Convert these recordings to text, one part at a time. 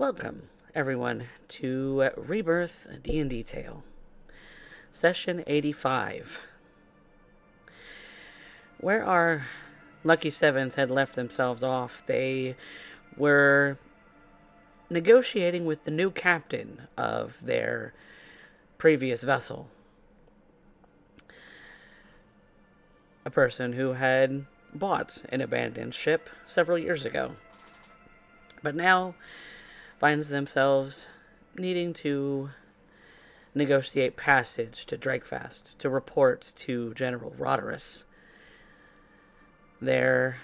Welcome, everyone, to Rebirth, D&D Tale, Session 85, where our Lucky Sevens had left themselves off. They were negotiating with the new captain of their previous vessel, a person who had bought an abandoned ship several years ago, but now finds themselves needing to negotiate passage to Drakefast to report to General Roderus, their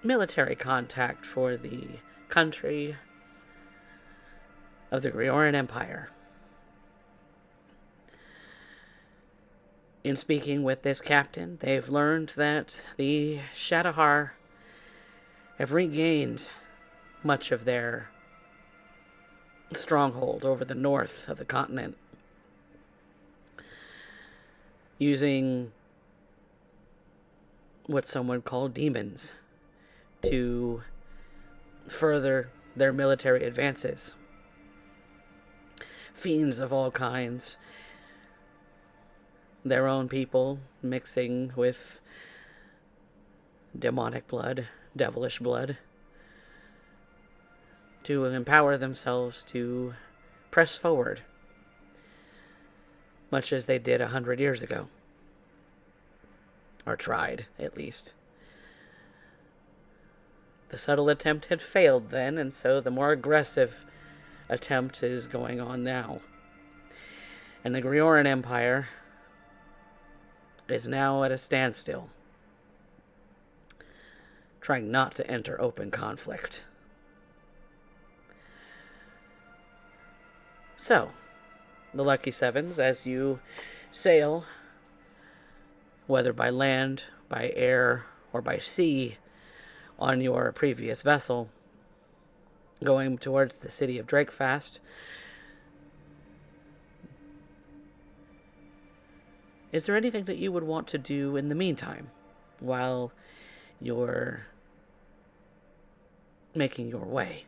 military contact for the country of the Grioran Empire. In speaking with this captain, they've learned that the Shadowhar have regained much of their stronghold over the north of the continent, using what someone called demons to further their military advances. Fiends of all kinds, their own people mixing with demonic blood, devilish blood, to empower themselves to press forward, much as they did 100 years ago. Or tried, at least. The subtle attempt had failed then, and so the more aggressive attempt is going on now. And the Grioran Empire is now at a standstill, trying not to enter open conflict. So, the Lucky Sevens, as you sail, whether by land, by air, or by sea, on your previous vessel, going towards the city of Drakefast, is there anything that you would want to do in the meantime, while you're making your way?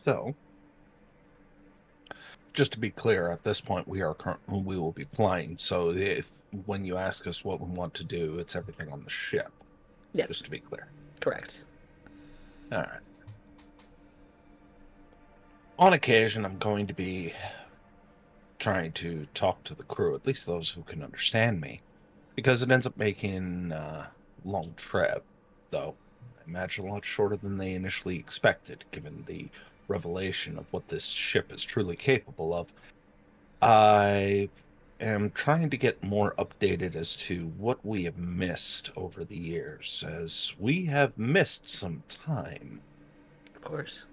So, just to be clear, at this point we will be flying. So, if when you ask us what we want to do, it's everything on the ship. Yes. Just to be clear. Correct. All right. On occasion, I'm going to be trying to talk to the crew, at least those who can understand me, because it ends up making a long trip, though. I imagine a lot shorter than they initially expected, given the revelation of what this ship is truly capable of. I am trying to get more updated as to what we have missed over the years, as we have missed some time. Of course.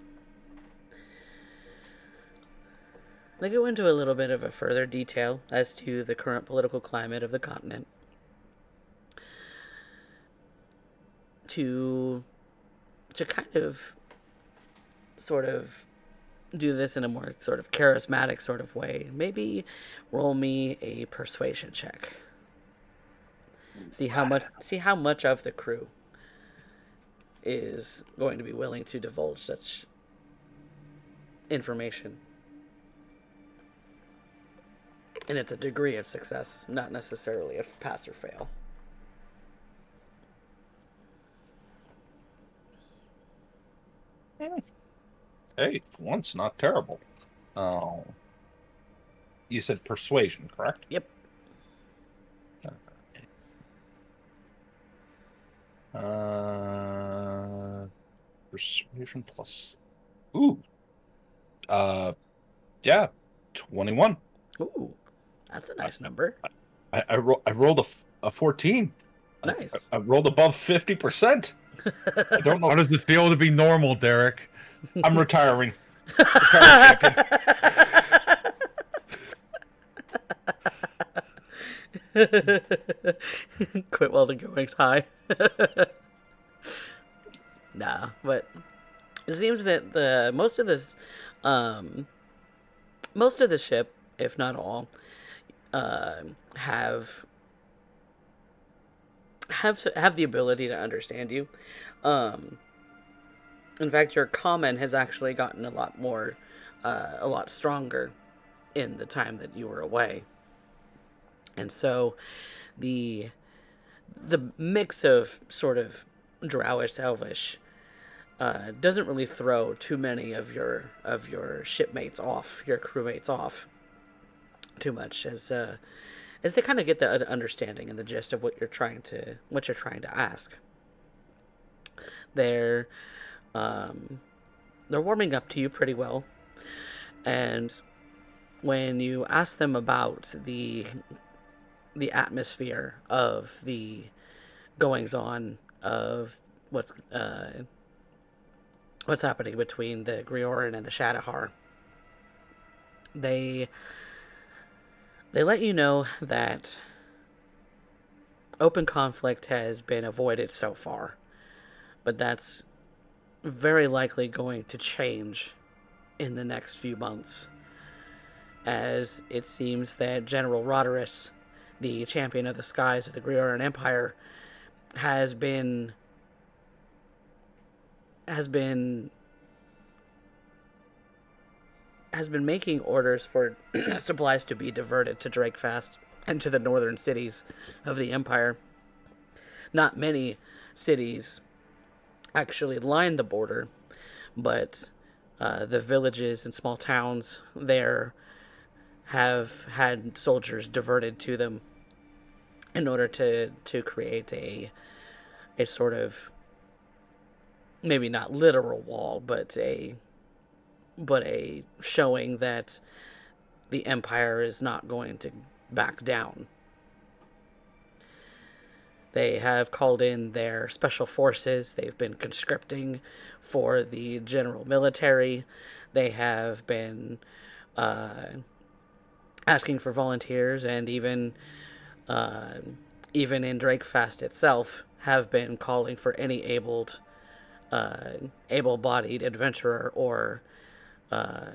They go into a little bit of a further detail as to the current political climate of the continent, to kind of sort of do this in a more sort of charismatic sort of way. Maybe roll me a persuasion check. See how much of the crew is going to be willing to divulge such information. And it's a degree of success, not necessarily a pass or fail. Hey, for once, not terrible. Oh, you said persuasion, correct? Yep. Persuasion plus. Ooh. Yeah, 21. Ooh, that's a nice number. I rolled a 14. Nice. I rolled above 50%. I don't know. How does it feel to be normal, Derek? I'm retiring. Quit while the going's high. Nah, but it seems that the most of the ship, if not all, uh, have have the ability to understand you. Um, in fact, your common has actually gotten a lot stronger in the time that you were away, and so the the mix of sort of drowish elvish doesn't really throw too many of your shipmates off, your crewmates off too much, as they kind of get the understanding and the gist of what you're trying to ask. They're um, they're warming up to you pretty well, and when you ask them about the atmosphere of the goings on of what's uh, what's happening between the Grioran and the Shadowhar, they they let you know that open conflict has been avoided so far, but that's very likely going to change in the next few months, as it seems that General Roderus, the champion of the skies of the Grioran Empire, has been has been has been making orders for supplies to be diverted to Drakefast and to the northern cities of the Empire. Not many cities actually line the border, but the villages and small towns there have had soldiers diverted to them in order to create a sort of, maybe not literal wall, but a showing that the Empire is not going to back down. They have called in their special forces. They've been conscripting for the general military. They have been uh, asking for volunteers, and uh, even in Drakefast itself, have been calling for any able-bodied adventurer uh,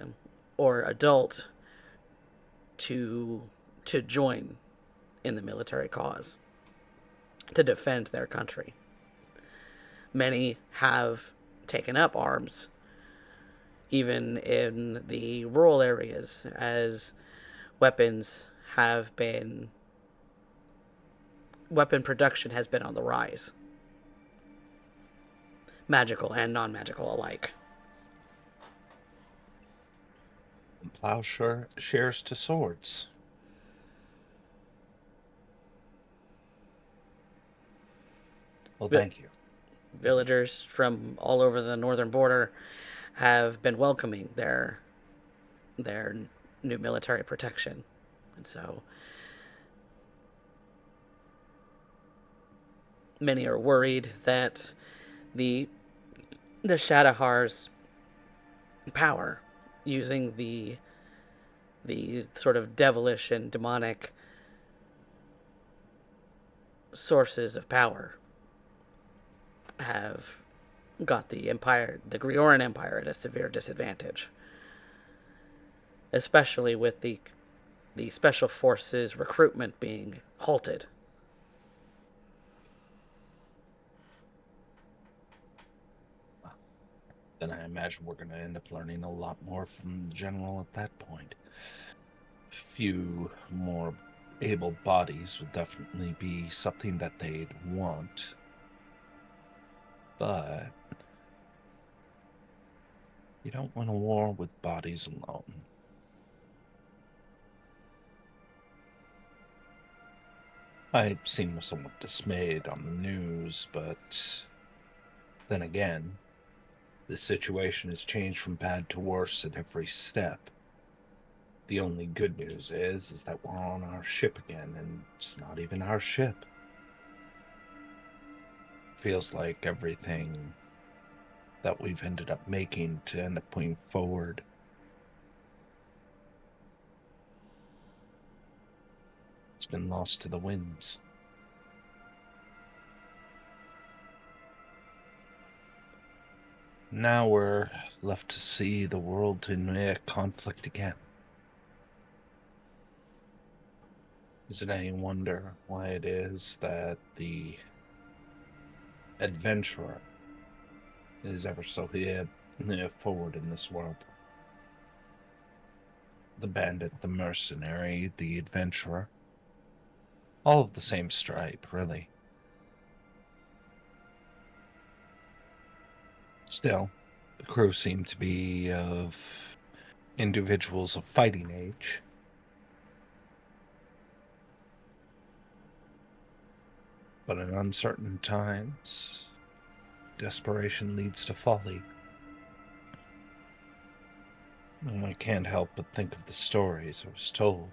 or adult to to join in the military cause to defend their country. Many have taken up arms, even in the rural areas, as weapons have been weapon production has been on the rise, magical and non-magical alike. From plowshares to swords. Well, thank you. Villagers from all over the northern border have been welcoming their new military protection, and so many are worried that the the Shadahar's power, using the sort of devilish and demonic sources of power, have got the Grioran Empire, at a severe disadvantage, especially with the special forces recruitment being halted. Then I imagine we're going to end up learning a lot more from the general at that point. A few more able bodies would definitely be something that they'd want. But you don't want a war with bodies alone. I seem somewhat dismayed on the news, but then again, the situation has changed from bad to worse at every step. The only good news is that we're on our ship again, and it's not even our ship. Feels like everything that we've ended up making to end up putting forward, it's been lost to the winds. Now we're left to see the world in a conflict again. Is it any wonder why it is that the adventurer is ever so forward in this world? The bandit, the mercenary, the adventurer, all of the same stripe, really. Still, the crew seem to be of individuals of fighting age. But in uncertain times, desperation leads to folly. And I can't help but think of the stories I was told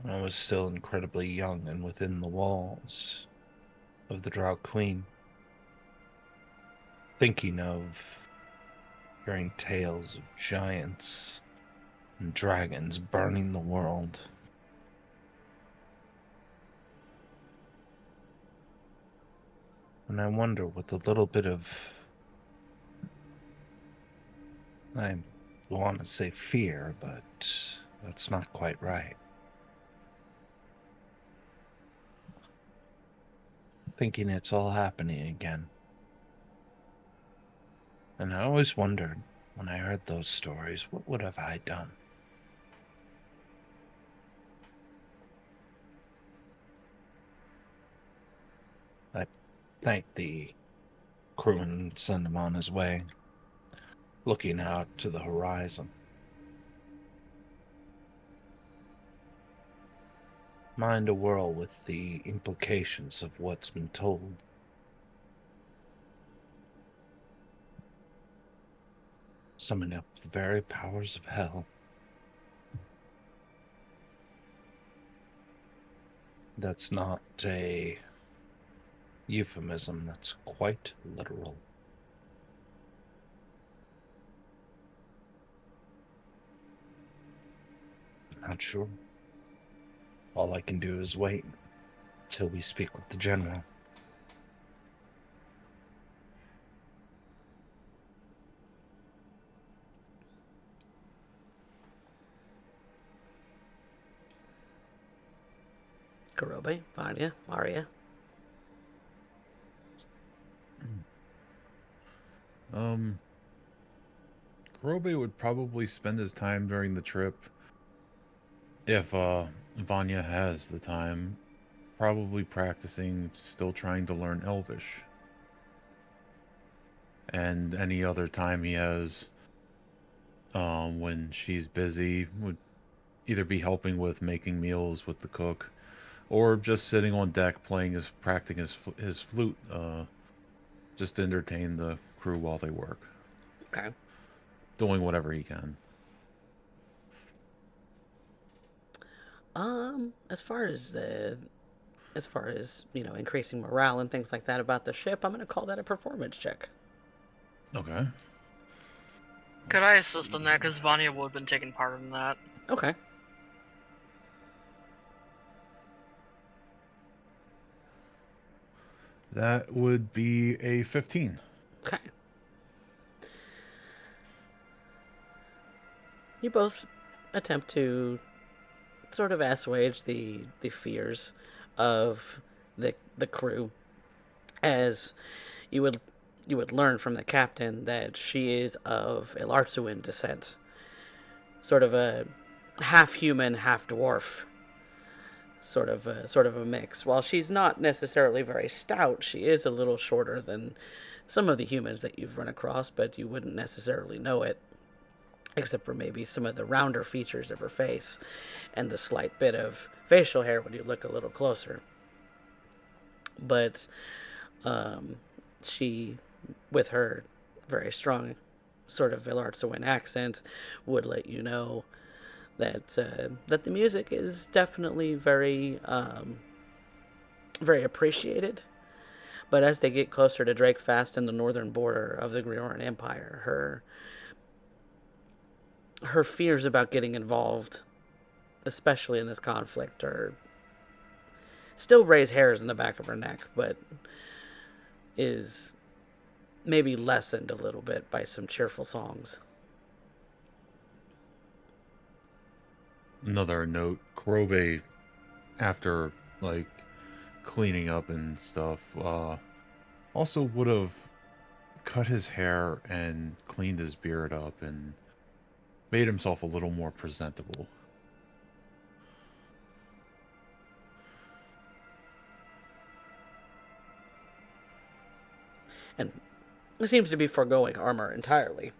when I was still incredibly young and within the walls of the Drought Queen. Thinking of hearing tales of giants and dragons burning the world. And I wonder what the little bit of, I want to say fear, but that's not quite right. Thinking it's all happening again. And I always wondered, when I heard those stories, what would have I done? I thanked the crew and sent him on his way, looking out to the horizon. Mind a whirl with the implications of what's been told. Summon up the very powers of hell. That's not a euphemism, that's quite literal. Not sure. All I can do is wait till we speak with the general. Karobe, Vanya, Maria. Kurobe would probably spend his time during the trip, if Vanya has the time, probably practicing, still trying to learn Elvish. And any other time he has, when she's busy, would either be helping with making meals with the cook, or just sitting on deck practicing his flute, just to entertain the crew while they work. Okay. Doing whatever he can. As far as increasing morale and things like that about the ship, I'm gonna call that a performance check. Okay. Could I assist in that? Because Vanya would have been taking part in that. Okay. That would be a 15. Okay. You both attempt to sort of assuage the fears of the crew, as you would learn from the captain that she is of Ilartsuan descent, sort of a half human, half dwarf, sort of a mix. While she's not necessarily very stout, she is a little shorter than some of the humans that you've run across, but you wouldn't necessarily know it, except for maybe some of the rounder features of her face and the slight bit of facial hair when you look a little closer. But she, with her very strong sort of Ilartsuan accent, would let you know that that the music is definitely very appreciated. But as they get closer to Drakefast and the northern border of the Grioran Empire, her fears about getting involved, especially in this conflict, are still raise hairs in the back of her neck, but is maybe lessened a little bit by some cheerful songs. Another note, Kurobe after like cleaning up and stuff, also would have cut his hair and cleaned his beard up and made himself a little more presentable. And he seems to be foregoing armor entirely.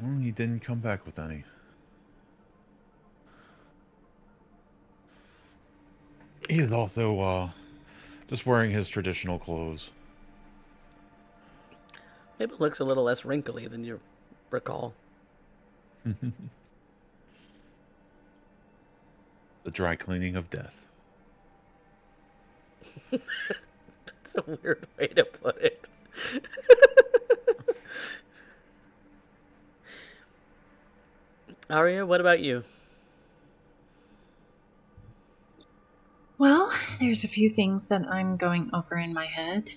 Well, he didn't come back with any. He's also just wearing his traditional clothes. Maybe it looks a little less wrinkly than you recall. The dry cleaning of death. That's a weird way to put it. Arya, what about you? Well, there's a few things that I'm going over in my head.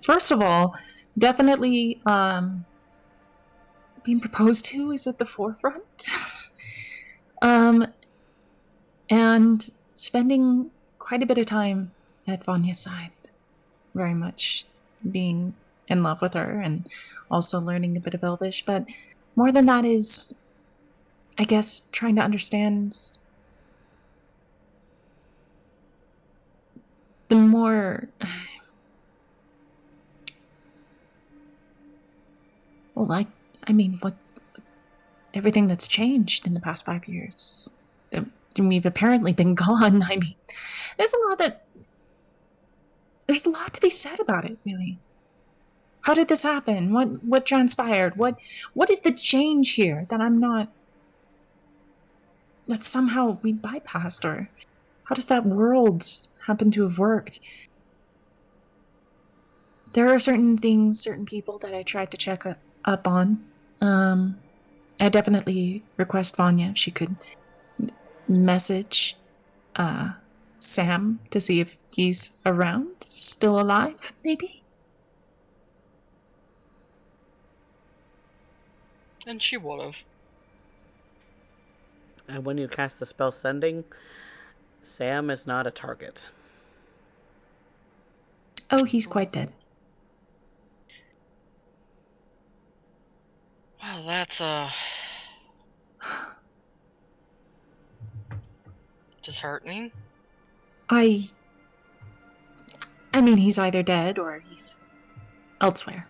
First of all, definitely being proposed to is at the forefront. And spending quite a bit of time at Vanya's side, very much being in love with her and also learning a bit of Elvish. But more than that is, I guess, trying to understand the more... Well, I mean, what everything that's changed in the past 5 years. We've apparently been gone. I mean, there's a lot to be said about it, really. How did this happen? What transpired? What is the change here that somehow we bypassed? Or how does that world happen to have worked? There are certain things, certain people that I tried to check up on. I definitely request Vanya if she could message Sam to see if he's around, still alive, maybe? And she would have. And when you cast the spell Sending, Sam is not a target. Oh, he's quite dead. Wow, that's disheartening. I mean, he's either dead or he's elsewhere.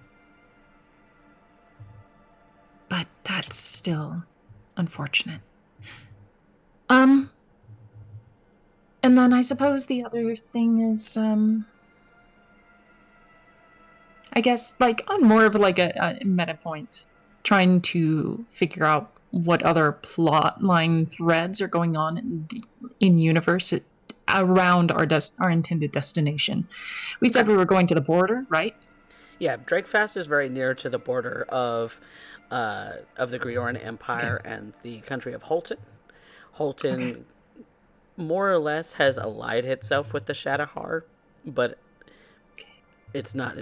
But that's still unfortunate. And then I suppose the other thing is, I guess, like, on more of like a meta point, trying to figure out what other plot line threads are going on in universe around our intended destination. We said we were going to the border, right? Yeah, Drakefast is very near to the border of the Grioran Empire and the country of Holton. Holton more or less has allied itself with the Shadowhar, but it's not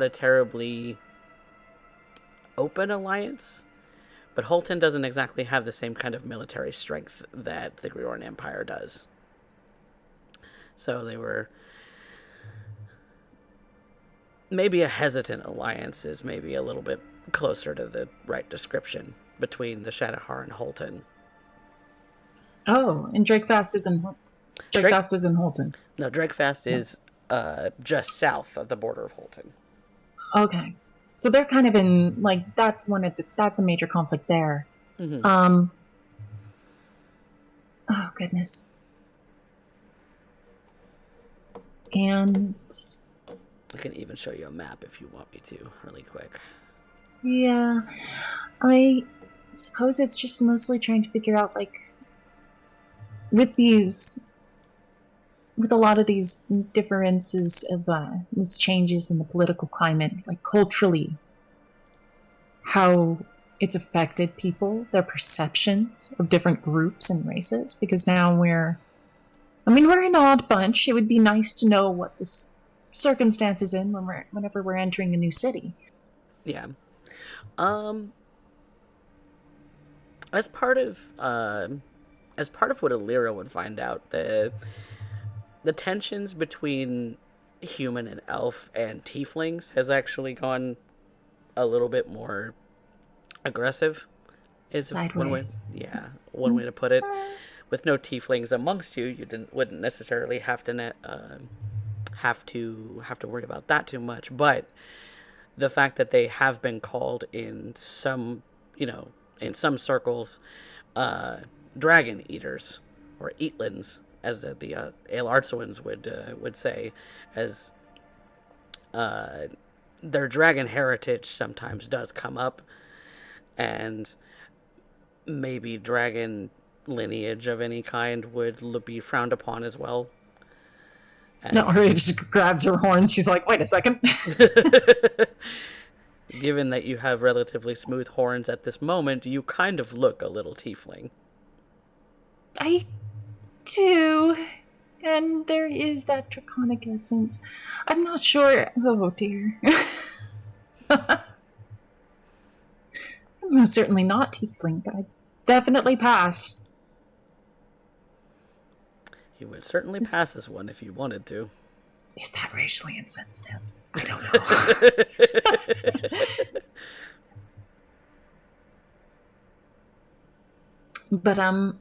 a terribly open alliance. But Holton doesn't exactly have the same kind of military strength that the Grioran Empire does. So they were... Maybe a hesitant alliance is maybe a little bit closer to the right description between the Shadowhar and Holton. Oh, and Drakefast is in Holton. No, Drakefast is just south of the border of Holton. Okay. So they're kind of in, like, that's a major conflict there. Mm-hmm. Oh, goodness. And... I can even show you a map if you want me to, really quick. Yeah. I suppose it's just mostly trying to figure out, like, with a lot of these differences of these changes in the political climate, like culturally, how it's affected people, their perceptions of different groups and races. Because now we're an odd bunch. It would be nice to know what this circumstance is in whenever we're entering a new city. Yeah. As part of as part of what Alira would find out, the tensions between human and elf and tieflings has actually gone a little bit more aggressive. Is one way, Sideways. yeah, one way to put it. With no tieflings amongst you, wouldn't necessarily have to have to worry about that too much. But the fact that they have been called in some, in some circles, dragon eaters or eatlins, as the Aelartsuans would say, as their dragon heritage sometimes does come up, and maybe dragon lineage of any kind would be frowned upon as well. No, or he just grabs her horns. She's like, wait a second. Given that you have relatively smooth horns at this moment, you kind of look a little tiefling. I do. And there is that draconic essence. I'm not sure. Oh, dear. I'm most certainly not tiefling, but I definitely pass. You would certainly pass as one if you wanted to. Is that racially insensitive? I don't know. But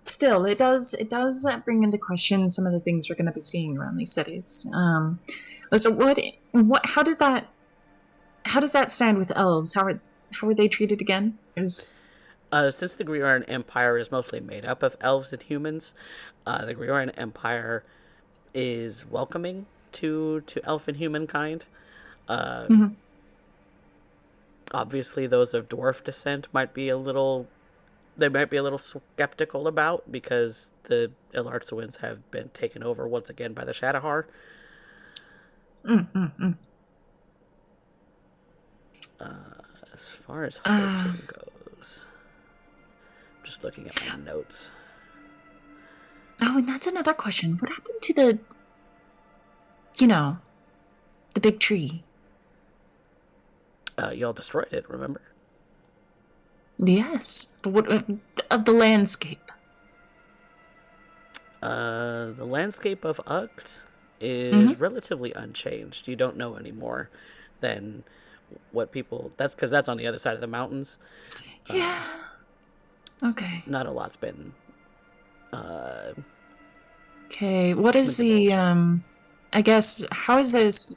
still, it does bring into question some of the things we're going to be seeing around these cities. So how does that stand with elves? How are they treated again? Since the Griorran Empire is mostly made up of elves and humans, the Griorran Empire is welcoming to elf and humankind. Obviously, those of dwarf descent might be a little skeptical about, because the Aelartsuans have been taken over once again by the Shadowhar. As far as Horton goes, I'm just looking at my notes. Oh, and that's another question. What happened to the big tree? Y'all destroyed it, remember? Yes, but what of the landscape? The landscape of Ugt is relatively unchanged. You don't know any more than what people... That's because that's on the other side of the mountains. Yeah. Okay. Not a lot's been... Okay, what is the... I guess, how is this...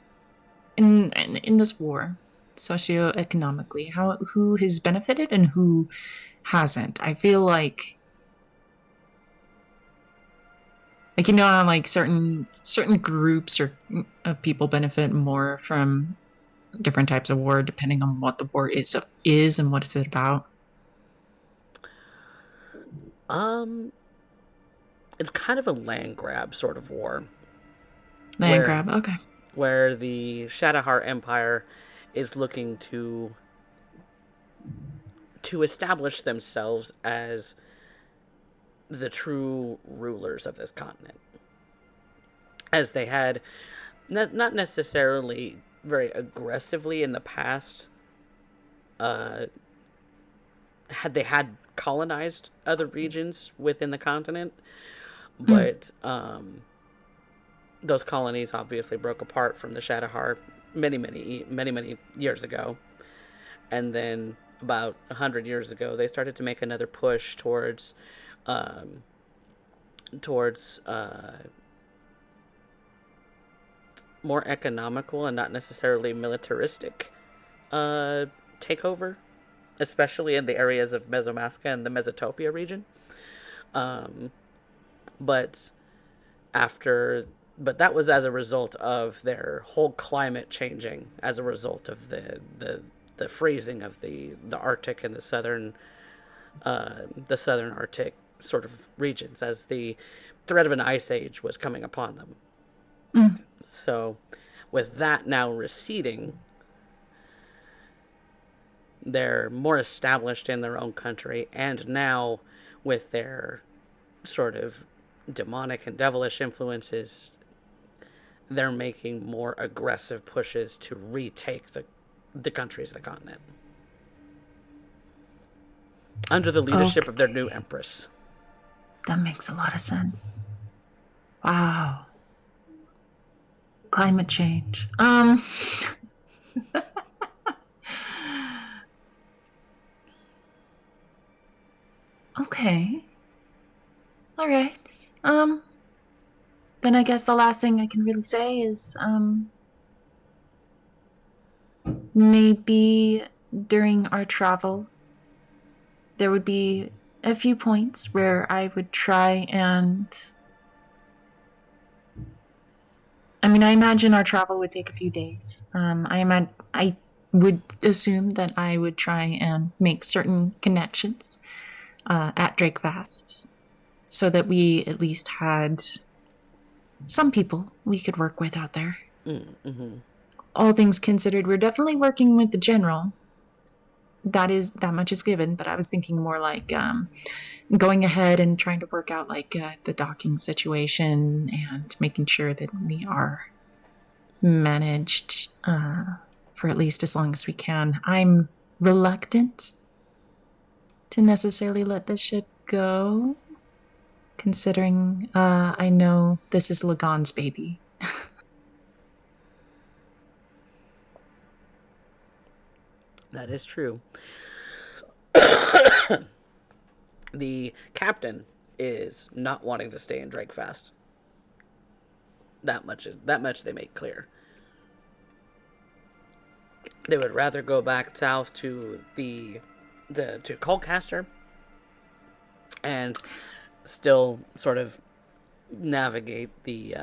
In this war, socioeconomically, who has benefited and who hasn't? I feel like like certain groups or people benefit more from different types of war depending on what the war is and what is it about. It's kind of a land grab sort of war. Land grab, okay. Where the Shadowhar Empire is looking to establish themselves as the true rulers of this continent. As they had, not necessarily very aggressively in the past, had colonized other regions within the continent, but those colonies obviously broke apart from the Shadowhar many years ago. And then about 100 years ago, they started to make another push towards more economical and not necessarily militaristic takeover, especially in the areas of Mesomasca and the Mesotopia region. But that was as a result of their whole climate changing, as a result of the freezing of the Arctic and the southern Arctic sort of regions, as the threat of an ice age was coming upon them. So with that now receding, they're more established in their own country, and now with their sort of demonic and devilish influences, they're making more aggressive pushes to retake the countries of the continent under the leadership of their new empress. That makes a lot of sense. Wow. Climate change. Okay. All right. Then I guess the last thing I can really say is, maybe during our travel, there would be a few points where I would try and. I mean, I imagine our travel would take a few days. I would assume that I would try and make certain connections at Drakefast so that we at least had some people we could work with out there. Mm-hmm. All things considered, we're definitely working with the general. That much is given, but I was thinking more like going ahead and trying to work out like the docking situation and making sure that we are managed for at least as long as we can. I'm reluctant to necessarily let this ship go, considering I know this is Lagon's baby. That is true. The captain is not wanting to stay in Drakefast. That much they make clear. They would rather go back south to to Colcaster and still sort of navigate the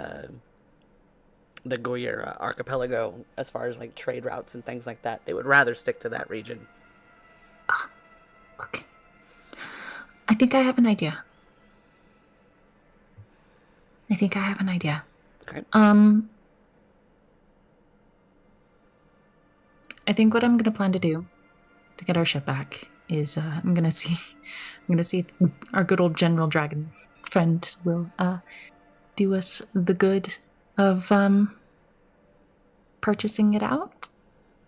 Goyera archipelago as far as like trade routes and things like that. They would rather stick to that region. Okay. I think I have an idea. Okay. I think what I'm gonna plan to do to get our ship back is I'm gonna see if our good old General Dragon friend will do us the good of purchasing it out,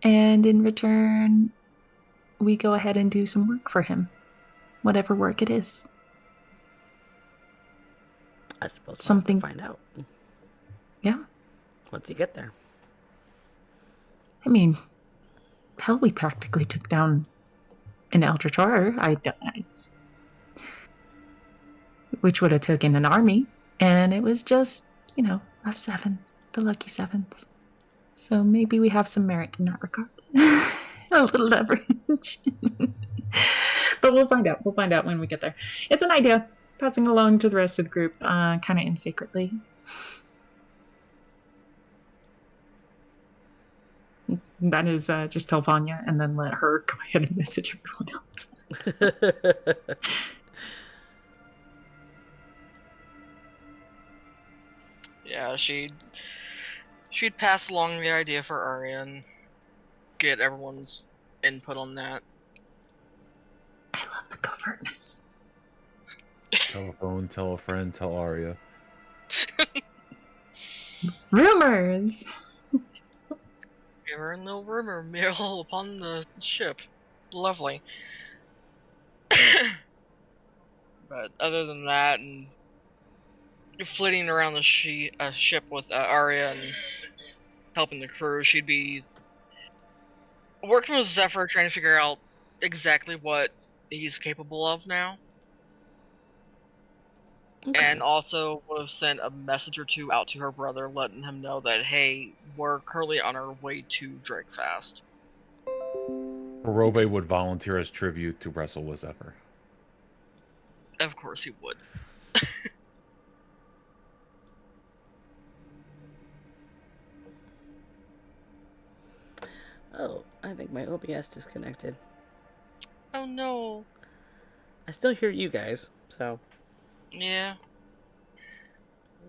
and in return we go ahead and do some work for him, whatever work it is. I suppose Something. we'll have to find out. Yeah. Once you get there. I mean, hell, we practically took down an Eldritch Horror. Which would have taken an army, and it was just, a 7, the lucky 7s. So maybe we have some merit in that regard. A little leverage. But we'll find out. We'll find out when we get there. It's an idea. Passing along to the rest of the group, kind of in secretly. That is just tell Vanya and then let her go ahead and message everyone else. Yeah, she'd pass along the idea for Arya and get everyone's input on that. I love the covertness. Telephone, tell a friend, tell Arya. Rumors! Give her no rumor mill upon the ship. Lovely. But other than that, and flitting around the ship with Arya and helping the crew, she'd be working with Zephyr, trying to figure out exactly what he's capable of now. Okay. And also would have sent a message or two out to her brother, letting him know that, hey, we're currently on our way to Drakefast. Orobe would volunteer as tribute to wrestle with Zephyr. Of course he would. Oh, I think my OBS disconnected. Oh no. I still hear you guys, so. Yeah.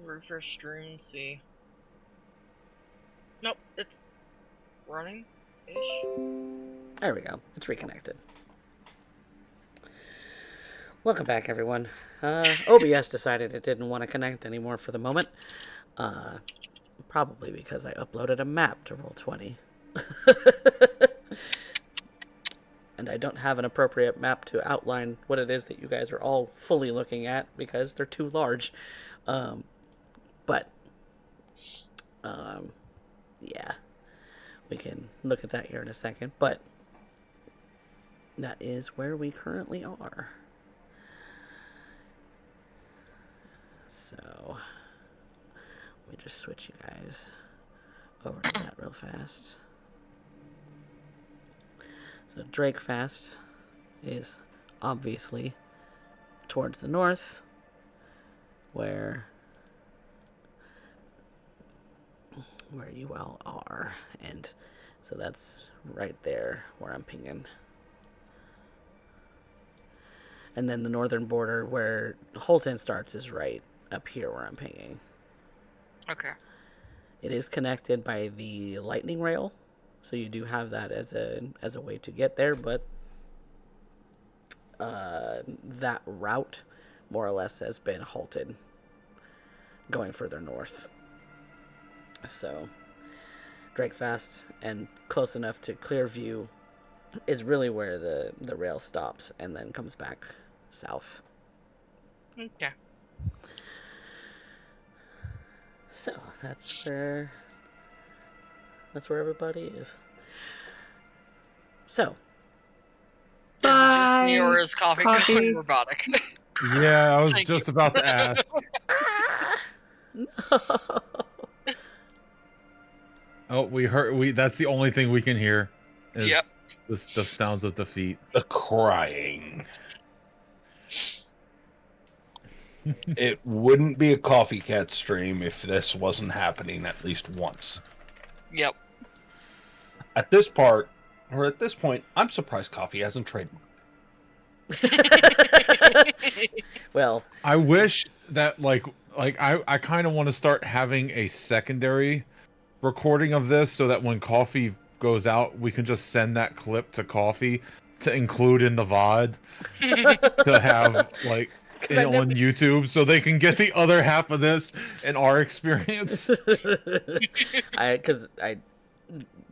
Refresh stream, see. Nope, it's running-ish. There we go. It's reconnected. Welcome back, everyone. OBS decided it didn't want to connect anymore for the moment. Probably because I uploaded a map to Roll20. And I I don't have an appropriate map to outline what it is that you guys are all fully looking at because they're too large. Um, but, yeah, we can look at that here in a second. But that is where we currently are. So, let me just switch you guys over to that real fast. So Drakefast is obviously towards the north, where you all are, and so that's right there where I'm pinging. And then the northern border where Holton starts is right up here where I'm pinging. Okay. It is connected by the lightning rail, so you do have that as a way to get there, but that route more or less has been halted going further north. So Drakefast and close enough to Clearview is really where the rail stops and then comes back south. Okay. So that's where everybody is. So Is it just me, Bye, or is coffee Coffee. going robotic? Yeah, I was Thank just you. about to ask. no. Oh, that's the only thing we can hear. Is Yep. the sounds of defeat. The crying. It wouldn't be a CoffeeCat stream if this wasn't happening at least once. Yep. At this point, I'm surprised Coffee hasn't trademarked. Well, I wish that I kind of want to start having a secondary recording of this so that when Coffee goes out, we can just send that clip to Coffee to include in the VOD to have like I never- on YouTube so they can get the other half of this and our experience. because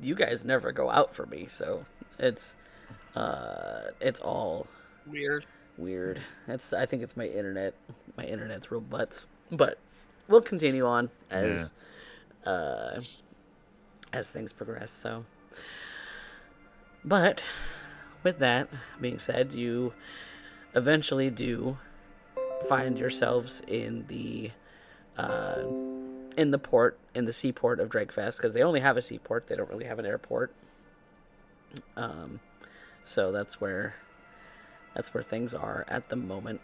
you guys never go out for me, so it's all Weird. weird. I think it's my internet. My internet's real butts. But we'll continue on as things progress. So, but with that being said, you eventually do find yourselves in the seaport of Drakefest, because they only have a seaport. They don't really have an airport. So that's where things are at the moment.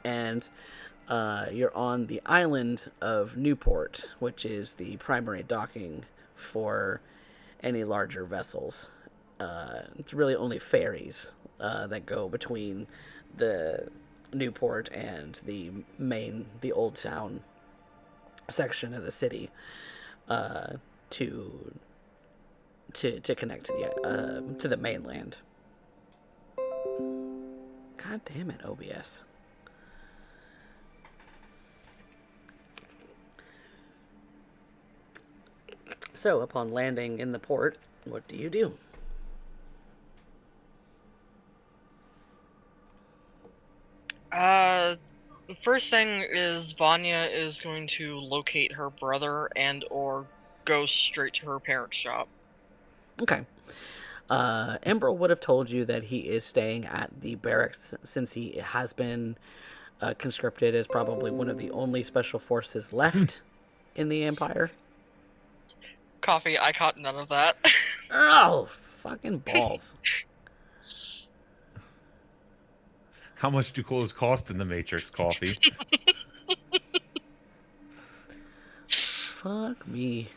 And you're on the island of Newport, which is the primary docking for any larger vessels. It's really only ferries that go between the Newport and the old town section of the city to connect to the mainland. God damn it, OBS. So, upon landing in the port, what do you do? The first thing is Vanya is going to locate her brother and or go straight to her parents' shop. Okay. Embro would have told you that he is staying at the barracks since he has been conscripted as probably one of the only special forces left in the Empire. Coffee, I caught none of that. Oh, fucking balls. How much do clothes cost in the Matrix, Coffee? Fuck me.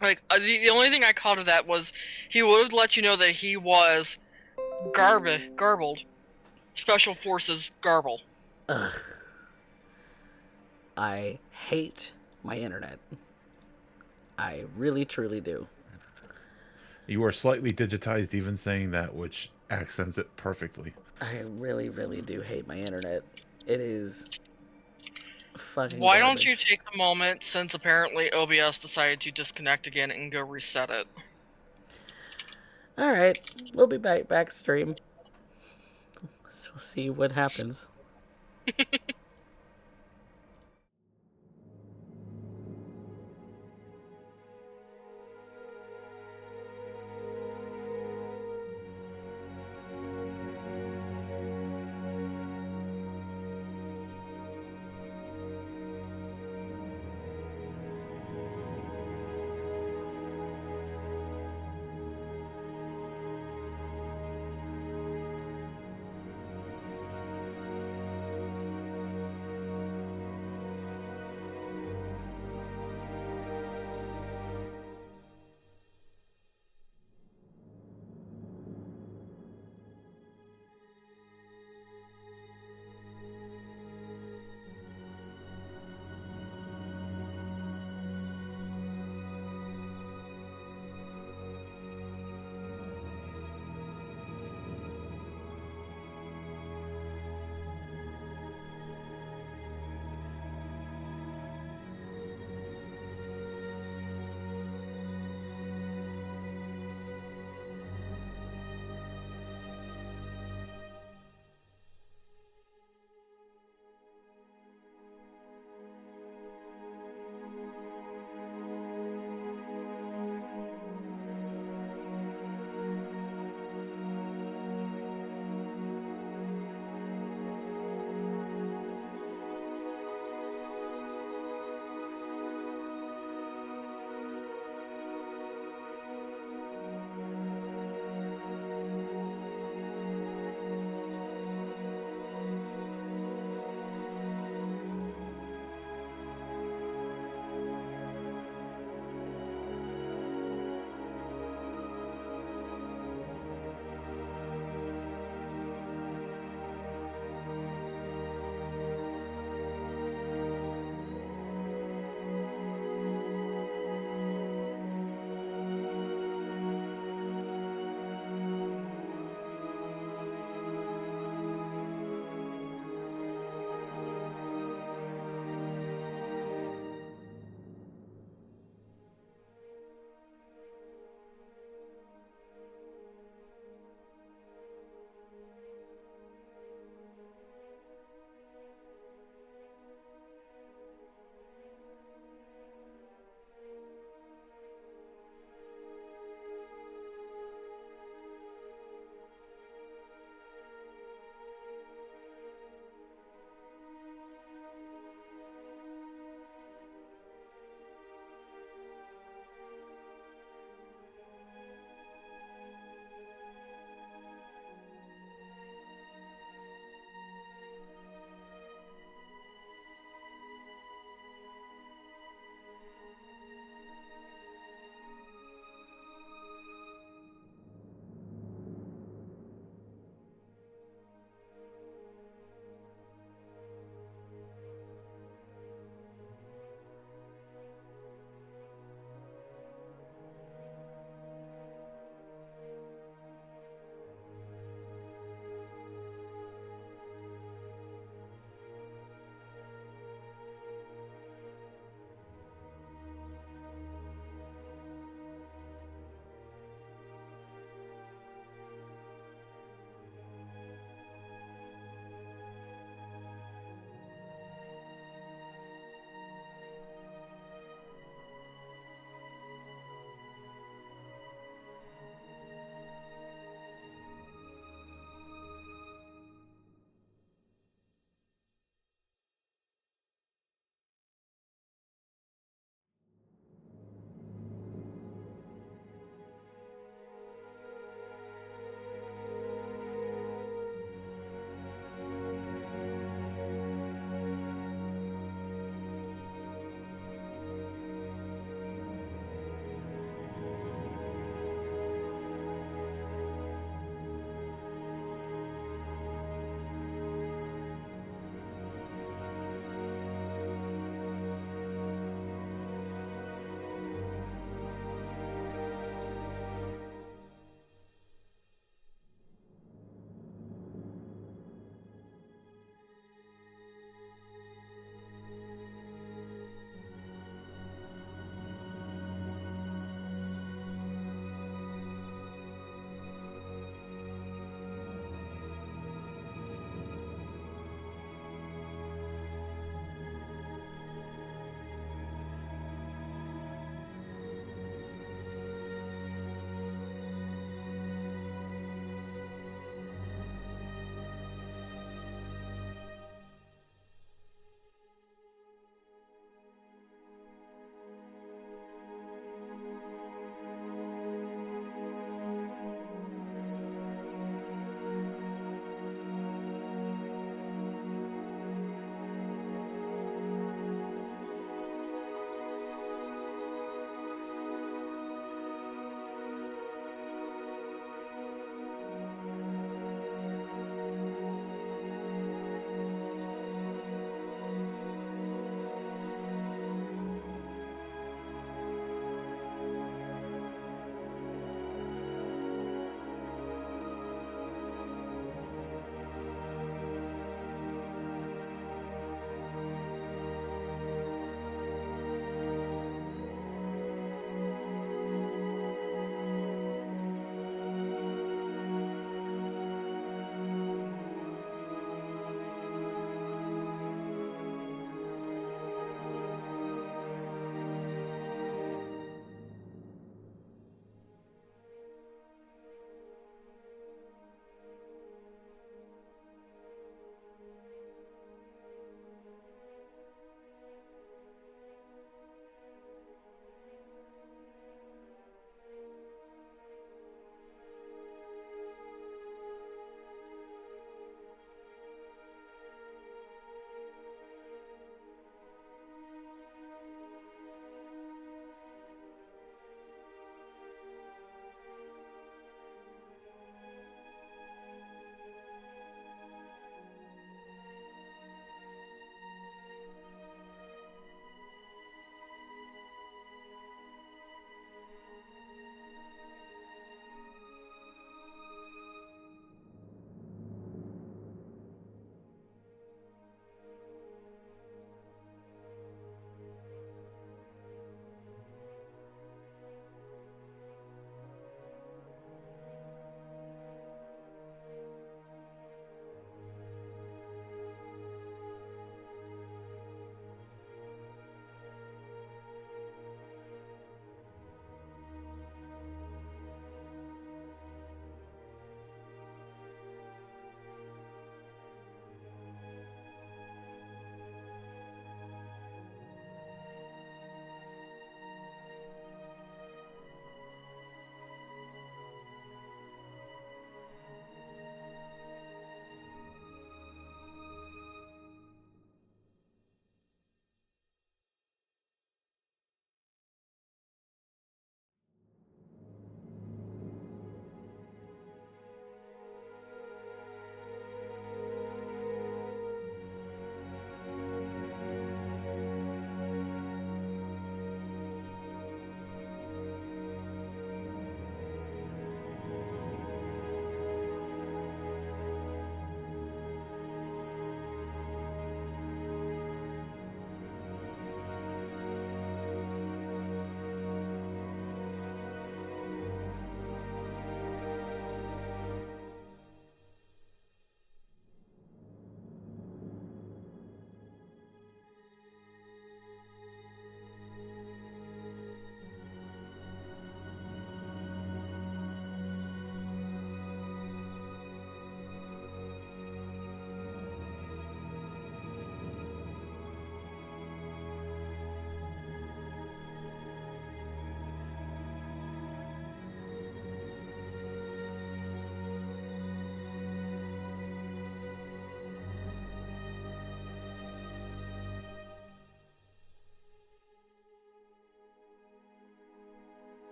Like, the only thing I caught of that was he would have let you know that he was garbled. Special Forces garble. Ugh. I hate my internet. I really, truly do. You are slightly digitized even saying that, which accents it perfectly. I really, really do hate my internet. It is Fucking Why don't you garbage. take a moment, since apparently OBS decided to disconnect again, and go reset it? Alright, we'll be back stream. So we'll see what happens.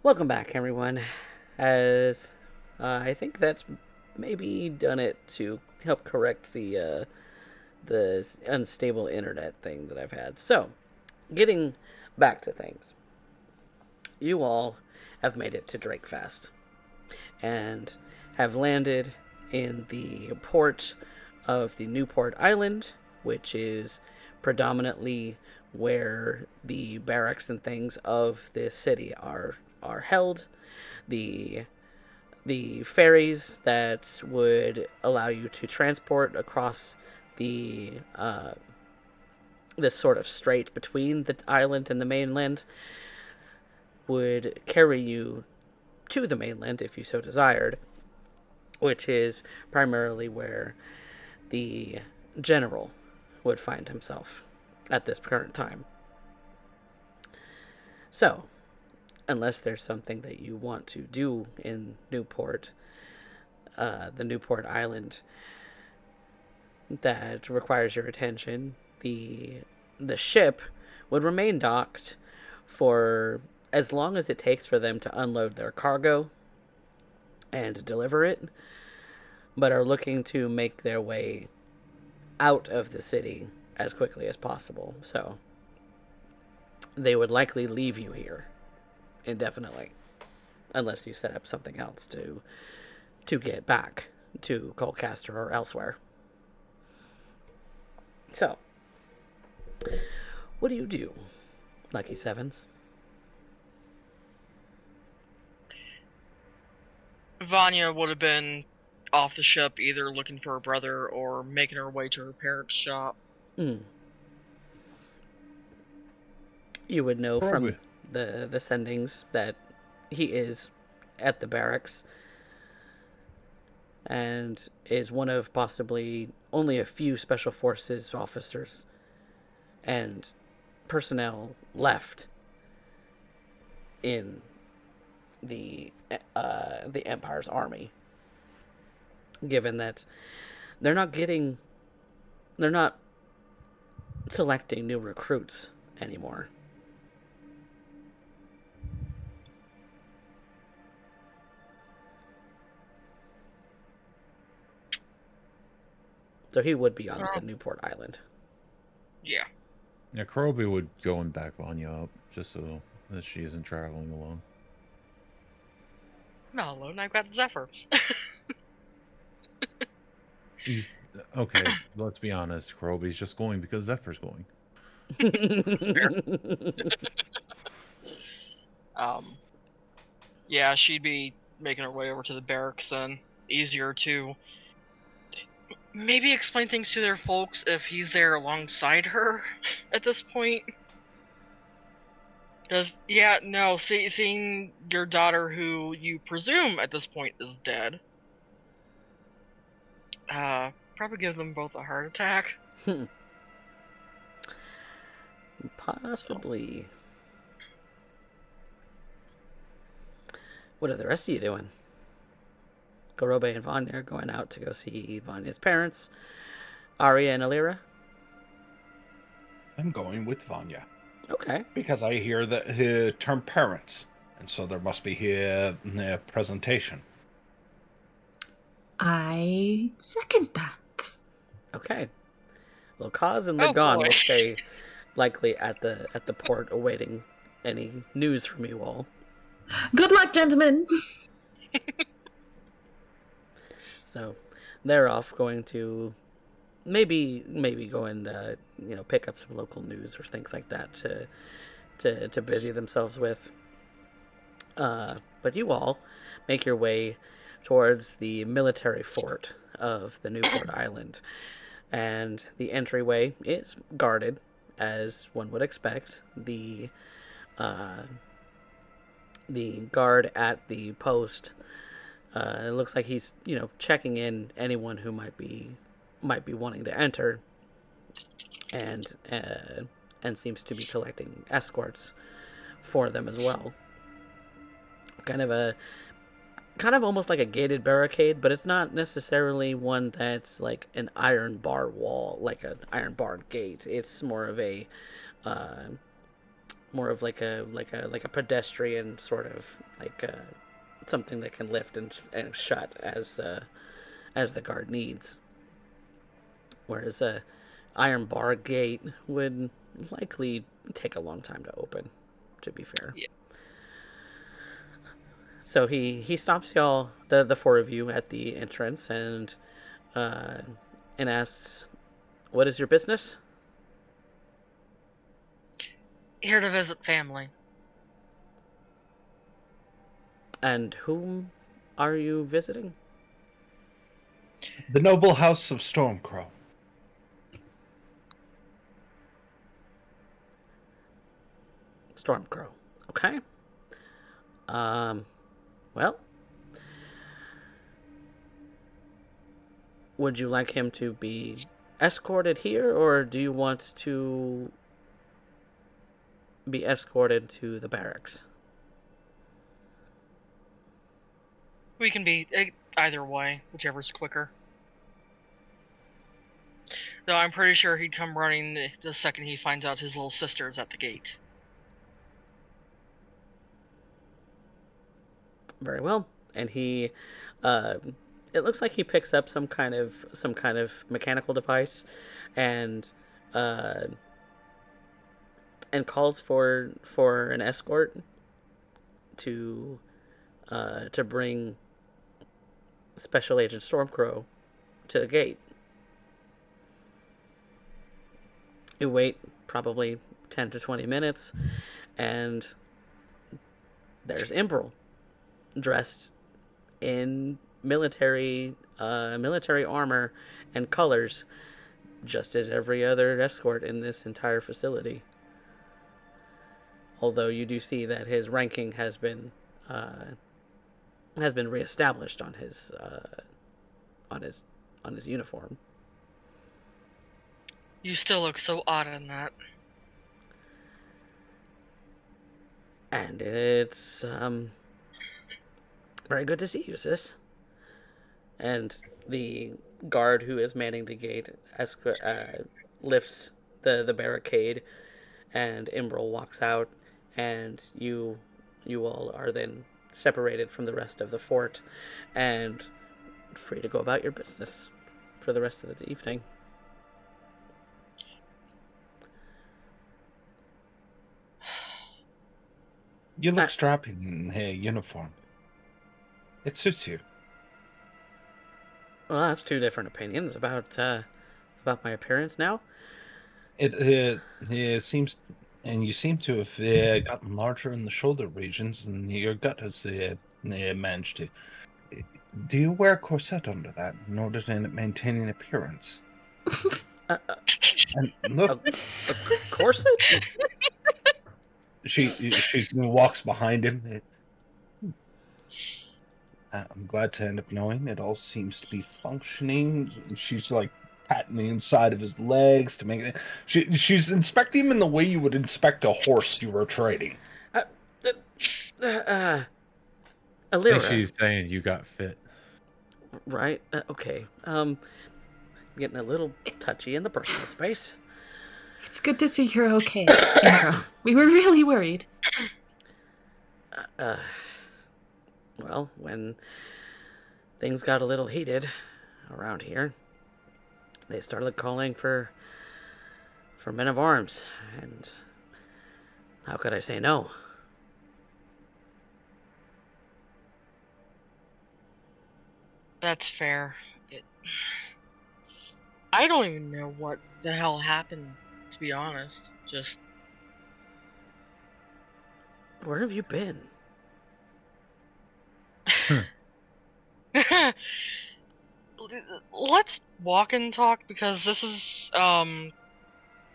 Welcome back, everyone. As I think that's maybe done it to help correct the unstable internet thing that I've had. So, getting back to things, you all have made it to Drakefast and have landed in the port of the Newport Island, which is predominantly where the barracks and things of this city are held. The the ferries that would allow you to transport across the this sort of strait between the island and the mainland would carry you to the mainland if you so desired, which is primarily where the general would find himself at this current time. So, unless there's something that you want to do in Newport, the Newport Island, that requires your attention, the ship would remain docked for as long as it takes for them to unload their cargo and deliver it, but are looking to make their way out of the city as quickly as possible. So they would likely leave you here indefinitely, unless you set up something else to get back to Colcaster or elsewhere. So, what do you do, Lucky Sevens? Vanya would have been off the ship, either looking for her brother or making her way to her parents' shop. You would know Probably. from the sendings that he is at the barracks and is one of possibly only a few special forces officers and personnel left in the Empire's army, given that they're not selecting new recruits anymore. So he would be on the Newport Island. Yeah. Yeah, Kroby would go and back Vanya up just so that she isn't traveling alone. Not alone, I've got Zephyr. Okay, let's be honest. Kroby's just going because Zephyr's going. Yeah, she'd be making her way over to the barracks and easier to maybe explain things to their folks if he's there alongside her at this point. Because, yeah, no, seeing your daughter, who you presume at this point is dead, probably give them both a heart attack. Possibly. What are the rest of you doing? Gorobe and Vanya are going out to go see Vanya's parents. Arya and Alira? I'm going with Vanya. Okay. Because I hear the term parents, and so there must be here a presentation. I second that. Okay. Well, Kaz and Lagan will stay likely at the port awaiting any news from you all. Good luck, gentlemen. So they're off going to maybe go and pick up some local news or things like that to busy themselves with. But you all make your way towards the military fort of the Newport Island, and the entryway is guarded, as one would expect. The guard at the post, it looks like he's checking in anyone who might be wanting to enter, and seems to be collecting escorts for them as well. Kind of almost like a gated barricade, but it's not necessarily one that's like an iron bar wall, like an iron barred gate. It's more of a more of like a pedestrian sort of like something that can lift and shut as the guard needs. Whereas a iron bar gate would likely take a long time to open, to be fair. Yeah. So he stops y'all, the four of you, at the entrance uh, and asks, "What is your business?" Here to visit family. "And whom are you visiting?" The noble house of Stormcrow. "Stormcrow." Okay. Well, would you like him to be escorted here, or do you want to be escorted to the barracks? We can be either way, whichever's quicker. Though I'm pretty sure he'd come running the second he finds out his little sister is at the gate. Very well. And he, uh, it looks like he picks up some kind of mechanical device, and uh, and calls for an escort to bring Special Agent Stormcrow to the gate. You wait probably 10 to 20 minutes, and there's Imbrel, dressed in military armor and colors, just as every other escort in this entire facility. Although you do see that his ranking has been reestablished on his uniform. You still look so odd in that. And it's very good to see you, sis. And the guard who is manning the gate lifts the barricade, and Imbrel walks out, and you all are then separated from the rest of the fort and free to go about your business for the rest of the evening. You look strapping in a uniform. It suits you. Well, that's two different opinions about my appearance now. It seems, and you seem to have gotten larger in the shoulder regions, and your gut has managed to. Do you wear a corset under that in order to maintain an appearance? And look, A corset? she walks behind him. I'm glad to end up knowing it all seems to be functioning. She's like patting the inside of his legs to make it. She's inspecting him in the way you would inspect a horse you were trading. Alira. I think she's saying you got fit. Right? Okay. Getting a little touchy in the personal space. It's good to see you're okay, Imbrel. We were really worried. Well, when things got a little heated around here, they started calling for men of arms, and how could I say no? That's fair. I don't even know what the hell happened, to be honest. Just... Where have you been? Let's walk and talk, because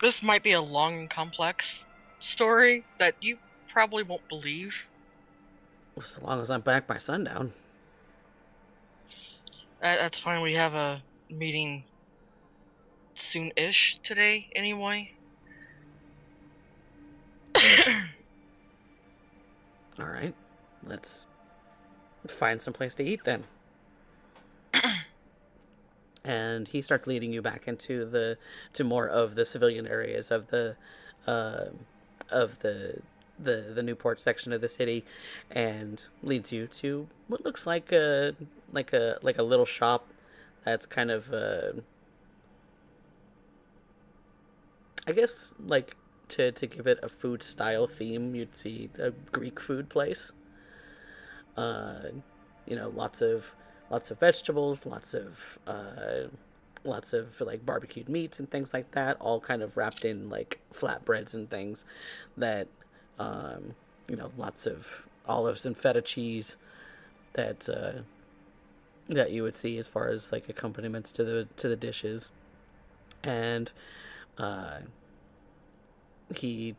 this might be a long and complex story that you probably won't believe. So long as I'm back by sundown. That's fine. We have a meeting soon-ish today, anyway. All right, let's find some place to eat then. And he starts leading you back into more of the civilian areas of the of the Newport section of the city, and leads you to what looks like a little shop that's kind of I guess like to give it a food style theme, you'd see a Greek food place. Uh, lots of vegetables, lots of like barbecued meats and things like that, all kind of wrapped in like flatbreads and things that um, lots of olives and feta cheese that that you would see as far as like accompaniments to the dishes. And uh, he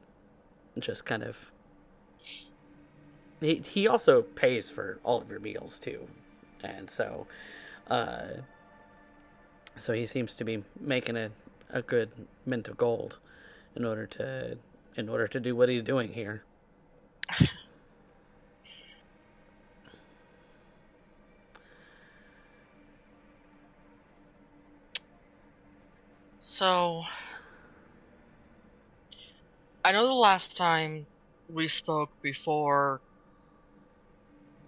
just kind of he also pays for all of your meals too, and uh, so he seems to be making a good mint of gold in order to do what he's doing here. So, I know the last time we spoke before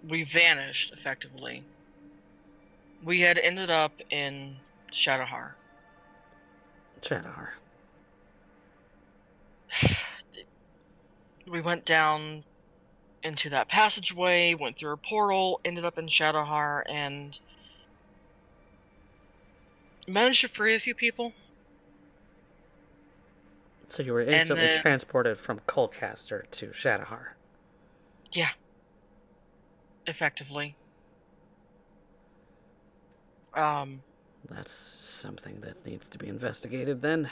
we vanished, effectively, we had ended up in Shadowhar. Shadowhar. We went down into that passageway, went through a portal, ended up in Shadowhar, and managed to free a few people. So you were instantly transported from Colcaster to Shadowhar. Yeah. Effectively. That's something that needs to be investigated then.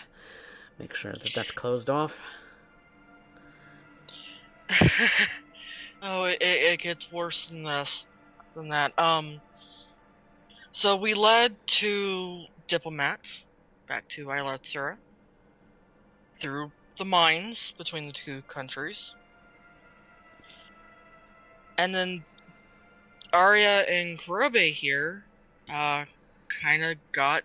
Make sure that that's closed off. Oh, it gets worse than that. So we led two diplomats back to Isla Tsura through the mines between the two countries. And then Arya and Kurobe here kind of got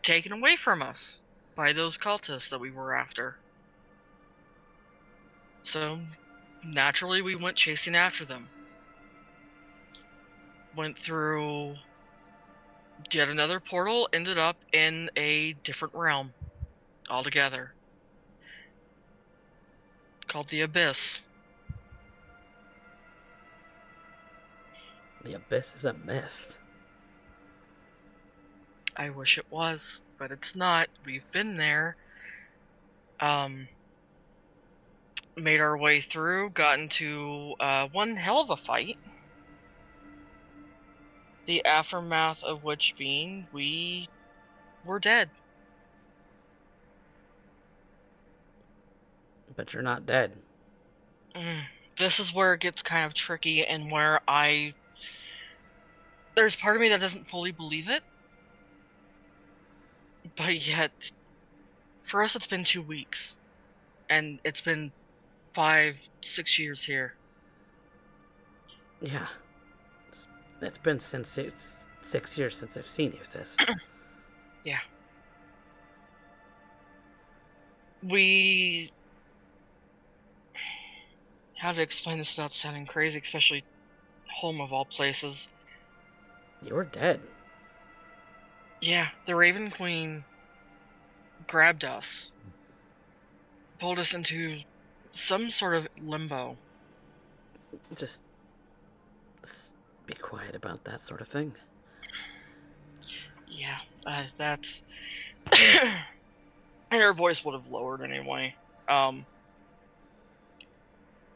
taken away from us by those cultists that we were after. So naturally we went chasing after them. Went through yet another portal, ended up in a different realm altogether. Called the Abyss. The Abyss is a myth. I wish it was, but it's not. We've been there. Made our way through, got into one hell of a fight. The aftermath of which being we were dead. But you're not dead. This is where it gets kind of tricky and where there's part of me that doesn't fully believe it. But yet, for us it's been 2 weeks. And it's been 5-6 years here. Yeah. It's been since it's 6 years since I've seen you, sis. Yeah. How to explain this without sounding crazy, especially home of all places. You were dead. Yeah, the Raven Queen grabbed us, pulled us into some sort of limbo. Just be quiet about that sort of thing. Yeah, that's... and her voice would have lowered anyway.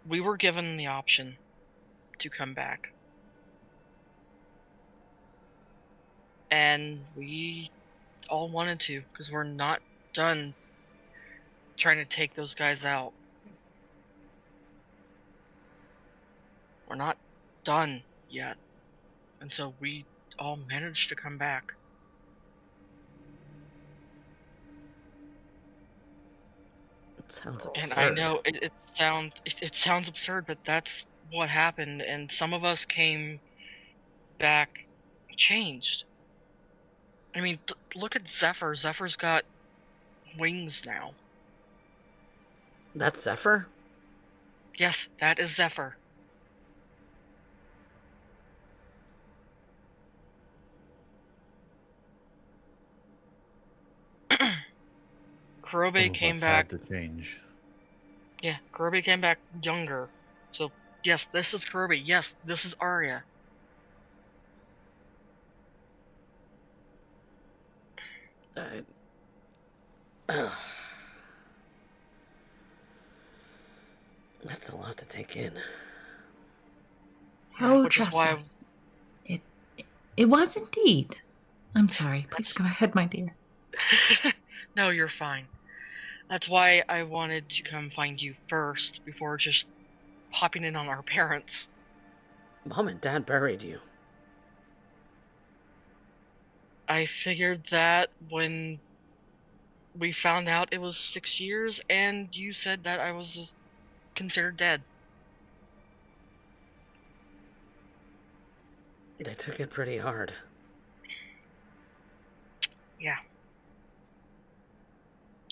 We were given the option to come back. And we all wanted to, because we're not done trying to take those guys out. We're not done yet. And so we all managed to come back. It sounds absurd. And I know it sounds absurd, but that's what happened. And some of us came back changed. I mean, look at Zephyr. Zephyr's got wings now. That's Zephyr? Yes, that is Zephyr. Kurobe Some of came us back. had to change. Yeah, Kurobe came back younger. So, yes, this is Kurobe. Yes, this is Arya. That's a lot to take in. Yeah, Oh, which is trust why us. It was indeed. I'm sorry. Please go ahead, my dear. No, you're fine. That's why I wanted to come find you first before just popping in on our parents. Mom and Dad buried you. I figured that when we found out it was 6 years, and you said that I was considered dead. They took it pretty hard. Yeah.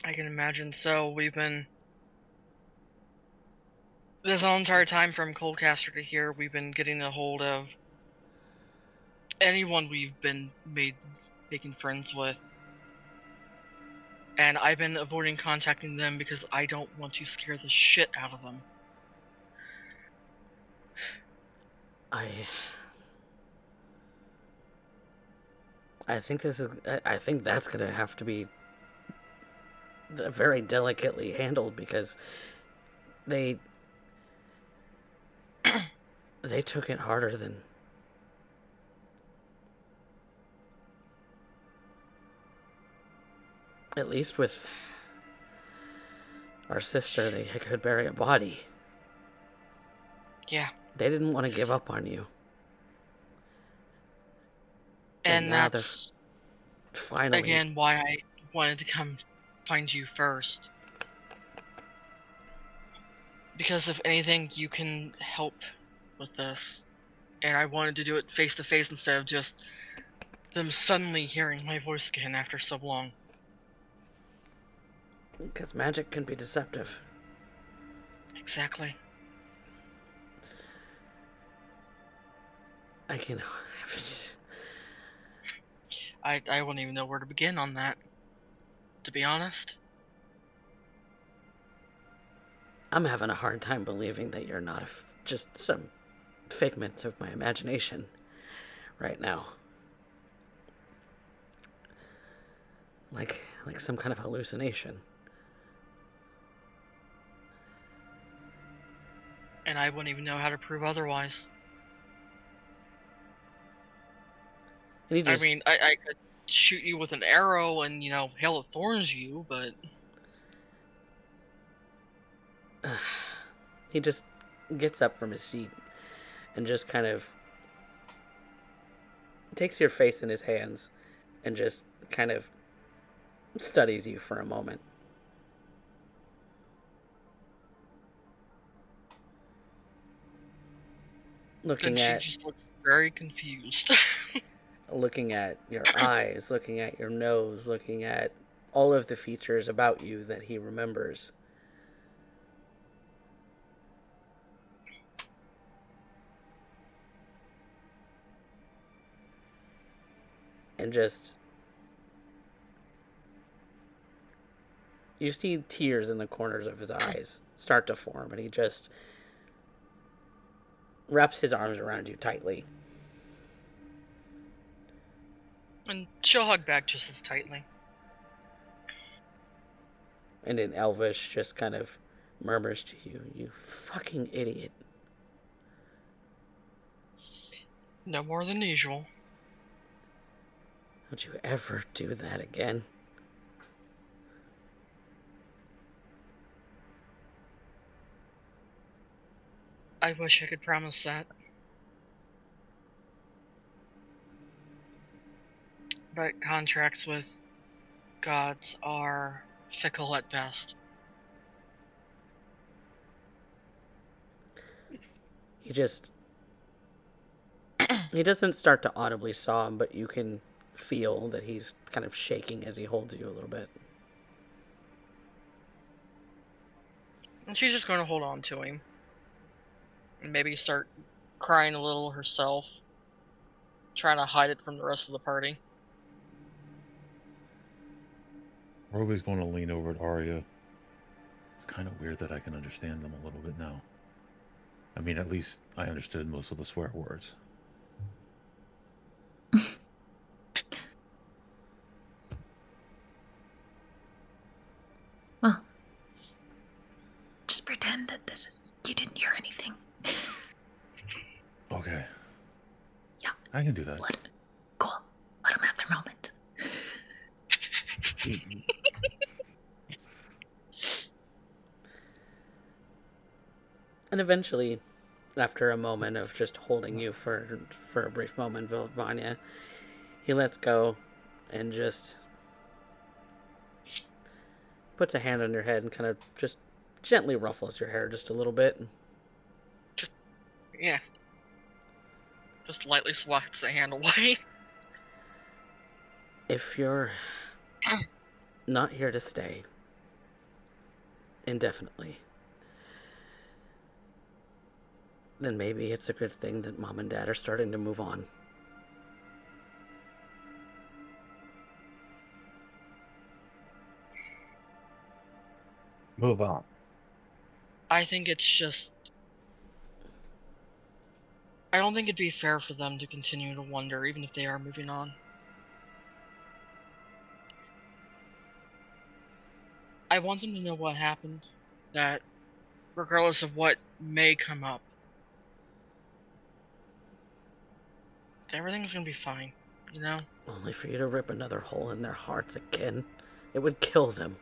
I can imagine. So we've been... This whole entire time from Coldcaster to here, we've been getting a hold of anyone we've been making friends with. And I've been avoiding contacting them because I don't want to scare the shit out of them. I think I think that's gonna have to be very delicately handled because they they took it harder than at least with our sister. They could bury a body. Yeah. They didn't want to give up on you. And now they're that's, finally... again, why I wanted to come find you first. Because if anything, you can help with this. And I wanted to do it face to face instead of just them suddenly hearing my voice again after so long. Because magic can be deceptive. Exactly. I can... I wouldn't even know where to begin on that, to be honest. I'm having a hard time believing that you're not just some figment of my imagination right now. Like some kind of hallucination. And I wouldn't even know how to prove otherwise. I mean, I could shoot you with an arrow and, hail of thorns you, but... He just gets up from his seat and just kind of takes your face in his hands and just kind of studies you for a moment. And she just looks very confused. Looking at your eyes, looking at your nose, looking at all of the features about you that he remembers. And just... you see tears in the corners of his eyes start to form, and he just wraps his arms around you tightly. And she'll hug back just as tightly. And in Elvish just kind of murmurs to you, "You fucking idiot." No more than usual. Don't you ever do that again. I wish I could promise that. But contracts with gods are fickle at best. He just... he doesn't start to audibly sob, but you can feel that he's kind of shaking as he holds you a little bit. And she's just going to hold on to him. And maybe start crying a little herself. Trying to hide it from the rest of the party. Roby's going to lean over at Arya. It's kind of weird that I can understand them a little bit now. I mean, at least I understood most of the swear words. Well, just pretend that you didn't hear anything. Okay. Yeah. I can do that. Cool. Let them have their moment. And eventually, after a moment of just holding you for a brief moment, Vanya, he lets go and just puts a hand on your head and kind of just gently ruffles your hair just a little bit. Yeah. Just lightly swats the hand away. If you're not here to stay indefinitely, then maybe it's a good thing that Mom and Dad are starting to move on. Move on. I think it's just... I don't think it'd be fair for them to continue to wonder, even if they are moving on. I want them to know what happened. That, regardless of what may come up, everything's gonna be fine, you know? Only for you to rip another hole in their hearts again. It would kill them.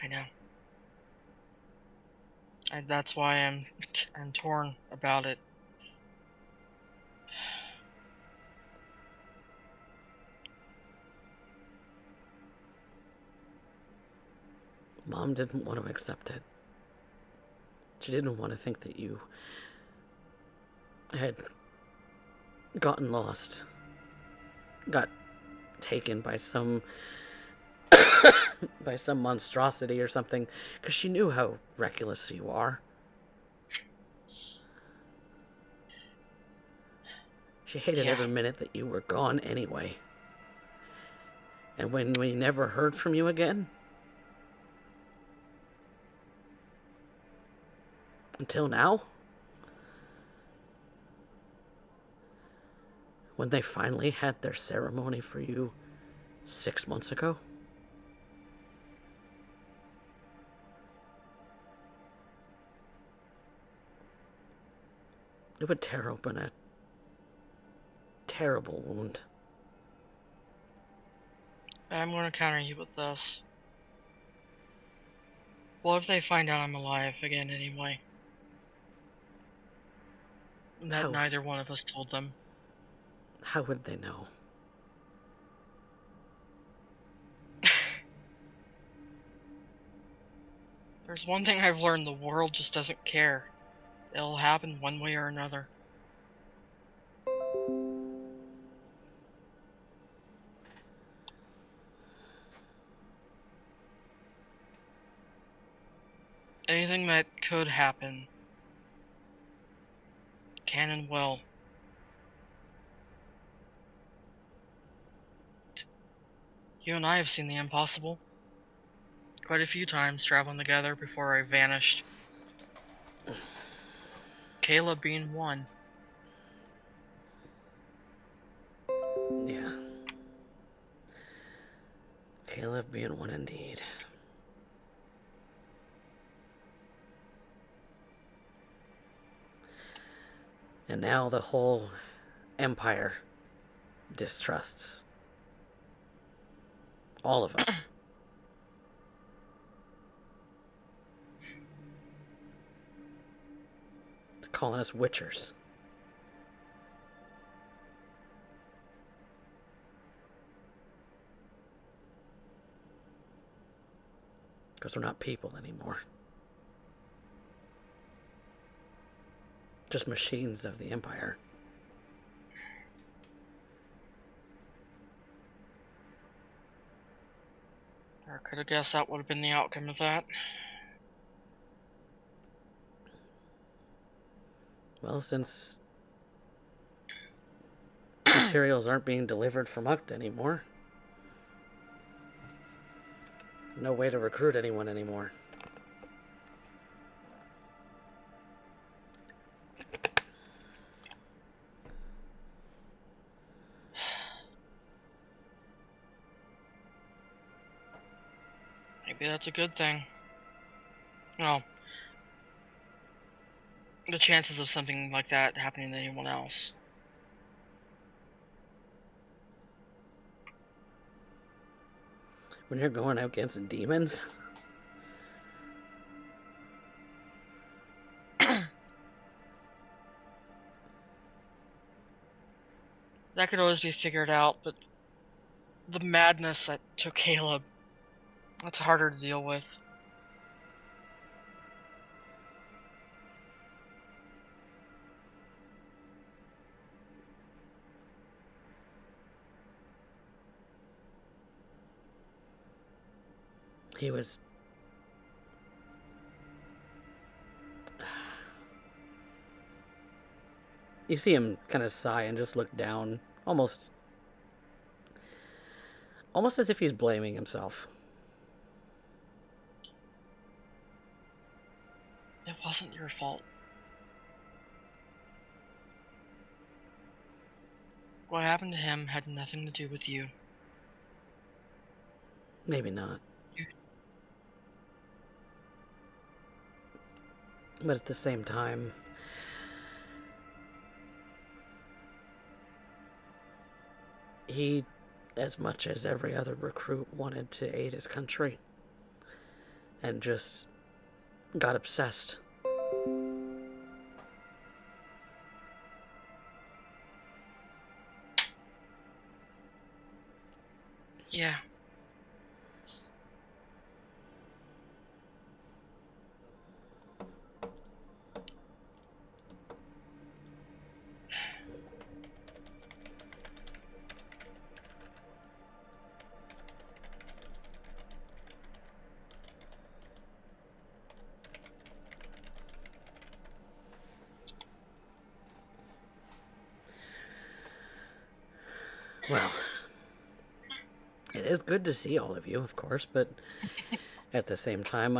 I know. And that's why I'm torn about it. Mom didn't want to accept it. She didn't want to think that you had gotten lost, got taken by some by some monstrosity or something, because she knew how reckless you are. She hated Yeah. every minute that you were gone anyway. And when we never heard from you again, until now, when they finally had their ceremony for you 6 months ago, it would tear open a terrible wound. I'm gonna counter you with this. What if they find out I'm alive again anyway? That How? neither one of us told them. How would they know? There's one thing I've learned: the world just doesn't care. It'll happen one way or another. Anything that could happen can and will. You and I have seen the impossible quite a few times traveling together before I vanished. Caleb being one. Yeah. Caleb being one indeed. And now the whole empire distrusts all of us. They're calling us witchers. Because we're not people anymore. Just machines of the empire. Or could have guessed that would have been the outcome of that. Well, since materials aren't being delivered from Uct anymore, no way to recruit anyone anymore. Maybe that's a good thing. Well, the chances of something like that happening to anyone else. When you're going out against demons, That could always be figured out, but the madness that took Caleb, that's harder to deal with. he was... You see him kind of sigh and just look down, almost as if he's blaming himself. It wasn't your fault. What happened to him had nothing to do with you. Maybe not. But at the same time, he, as much as every other recruit, wanted to aid his country. And just got obsessed. Yeah. Well, it is good to see all of you, of course, but at the same time,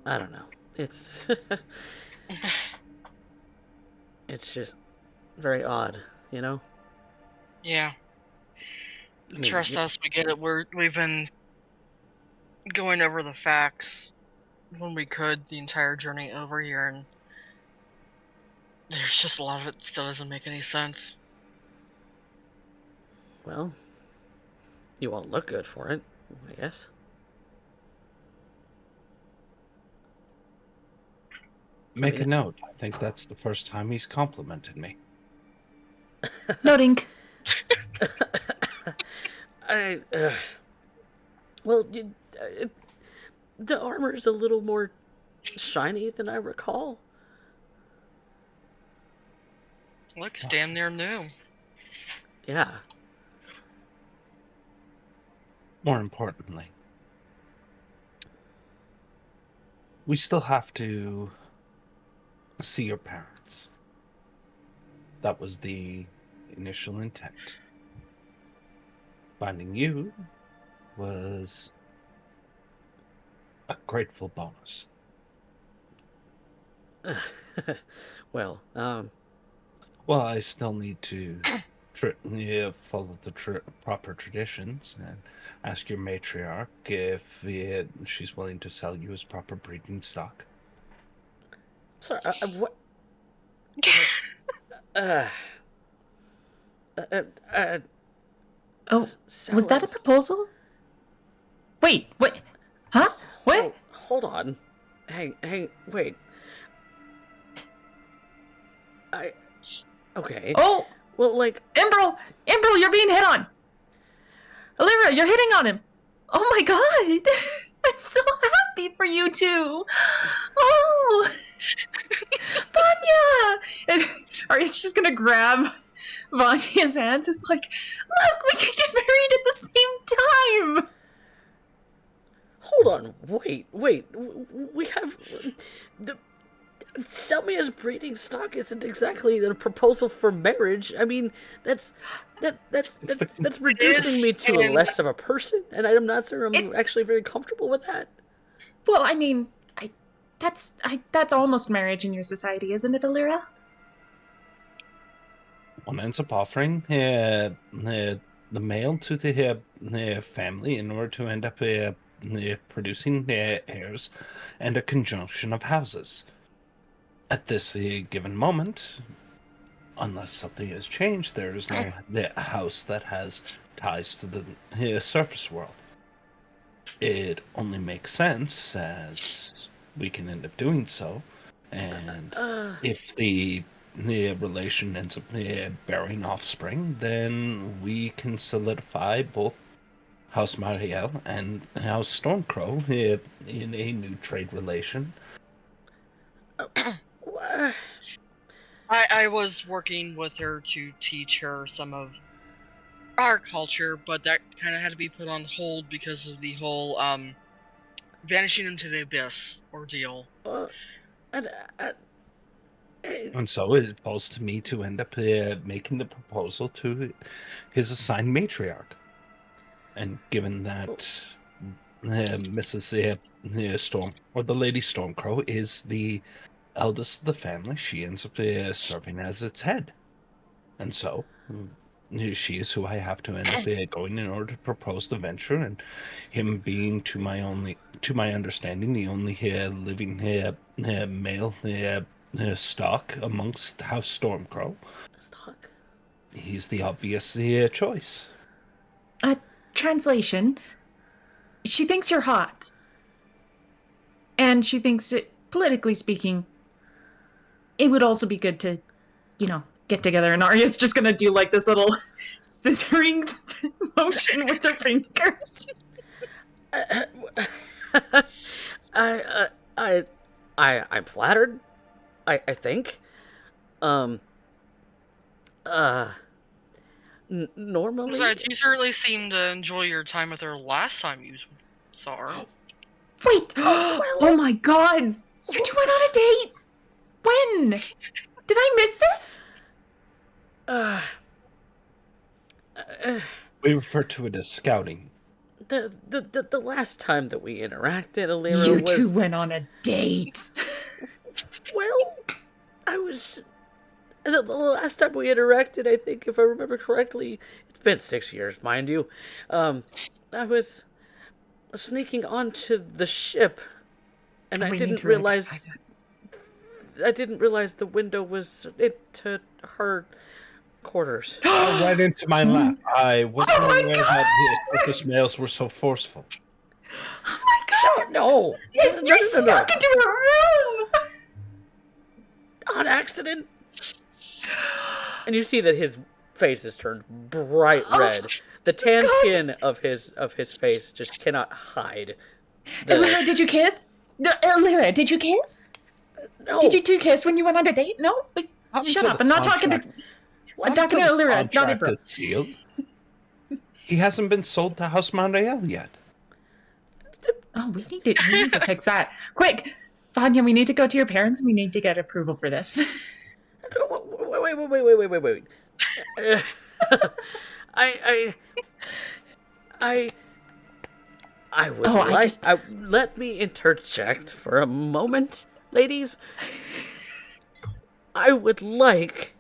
I don't know. It's... It's just very odd, you know? Yeah. I mean, Trust us, we get it. We've been going over the facts when we could the entire journey over here, and there's just a lot of it still doesn't make any sense. Well, you won't look good for it, I guess. Make a note. I think that's the first time he's complimented me. Noting. Well, the armor's a little more shiny than I recall. Looks damn near new. Yeah. More importantly, we still have to see your parents. That was the initial intent. Finding you was a grateful bonus. Well, Well, I still need to follow the proper traditions and ask your matriarch if she's willing to sell you as proper breeding stock. sorry, what? Oh, was that a proposal? Wait, what? Huh? What? Oh, hold on. Hey, wait. Okay. Oh, Well, like... Imbrel, you're being hit on. Olivia, you're hitting on him. Oh my god. I'm so happy for you two. Oh, Vanya. And Arya's just gonna grab Vanya's hands. It's like, look, we could get married at the same time. Hold on, wait. We have the Selmia's breeding stock isn't exactly the proposal for marriage. I mean, that's reducing me to and- less of a person, and I'm not sure I'm actually very comfortable with that. Well, I mean, that's almost marriage in your society, isn't it, Alira? One ends up offering the male to the family in order to end up producing heirs and a conjunction of houses. At this given moment, unless something has changed, there is no house that has ties to the surface world. It only makes sense as we can end up doing so, and if the relation ends up bearing offspring, then we can solidify both House Mariel and House Stormcrow in a new trade relation. I was working with her to teach her some of our culture, but that kind of had to be put on hold because of the whole vanishing into the abyss ordeal. And so it falls to me to end up making the proposal to his assigned matriarch. And given that Mrs. Storm, or the Lady Stormcrow, is the eldest of the family, she ends up serving as its head. And so she is who I have to end up going in order to propose the venture, and him being, to my understanding, the only living male stock amongst House Stormcrow. Stock. He's the obvious choice. Translation. She thinks you're hot. And she thinks it, politically speaking, it would also be good to, get together. And Arya's just gonna do like this little scissoring motion with her fingers. I'm flattered. I think. Normally. Besides, you certainly seemed to enjoy your time with her last time you saw her. Wait! Oh my god! You two went on a date! When? Did I miss this? We refer to it as scouting. The last time that we interacted, Alira You was... two went on a date. Well, I was... The last time we interacted, I think, if I remember correctly, it's been 6 years, mind you, I was sneaking onto the ship, and I didn't realize the window was into her quarters. Right into my lap. I wasn't aware that the surface males were so forceful. Oh my god! No. You snuck into her room! On accident. And you see that his face is turned bright red. The tan skin of his face just cannot hide. Alira, did you kiss? Alira, did you kiss? No. Did you two kiss when you went on a date? No? Wait, shut up. I'm not talking to... I'm talking to Alira, not April. Sealed. He hasn't been sold to House Monreal yet. Oh, we need to fix that. Quick! Vanya, we need to go to your parents and we need to get approval for this. Wait. I would let me interject for a moment, ladies. I would like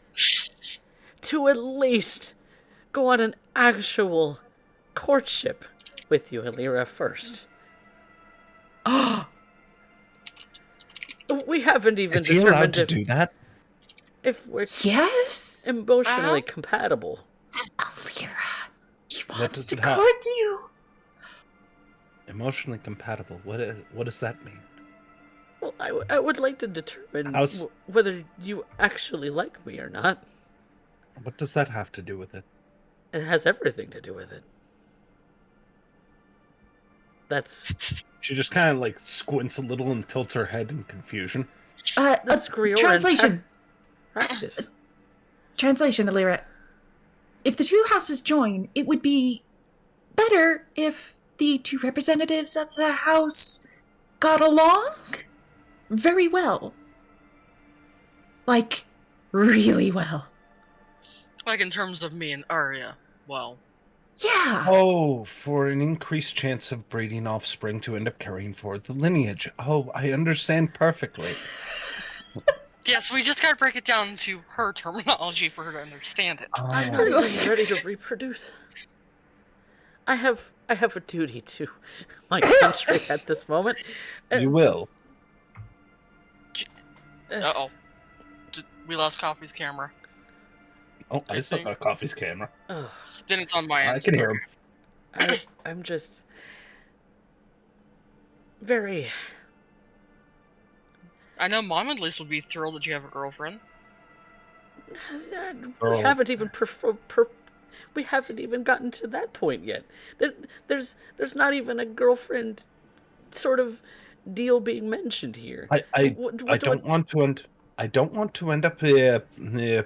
to at least go on an actual courtship with you, Alira, first. We haven't even Is he allowed determined to do that? if we're Yes! emotionally compatible. Alira, he What wants does to it have? court you. Emotionally compatible. What does that mean? Well, I would like to determine whether you actually like me or not. What does that have to do with it? It has everything to do with it. That's... She just kind of like squints a little and tilts her head in confusion. That's Grioran translation. practice. Translation, Alira. if the two houses join, it would be better if the two representatives of the house got along very well. Like, really well. Like in terms of me and Arya. Well, Yeah. Oh, for an increased chance of breeding offspring to end up carrying forward the lineage. Oh, I understand perfectly. yes, we just gotta break it down to her terminology for her to understand it. I'm not even ready to reproduce. I have a duty to my country at this moment. You will. Uh-oh. We lost Coffee's camera. Oh, I I still think. got Coffee's camera. Ugh, Then it's on my end. I can hear him. I'm just very. I know Mom at least would be thrilled that you have a girlfriend. We Girl. haven't even we haven't even gotten to that point yet. There's not even a girlfriend sort of deal being mentioned here. I What- don't want to end up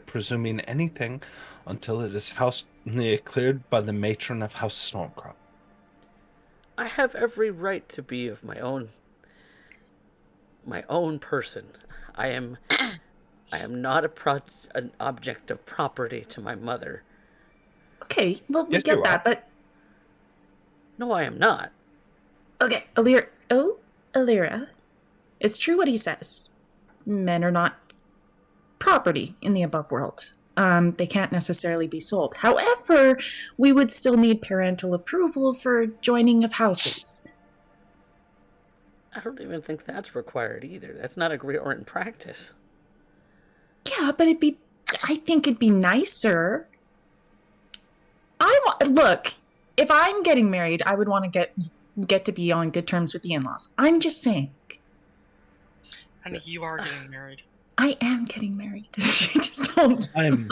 presuming anything until it is cleared by the matron of House Stormcrow. I have every right to be of my own person. I am not an object of property to my mother. Okay, well, we Yes, get you that, are. but... No, I am not. Okay, Alira... Oh, Alira. It's true what he says. Men are not property in the above world. They can't necessarily be sold. However, we would still need parental approval for joining of houses. I don't even think that's required either. That's not a great or in practice. Yeah, but I think it'd be nicer. Look, if I'm getting married, I would want to get to be on good terms with the in-laws. I'm just saying. I think you are getting married. I am getting married. She just holds I'm-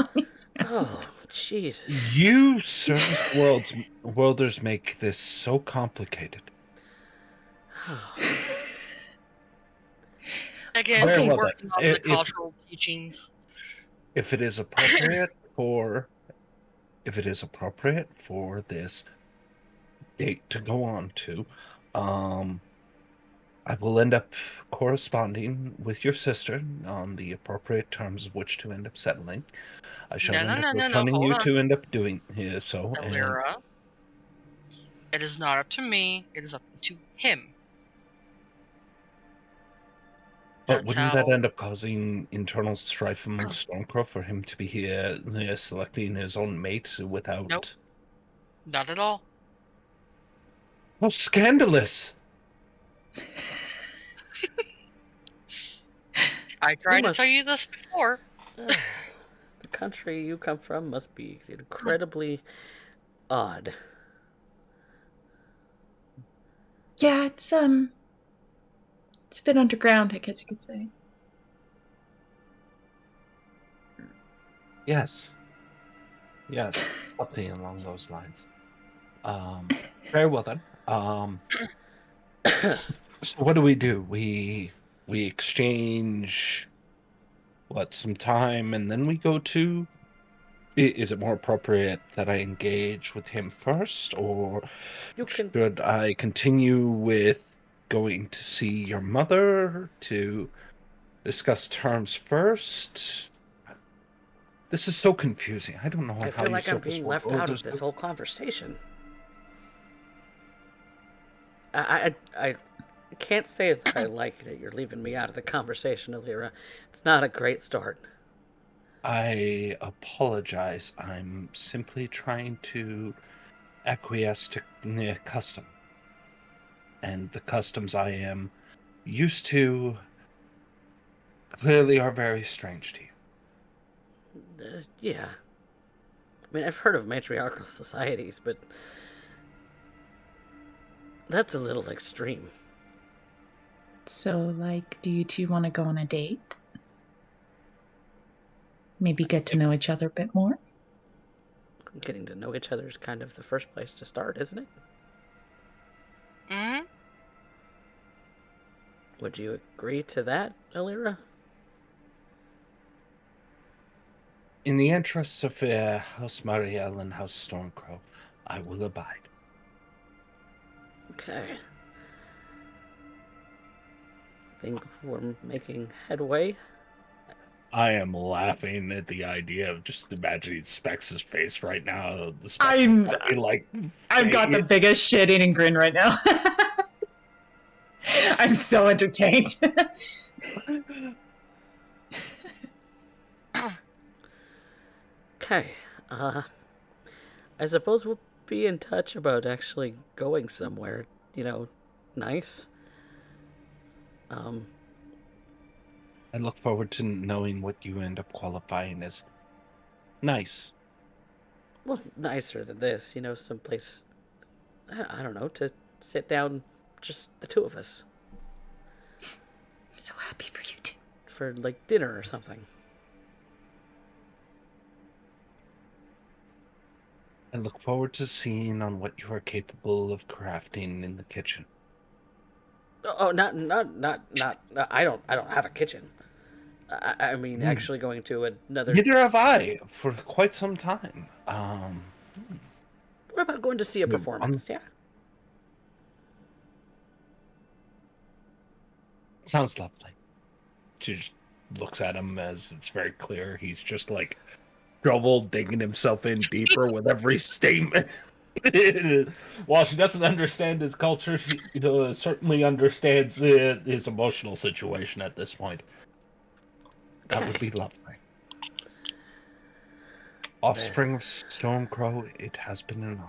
Oh, Jesus. You service worlders make this so complicated. Again, Very well working then. on the cultural teachings. If it is appropriate for this date to go on to, I will end up corresponding with your sister on the appropriate terms of which to end up settling. I shall end up returning hold you on. to end up doing so. And Alira, it is not up to me. It is up to him. but wouldn't that how- end up causing internal strife amongst Stormcrow for him to be here selecting his own mate without? Nope. Not at all. How scandalous! I tried to tell you this before. The country you come from must be incredibly odd. Yeah, it's a bit underground, I guess you could say. Yes, something along those lines. Very well then. So what do? We exchange some time, and then we go to. Is it more appropriate that I engage with him first, or should I continue with going to see your mother to discuss terms first? This is so confusing. I don't know I how feel you like I'm service being left out of this whole conversation. I can't say that I like that you're leaving me out of the conversation, Alira. It's not a great start. I apologize. I'm simply trying to acquiesce to custom. And the customs I am used to clearly are very strange to you. Yeah. I mean, I've heard of matriarchal societies, but that's a little extreme. So, do you two want to go on a date? Maybe get to know each other a bit more? Getting to know each other is kind of the first place to start, isn't it? Mm-hmm. Would you agree to that, Alira? In the interests of House Marielle and House Stormcrow, I will abide. Okay. Think we're making headway? I am laughing at the idea of just imagining Specs' face right now. The Specs I'm- probably like I've got the biggest shit-eating grin right now. I'm so entertained. Okay. I suppose we'll be in touch about actually going somewhere, nice. Um, I look forward to knowing what you end up qualifying as nice. well, nicer than this, someplace, I don't know, to sit down, just the two of us, I'm so happy for you too. for, like, dinner or something. I look forward to seeing on what you are capable of crafting in the kitchen. Oh, not. I don't have a kitchen. I mean, actually going to another. Neither have I for quite some time. What about going to see a Move on. performance? Yeah. Sounds lovely. She just looks at him as it's very clear he's just like trouble digging himself in deeper with every statement. While she doesn't understand his culture, she certainly understands his emotional situation at this point. That would be lovely. Offspring of Stormcrow, it has been an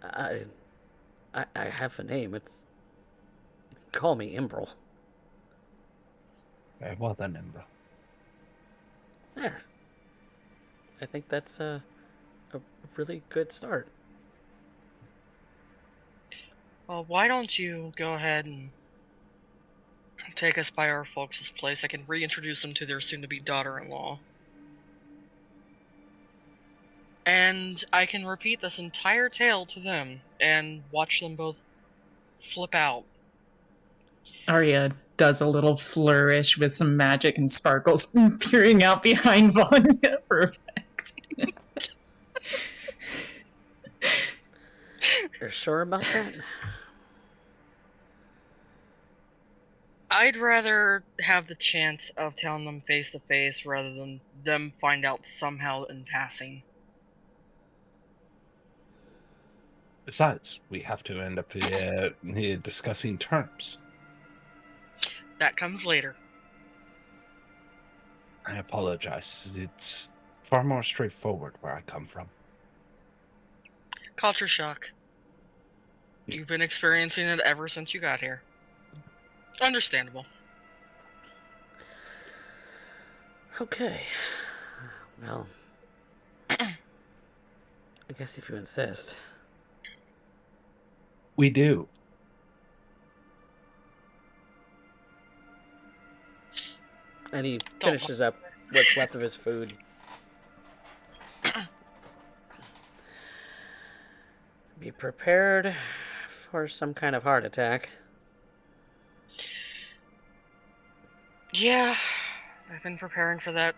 honor. I have a name. Call me Imbrel. Very well then, Embra. There. I think that's a really good start. Well, why don't you go ahead and take us by our folks' place? I can reintroduce them to their soon-to-be daughter-in-law. And I can repeat this entire tale to them and watch them both flip out. Arya does a little flourish with some magic and sparkles peering out behind Vanya for effect. You're sure about that? I'd rather have the chance of telling them face to face rather than them find out somehow in passing. Besides, we have to end up discussing terms. That comes later. I apologize. It's far more straightforward where I come from. Culture shock. You've been experiencing it ever since you got here. Understandable. Okay. Well, I guess if you insist. We do. And he finishes up what's left of his food. Be prepared for some kind of heart attack. Yeah, I've been preparing for that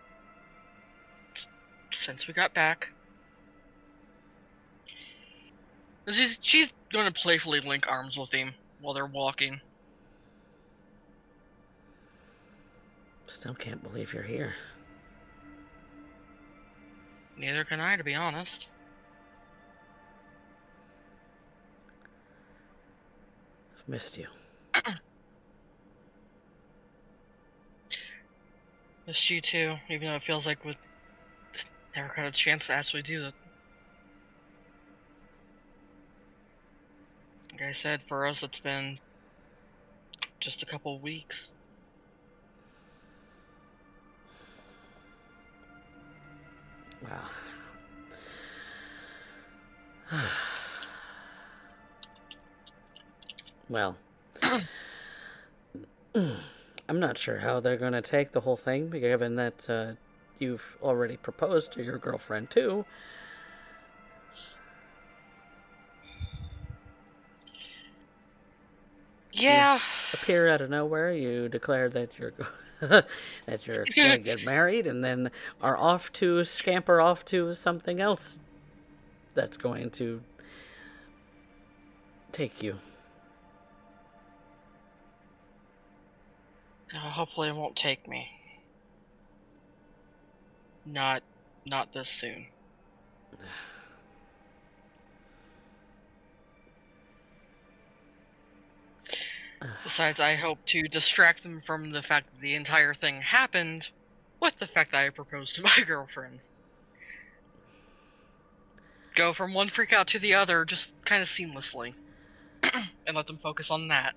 since we got back. She's going to playfully link arms with him while they're walking. Still can't believe you're here. Neither can I, to be honest. I've missed you. Missed you too, even though it feels like we never got a chance to actually do it. Like I said, for us it's been just a couple weeks. Wow. Well, I'm not sure how they're going to take the whole thing, given that you've already proposed to your girlfriend, too. Yeah. Appear out of nowhere. You declare that you're that you're gonna get married, and then are off to scamper off to something else that's going to take you. Hopefully it won't take me. Not this soon. Besides, I hope to distract them from the fact that the entire thing happened with the fact that I proposed to my girlfriend. Go from one freak out to the other just kind of seamlessly. And let them focus on that.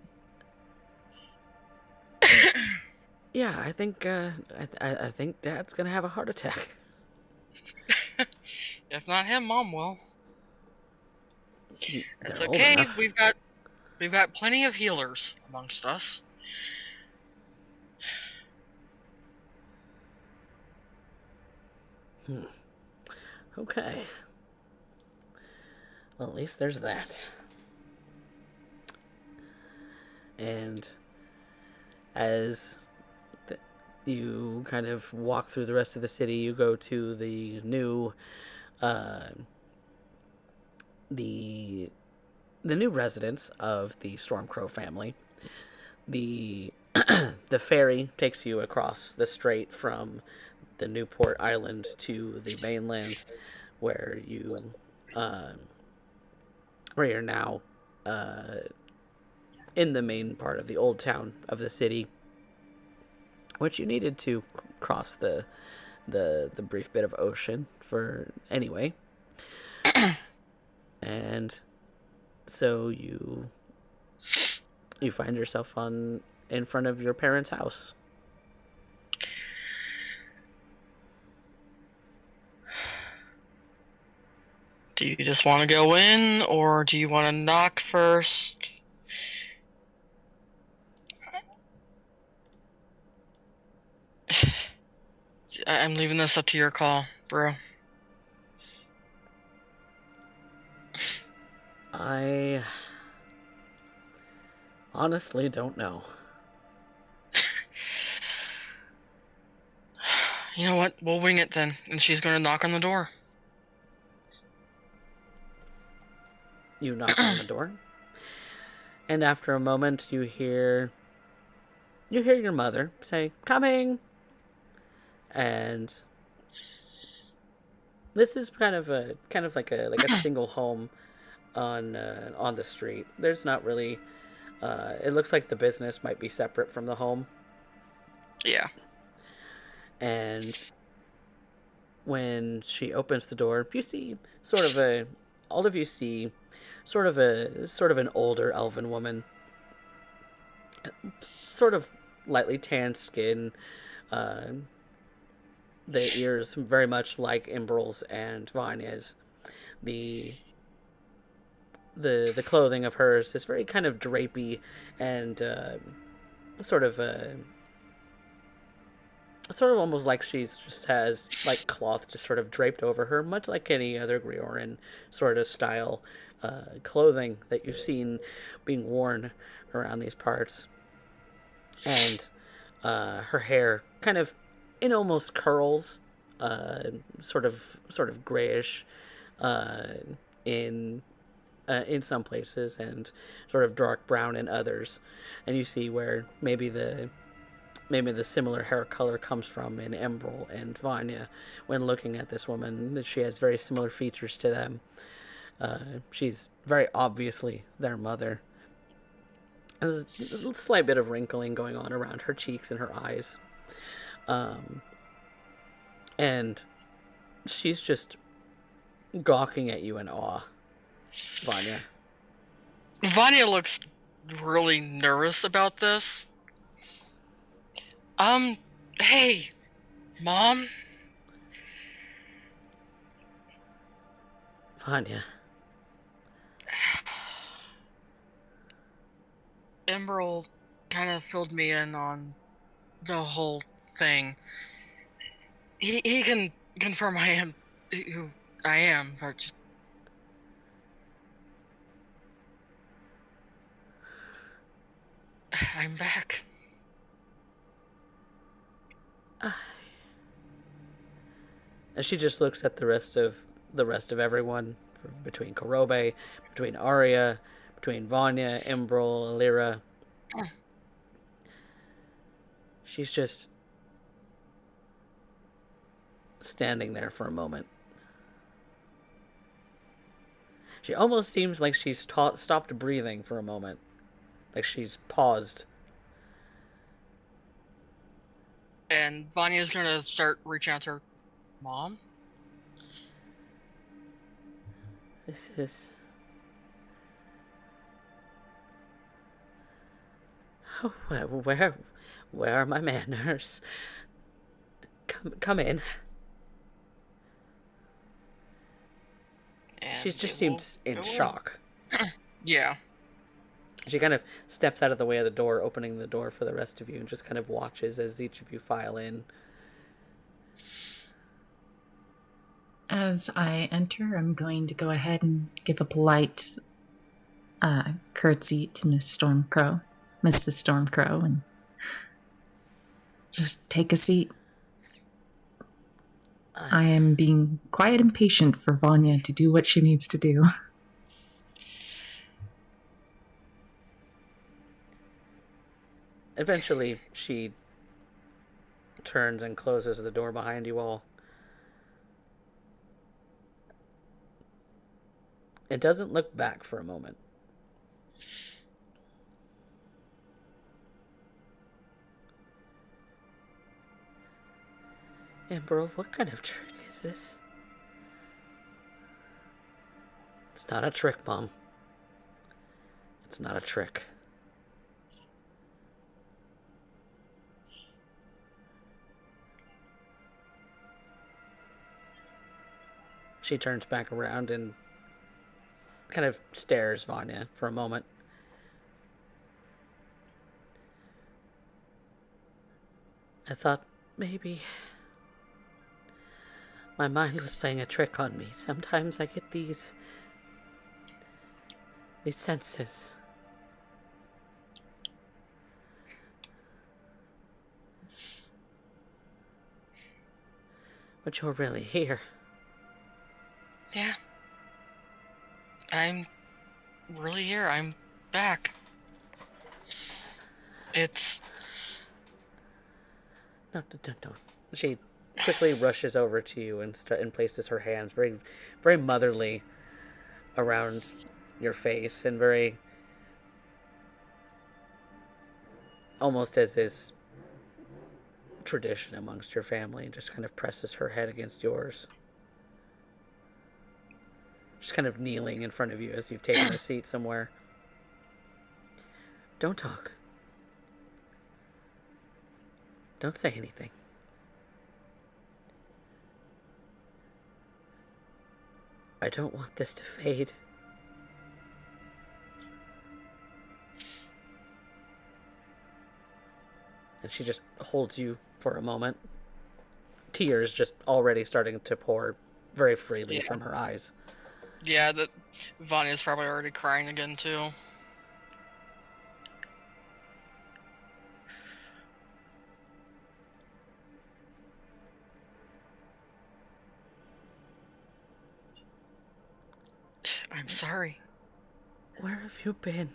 Yeah, I think I think Dad's gonna have a heart attack. If not him, Mom will. They're It's old okay. enough. We've got plenty of healers amongst us. Okay. Well, at least there's that. And as you kind of walk through the rest of the city, you go to the new, uh, the new residence of the Stormcrow family. The the ferry takes you across the strait from the Newport Island to the mainland, where uh, where you're now in the main part of the old town of the city, which you needed to cross the brief bit of ocean for anyway. And so you find yourself in front of your parents' house. Do you just want to go in, or do you want to knock first? I'm leaving this up to your call, bro. I honestly don't know. You know what? We'll wing it then. And she's going to knock on the door. You knock on the door, and after a moment, you hear your mother say, "Coming." And this is kind of like a single home on the street. There's not really. It looks like the business might be separate from the home. Yeah. And when she opens the door, you see all of you see sort of an older elven woman, sort of lightly tanned skin, uh, the ears very much like Imbral's and Vanya's. The clothing of hers is very kind of drapey and sort of almost like she's just has like cloth just sort of draped over her, much like any other Grioran sort of style clothing that you've seen being worn around these parts. And her hair kind of in almost curls, sort of grayish in some places, and sort of dark brown in others. And you see where maybe the similar hair color comes from in Emerald and Vanya. When looking at this woman, she has very similar features to them. She's very obviously their mother. There's a slight bit of wrinkling going on around her cheeks and her eyes. And she's just gawking at you in awe, Vanya. Vanya looks really nervous about this. Hey, Mom? Vanya. Emerald kind of filled me in on the whole thing. He can confirm I am who I am, but just... I'm back. And she just looks at the rest of everyone, between Korobe, between Arya, between Vanya, Imbrel, Alira. She's just standing there for a moment. She almost seems like she's stopped breathing for a moment. Like she's paused. And Vanya's gonna start reaching out to her mom. This is... Oh, where are my manners? Come in. And She just it will seems in go on. shock. Yeah. She kind of steps out of the way of the door, opening the door for the rest of you, and just kind of watches as each of you file in. As I enter, I'm going to go ahead and give a polite curtsy to Mrs. Stormcrow, and just take a seat. I am being quite impatient for Vanya to do what she needs to do. Eventually, she turns and closes the door behind you all. It doesn't look back for a moment. Amber, what kind of trick is this? It's not a trick, Mom. It's not a trick. She turns back around and kind of stares Vanya for a moment. I thought maybe my mind was playing a trick on me. Sometimes I get these senses. But you're really here. Yeah. I'm really here. I'm back. It's... No. She quickly rushes over to you and places her hands very, very motherly around your face, and very, almost as is tradition amongst your family, and just kind of presses her head against yours. Just kind of kneeling in front of you as you've taken a seat somewhere. Don't talk. Don't say anything. I don't want this to fade. And she just holds you for a moment. Tears just already starting to pour very freely from her eyes. Yeah, Vanya's probably already crying again, too. I'm sorry. Where have you been?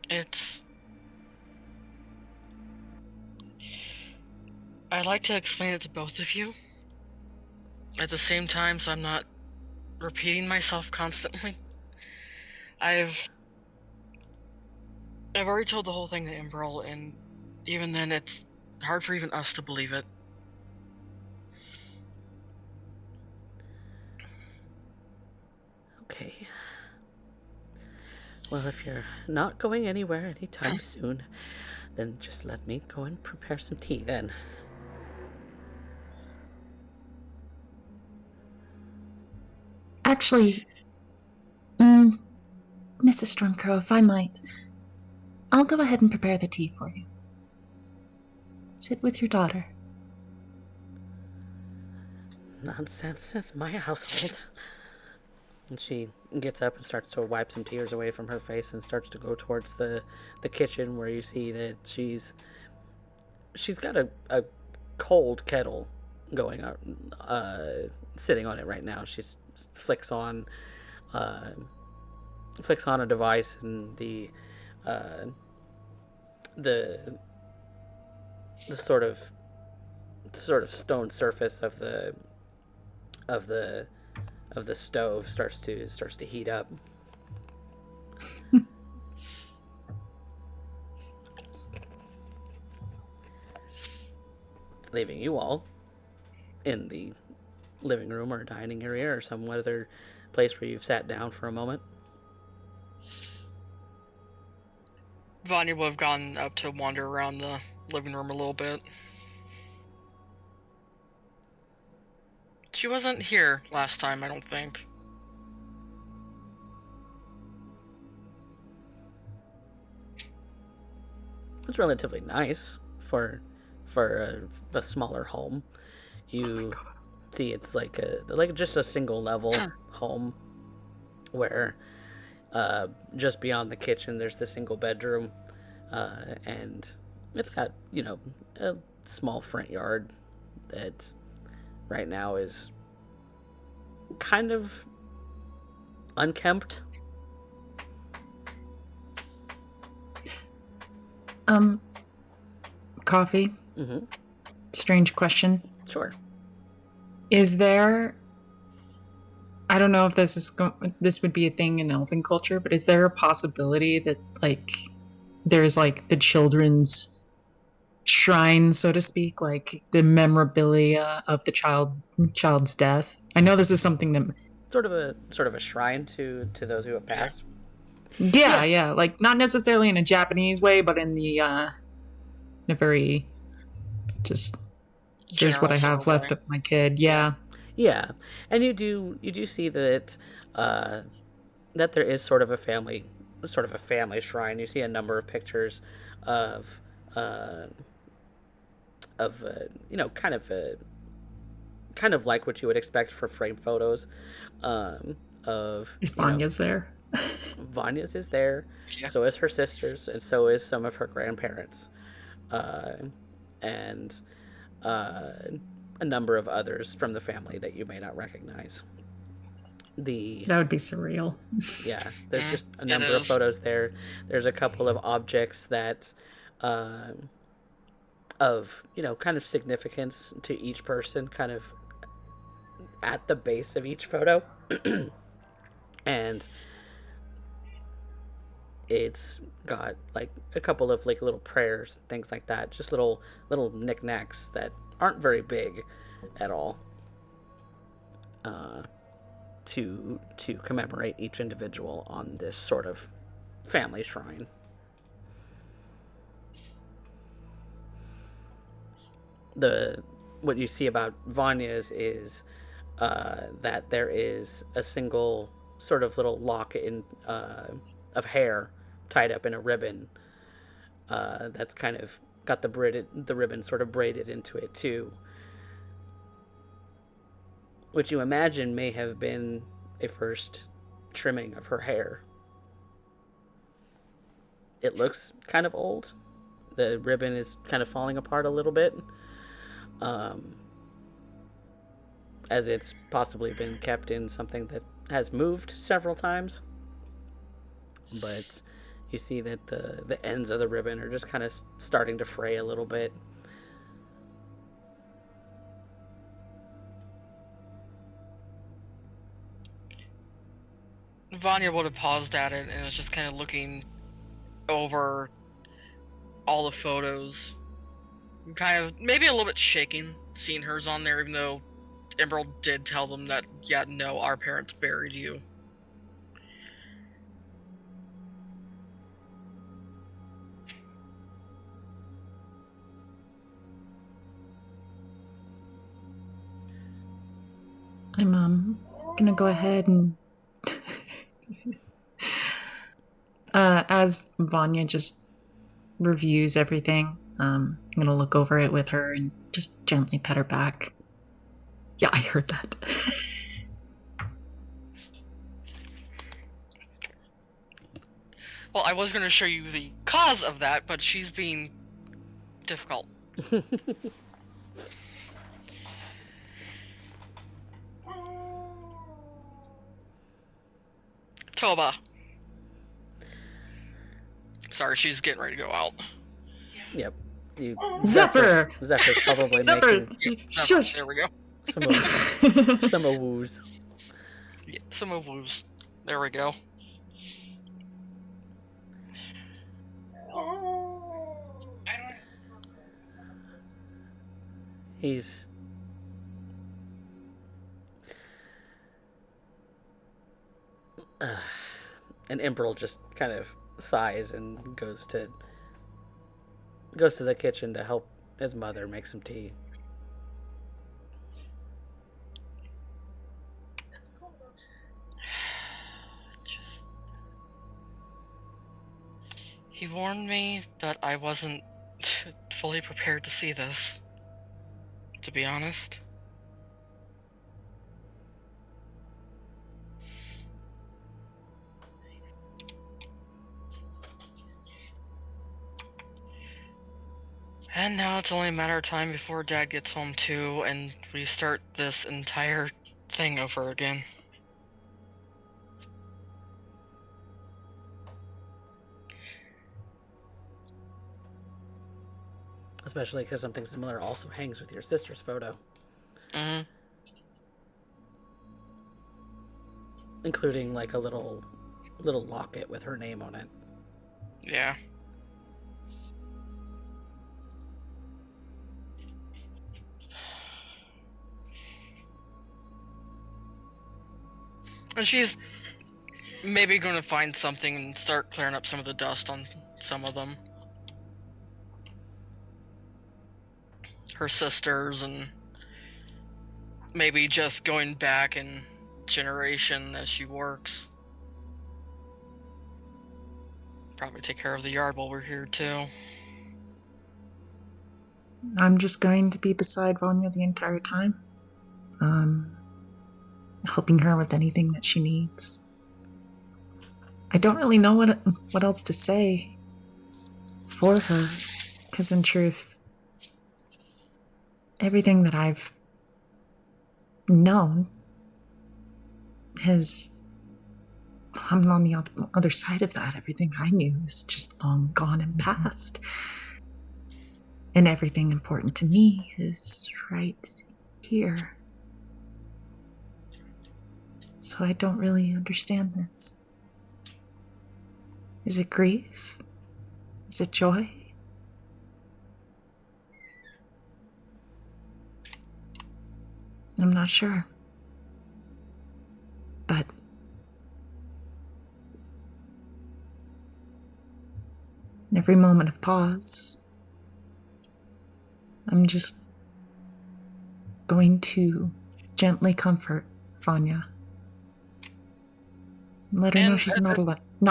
I'd like to explain it to both of you at the same time, so I'm not repeating myself constantly. I've already told the whole thing to Imbrel, and even then it's hard for even us to believe it. Okay. Well, if you're not going anywhere anytime soon, then just let me go and prepare some tea then. Actually, Mrs. Stormcrow, if I might, I'll go ahead and prepare the tea for you. Sit with your daughter. Nonsense. It's my household. And she gets up and starts to wipe some tears away from her face and starts to go towards the kitchen, where you see that she's got a cold kettle going on, sitting on it right now. She flicks on uh, a device, and uh, the sort of stone surface of the of the stove starts to heat up. Leaving you all in the living room or dining area or some other place where you've sat down for a moment. Vanya would have gone up to wander around the living room a little bit. She wasn't here last time, I don't think. It's relatively nice for a smaller home. You see, it's like just a single level home, where just beyond the kitchen there's the single bedroom, and it's got a small front yard that right now is kind of unkempt. Coffee. Mm-hmm. Strange question. Sure. Is there? I don't know if this would be a thing in elven culture, but is there a possibility that there's the children's shrine, so to speak, like the memorabilia of the child's death? I know this is something that sort of a shrine to those who have passed. Yeah, like not necessarily in a Japanese way, but in the in a very just here's what I have left of my kid. Yeah. And you do see that that there is sort of a family shrine. You see a number of pictures of kind of like what you would expect for frame photos of Is Vanya's there? Vanya's is there. Yeah. So is her sisters, and so is some of her grandparents, and a number of others from the family that you may not recognize. That would be surreal. Yeah, there's just a number of photos there. There's a couple of objects that of kind of significance to each person, kind of at the base of each photo. And it's got a couple of little prayers, things like that, just little knickknacks that aren't very big at all, to commemorate each individual on this sort of family shrine. What you see about Vanya's is that there is a single sort of little lock of hair tied up in a ribbon, that's kind of got the ribbon sort of braided into it too, which you imagine may have been a first trimming of her hair. It looks kind of old. The ribbon is kind of falling apart a little bit, as it's possibly been kept in something that has moved several times. But you see that the ends of the ribbon are just kind of starting to fray a little bit. Vanya would have paused at it and was just kind of looking over all the photos. Kind of maybe a little bit shaking seeing hers on there, even though Emerald did tell them that, yeah, no, our parents buried you. I'm gonna go ahead and as Vanya just reviews everything, I'm gonna look over it with her and just gently pet her back. Yeah, I heard that. Well, I was going to show you the cause of that, but she's being difficult. Toba. Sorry, she's getting ready to go out. Yep. Zephyr! Zephyr's probably Zephyr! making Shush! There we go. some of woos. Yeah, some of woos. There we go. He's and Imbrel just kind of sighs and goes to the kitchen to help his mother make some tea. Just... He warned me, but I wasn't fully prepared to see this, to be honest. And now it's only a matter of time before Dad gets home too, and we start this entire thing over again. Especially because something similar also hangs with your sister's photo. Mm-hmm. Including like a little locket with her name on it. Yeah. And she's maybe going to find something and start clearing up some of the dust on some of them. Her sisters, and maybe just going back in generation as she works. Probably take care of the yard while we're here too. I'm just going to be beside Vanya the entire time. Helping her with anything that she needs. I don't really know what else to say for her, because in truth, everything that I've known I'm on the other side of that. Everything I knew is just long gone and past. And everything important to me is right here. So I don't really understand this. Is it grief? Is it joy? I'm not sure. But in every moment of pause, I'm just going to gently comfort Vanya. Let her know she's not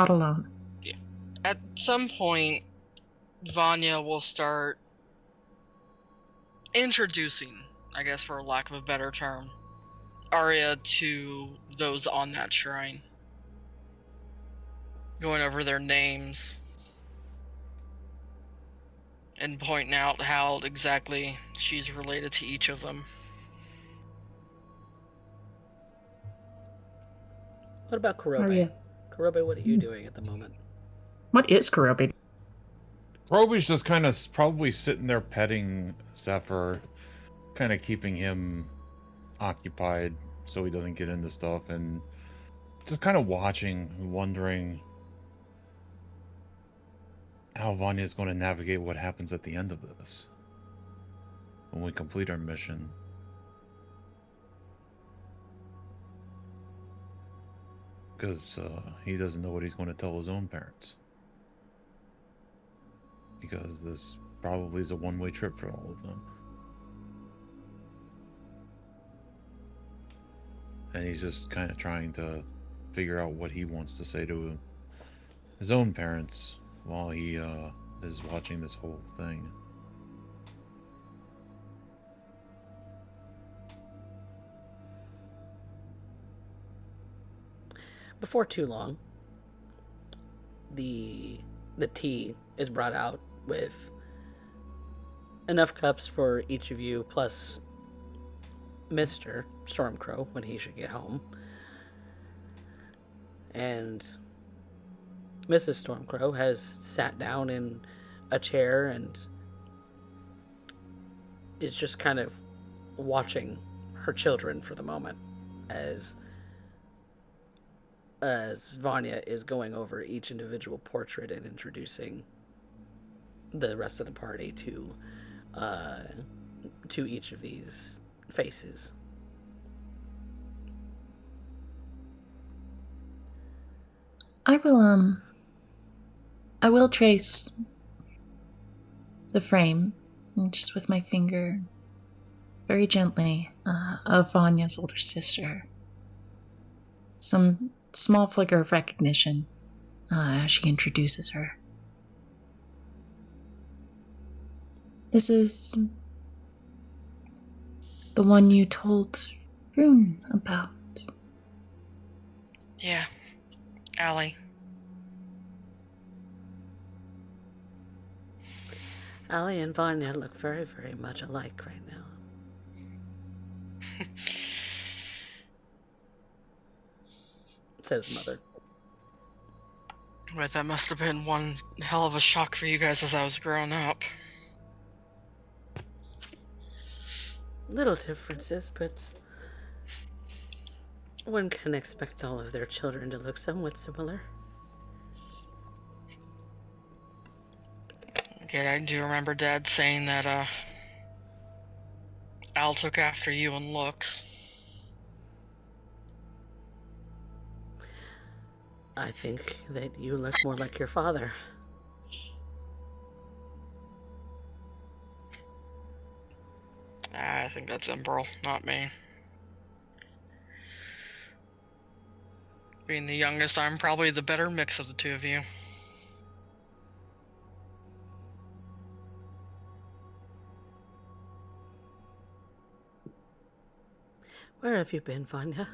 alone. Yeah. At some point, Vanya will start introducing, I guess for lack of a better term, Arya to those on that shrine. Going over their names. And pointing out how exactly she's related to each of them. What about Kurobe? Arya. Kurobe, what are you doing at the moment? What is Kurobe? Roby's just kind of probably sitting there petting Zephyr, kind of keeping him occupied so he doesn't get into stuff, and just kind of watching, wondering how Vanya's going to navigate what happens at the end of this when we complete our mission. Because he doesn't know what he's going to tell his own parents. Because this probably is a one-way trip for all of them. And he's just kind of trying to figure out what he wants to say to his own parents while he is watching this whole thing. Before too long, the tea is brought out with enough cups for each of you, plus Mr. Stormcrow when he should get home. And Mrs. Stormcrow has sat down in a chair and is just kind of watching her children for the moment as Vanya is going over each individual portrait and introducing the rest of the party to each of these faces. I will trace the frame, just with my finger, very gently, of Vanya's older sister. Some small flicker of recognition as she introduces her. This is the one you told Rune about. Yeah, Allie. Allie and Vanya look very, very much alike right now. Says Mother. But that must have been one hell of a shock for you guys as I was growing up. Little differences, but one can expect all of their children to look somewhat similar. Okay, I do remember Dad saying that, Al took after you in looks. I think that you look more like your father. I think that's Emerald, not me. Being the youngest, I'm probably the better mix of the two of you. Where have you been, Vanya?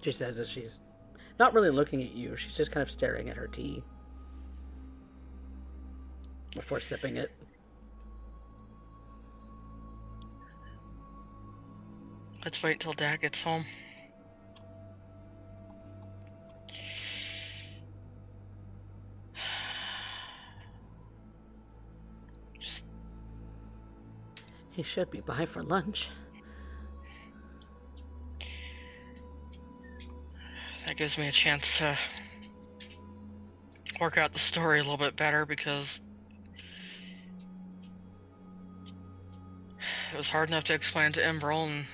She says as she's not really looking at you. She's just kind of staring at her tea before sipping it. Let's wait till Dad gets home. He should be by for lunch. That gives me a chance to work out the story a little bit better, because it was hard enough to explain to Emerald, and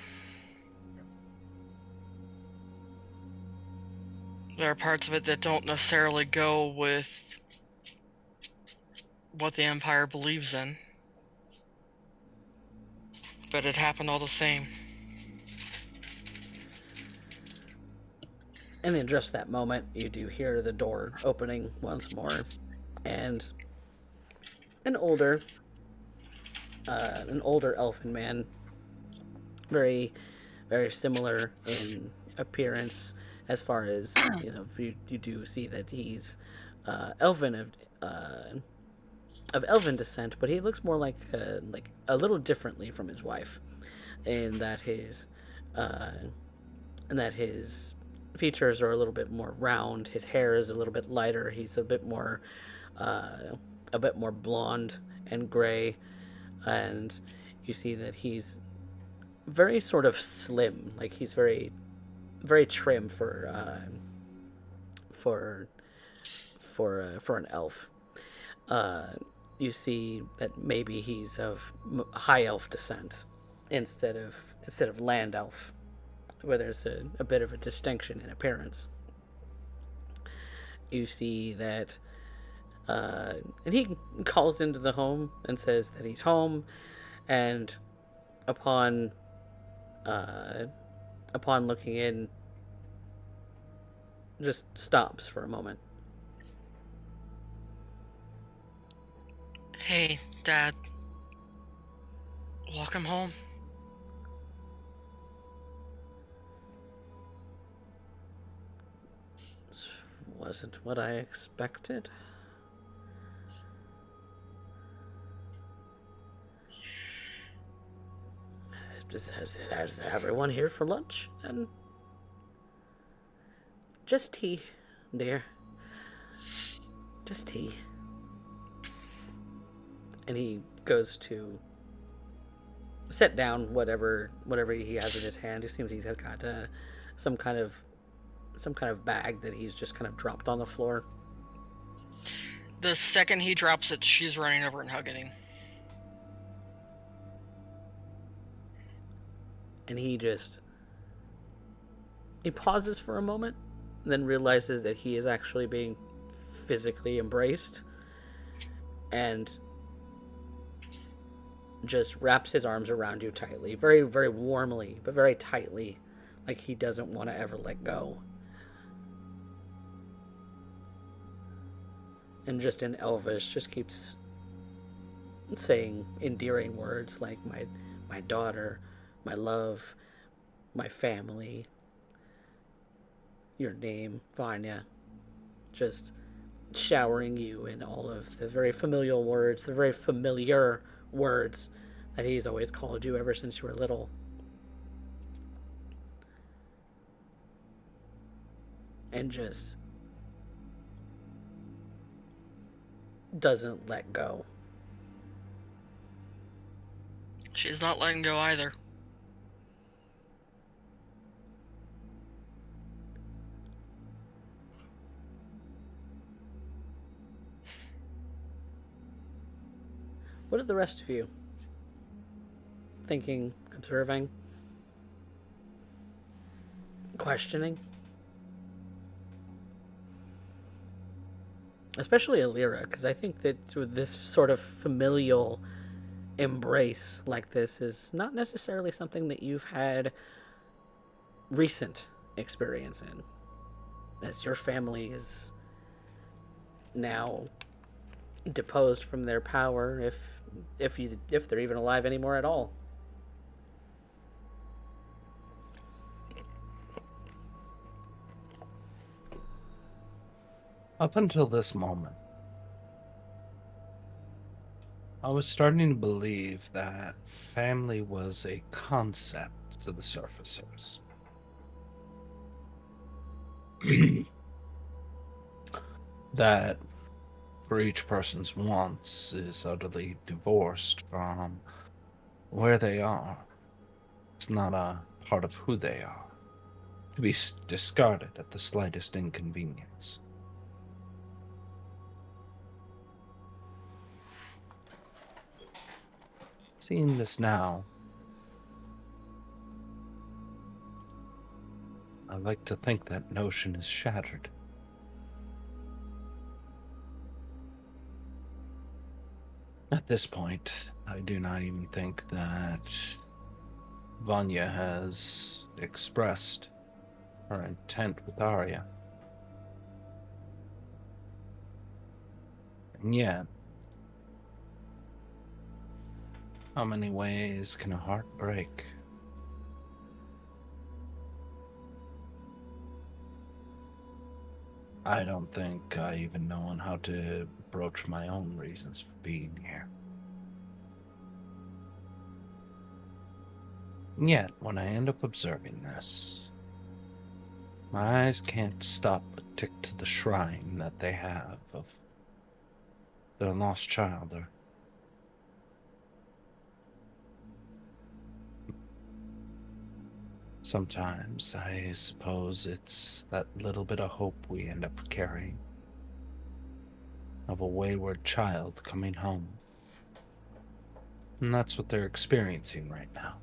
there are parts of it that don't necessarily go with what the Empire believes in. But it happened all the same. And in just that moment, you do hear the door opening once more, and an older elfin man, very, very similar in appearance. As far as you do see that he's elven of elven descent, but he looks more like a little differently from his wife, in that his features are a little bit more round. His hair is a little bit lighter. He's a bit more blonde and gray, and you see that he's very sort of slim. Like he's very, very trim for an elf. You see that maybe he's of high elf descent instead of land elf, where there's a bit of a distinction in appearance. You see that, and he calls into the home and says that he's home, and upon looking in, just stops for a moment. Hey, Dad. Welcome home. wasn't what I expected. Has everyone here for lunch? And just tea, dear. Just tea. And he goes to set down whatever he has in his hand. It seems he's got some kind of bag that he's just kind of dropped on the floor. The second he drops it, she's running over and hugging him. And he pauses for a moment, then realizes that he is actually being physically embraced, and just wraps his arms around you tightly, very, very warmly, but very tightly, like he doesn't want to ever let go. And just in Elvish, just keeps saying endearing words like my daughter, my love, my family, your name, Vanya. Just showering you in all of the very familiar words that he's always called you ever since you were little. And just doesn't let go. She's not letting go either. What are the rest of you thinking, observing, questioning? Especially Alira, because I think that with this sort of familial embrace like this is not necessarily something that you've had recent experience in, as your family is now deposed from their power, if they're even alive anymore at all. Up until this moment, I was starting to believe that family was a concept to the surfacers. That for each person's wants is utterly divorced from where they are. It's not a part of who they are, to be discarded at the slightest inconvenience. Seeing this now, I like to think that notion is shattered. At this point, I do not even think that Vanya has expressed her intent with Arya. And yet, how many ways can a heart break? I don't think I even know on how to broach my own reasons for being here. And yet, when I end up observing this, my eyes can't stop but tick to the shrine that they have of their lost child. Sometimes I suppose it's that little bit of hope we end up carrying, of a wayward child coming home. And that's what they're experiencing right now.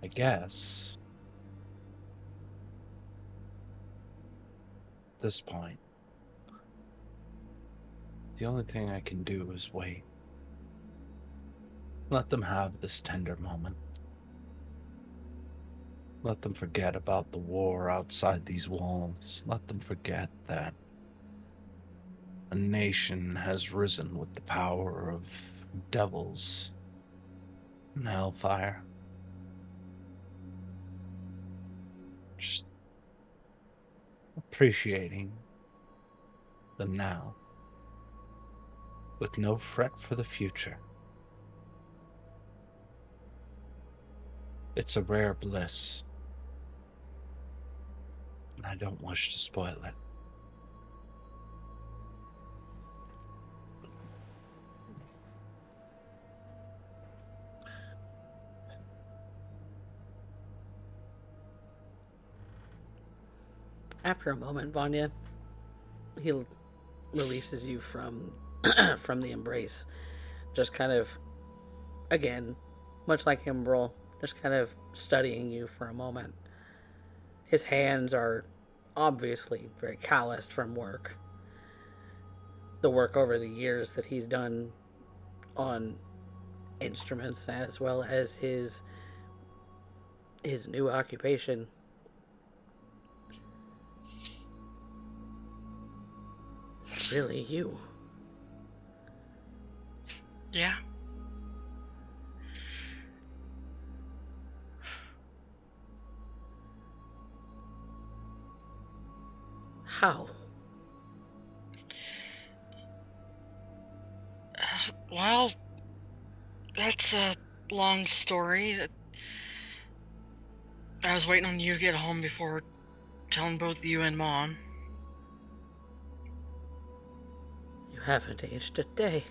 I guess at this point, the only thing I can do is wait. Let them have this tender moment. Let them forget about the war outside these walls. Let them forget that a nation has risen with the power of devils and hellfire. Just appreciating the now with no fret for the future. It's a rare bliss, and I don't wish to spoil it. After a moment, Vanya, he releases you from from the embrace. Just kind of, again, much like Himbrel, just kind of studying you for a moment. His hands are obviously very calloused from work. The work over the years that he's done on instruments, as well as his new occupation. It's really you. Yeah. How? Well, that's a long story. I was waiting on you to get home before telling both you and Mom. You haven't aged a day.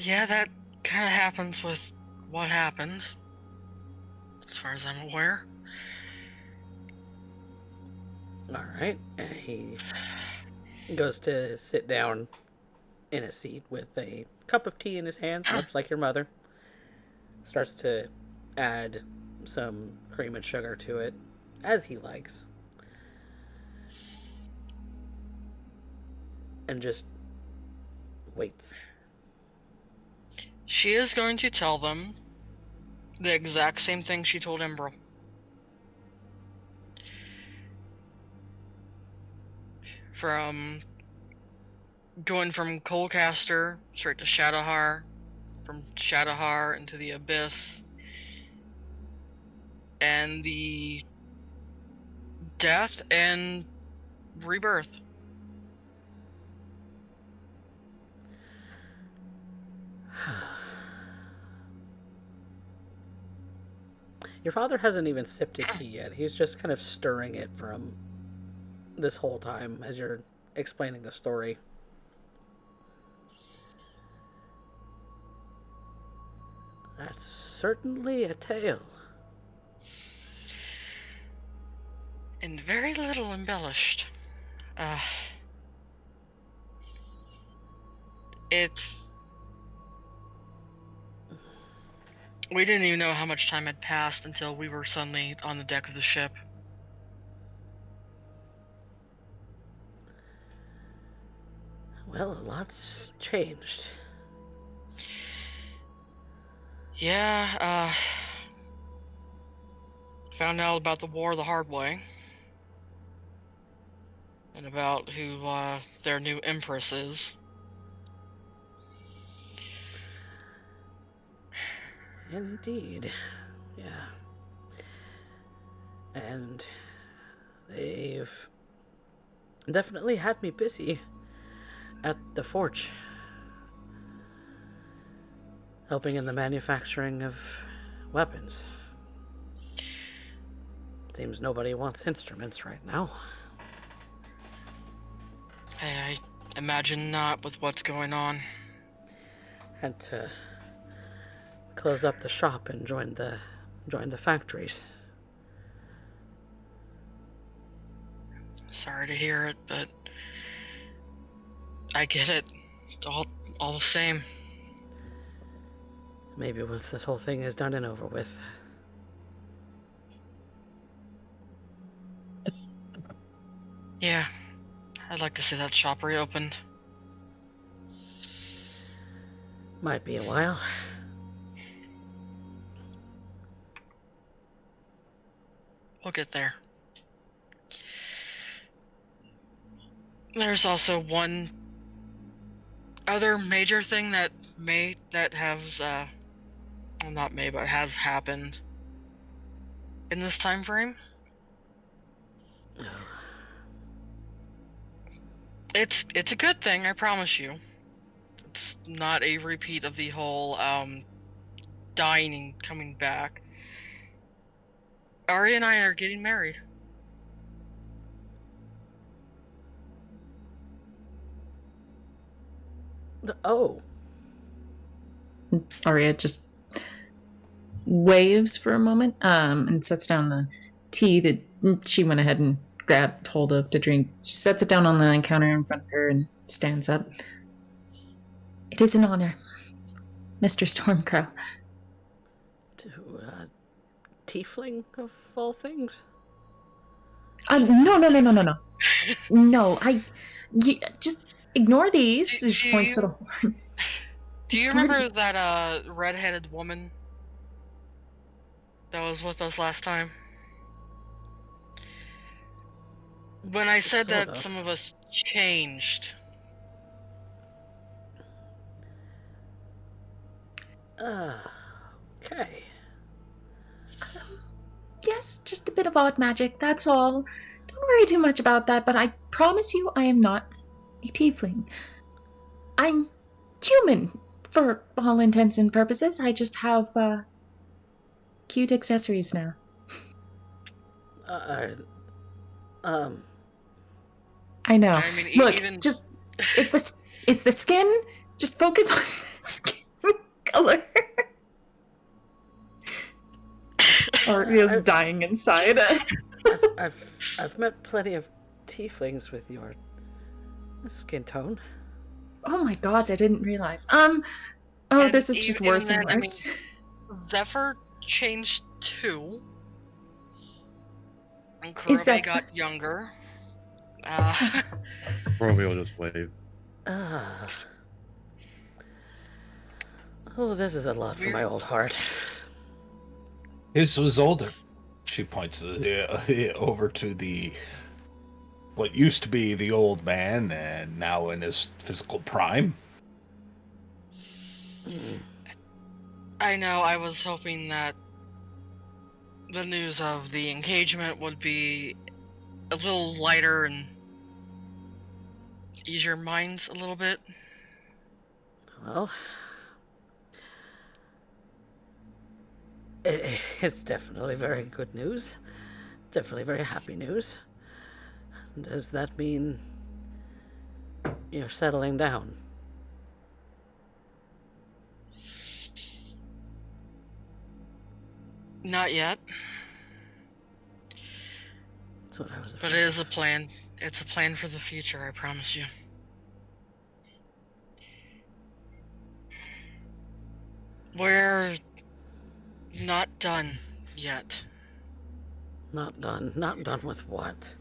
Yeah, that kind of happens with what happened, as far as I'm aware. All right. And he goes to sit down in a seat with a cup of tea in his hands, much like your mother. Starts to add some cream and sugar to it, as he likes. And just waits. She is going to tell them the exact same thing she told Embro. From going from Coldcaster straight to Shadowhar, from Shadowhar into the Abyss, and the death and rebirth. Your father hasn't even sipped his tea yet. He's just kind of stirring it from this whole time as you're explaining the story. That's certainly a tale. And very little embellished. It's... We didn't even know how much time had passed until we were suddenly on the deck of the ship. Well, a lot's changed. Yeah, found out about the war the hard way. And about who, their new empress is. Indeed. Yeah. And they've definitely had me busy at the forge, helping in the manufacturing of weapons. Seems nobody wants instruments right now. I imagine not with what's going on. Had to close up the shop and join the factories. Sorry to hear it, but I get it. All the same. Maybe once this whole thing is done and over with. Yeah, I'd like to see that shop reopened. Might be a while. We'll get there. There's also one other major thing that has happened. in this time frame. It's a good thing, I promise you. It's not a repeat of the whole dying and coming back. Arya and I are getting married. Oh. Arya just waves for a moment and sets down the tea that she went ahead and grabbed hold of to drink. She sets it down on the counter in front of her and stands up. It is an honor, Mr. Stormcrow. To tiefling of all things? No. No, just ignore these. She points to the horns. Do you remember that red-headed woman that was with us last time? When I said Sort that of. some of us changed. Okay. Yes, just a bit of odd magic, that's all. Don't worry too much about that, but I promise you I am not a tiefling. I'm human, for all intents and purposes. I just have, cute accessories now. I know. I mean, Look, even just, it's the skin. Just focus on the skin color. Arya's dying inside. I've met plenty of tieflings with your skin tone. Oh my god, I didn't realize. And this is just worse and then, worse. I mean, Zephyr changed too. And Is Kurobe got younger. Roby will just wave. Oh, this is a lot for my old heart. His was older. She points over to what used to be the old man and now in his physical prime. I know, I was hoping that the news of the engagement would be a little lighter and ease your minds a little bit. Well, it's definitely very good news. Definitely very happy news. Does that mean you're settling down? Not yet, That's what I was afraid but it is a plan. It's a plan for the future, I promise you. We're not done yet. Not done. Not done with what?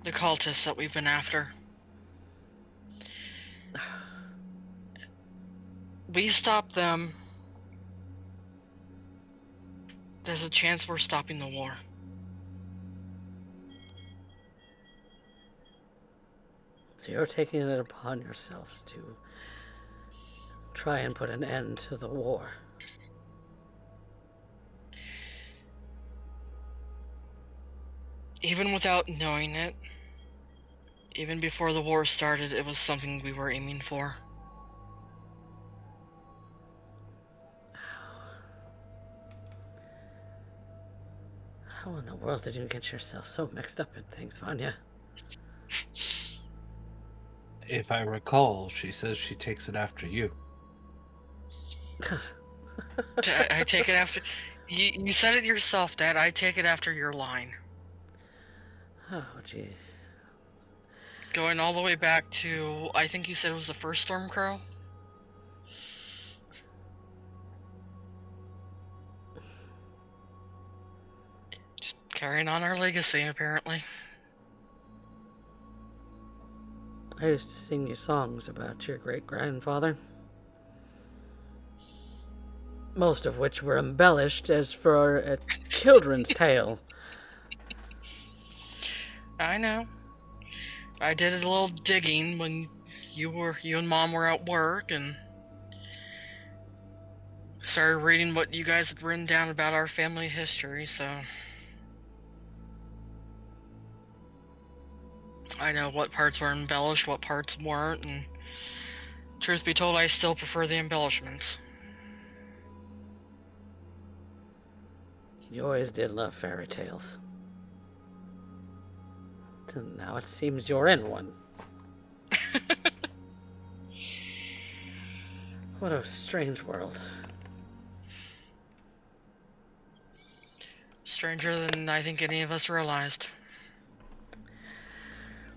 The cultists that we've been after. We stop them. There's a chance we're stopping the war. So you're taking it upon yourselves to try and put an end to the war. Even without knowing it, even before the war started, it was something we were aiming for. How in the world did you get yourself so mixed up in things, Vanya? If I recall, she says she takes it after you. I take it after... You said it yourself, Dad. I take it after your line. Oh, gee. Going all the way back to... I think you said it was the first Stormcrow? Just carrying on our legacy, apparently. I used to sing you songs about your great-grandfather. Most of which were embellished as for a children's tale. I know. I did a little digging when you and Mom were at work and started reading what you guys had written down about our family history, so I know what parts were embellished, what parts weren't, and truth be told, I still prefer the embellishments. You always did love fairy tales. And now it seems you're in one. What a strange world. Stranger than I think any of us realized.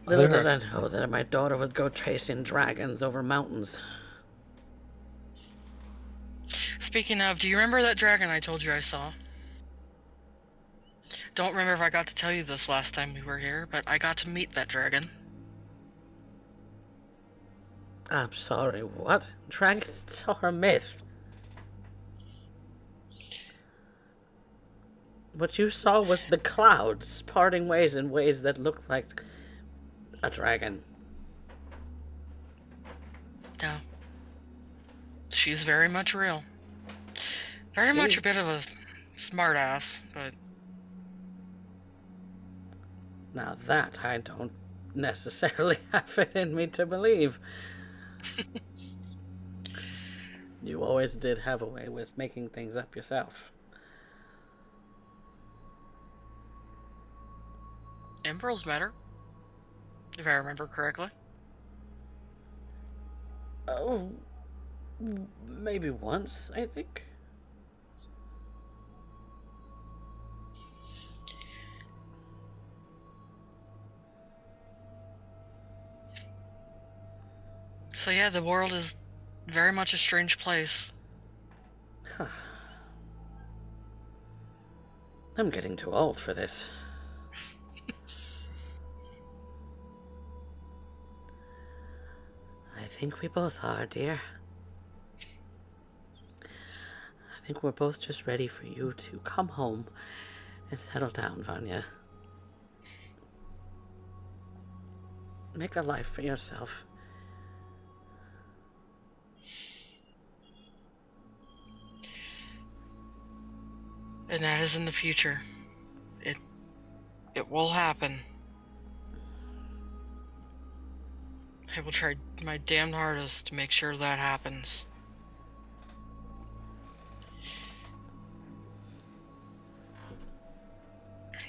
Little did I know that my daughter would go chasing dragons over mountains. Speaking of, do you remember that dragon I told you I saw? Don't remember if I got to tell you this last time we were here, but I got to meet that dragon. I'm sorry, what? Dragons are a myth. What you saw was the clouds parting ways in ways that looked like a dragon. No. She's very much real. Very much a bit of a smartass, but... Now that I don't necessarily have it in me to believe. You always did have a way with making things up yourself. Emeralds matter, if I remember correctly. Oh, maybe once, I think. So yeah, the world is very much a strange place. I'm getting too old for this. I think we both are, dear. I think we're both just ready for you to come home and settle down, Vanya. Make a life for yourself. And that is in the future. It will happen. I will try my damn hardest to make sure that happens.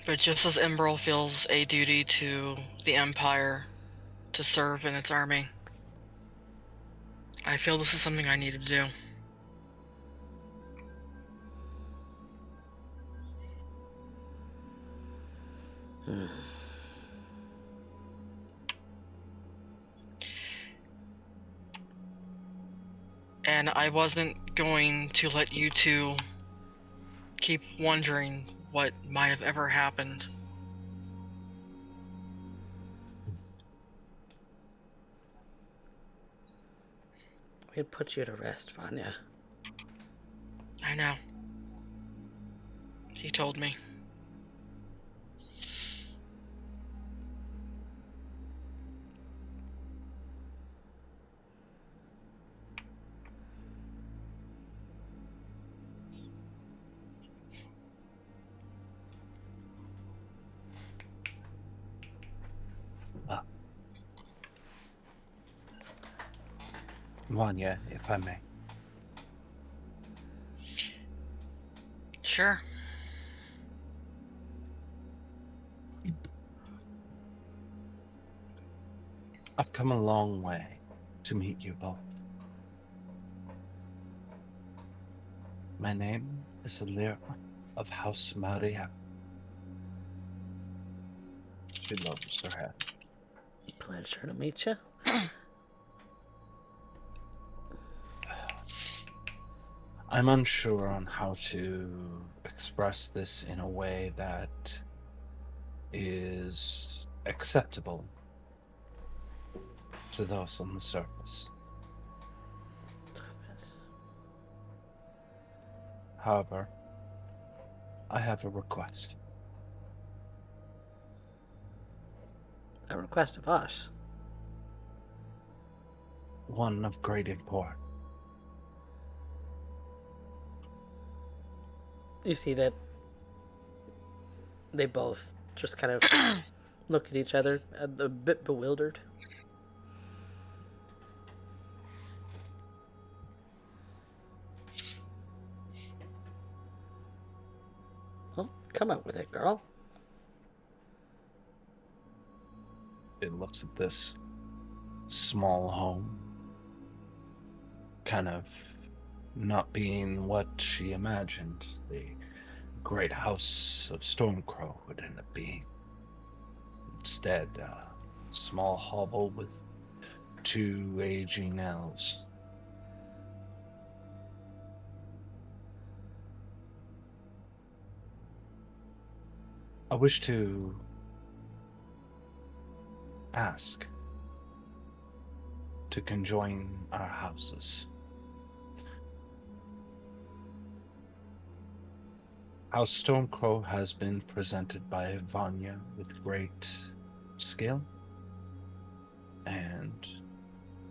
But just as Emerald feels a duty to the Empire to serve in its army, I feel this is something I need to do. And I wasn't going to let you two keep wondering what might have ever happened. We'd put you to rest, Vanya. I know. He told me. Vanya, if I may. Sure. I've come a long way to meet you both. My name is Alir of House Maria. She loves her head. Pleasure to meet you. I'm unsure on how to express this in a way that is acceptable to those on the surface. However, I have a request. A request of us. One of great import. You see that they both just kind of look at each other, a bit bewildered. Well, come out with it, girl. It looks at this small home, kind of not being what she imagined the great house of Stormcrow would end up being. Instead, a small hovel with 2 aging elves. I wish to ask to conjoin our houses. House Stormcrow has been presented by Vanya with great skill and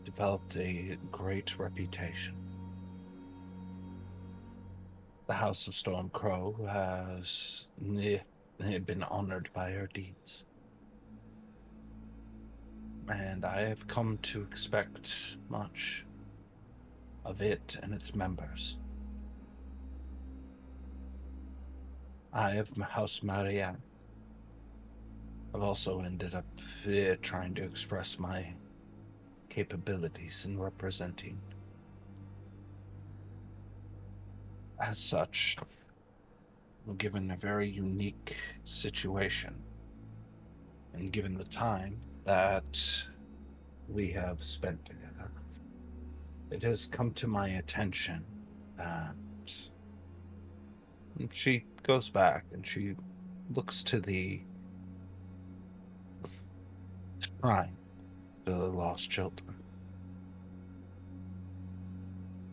developed a great reputation. The House of Stormcrow has been honored by her deeds. And I have come to expect much of it and its members. I have House Marianne. I've also ended up trying to express my capabilities in representing. As such, given a very unique situation, and given the time that we have spent together, it has come to my attention that she goes back and she looks to the shrine to the lost children.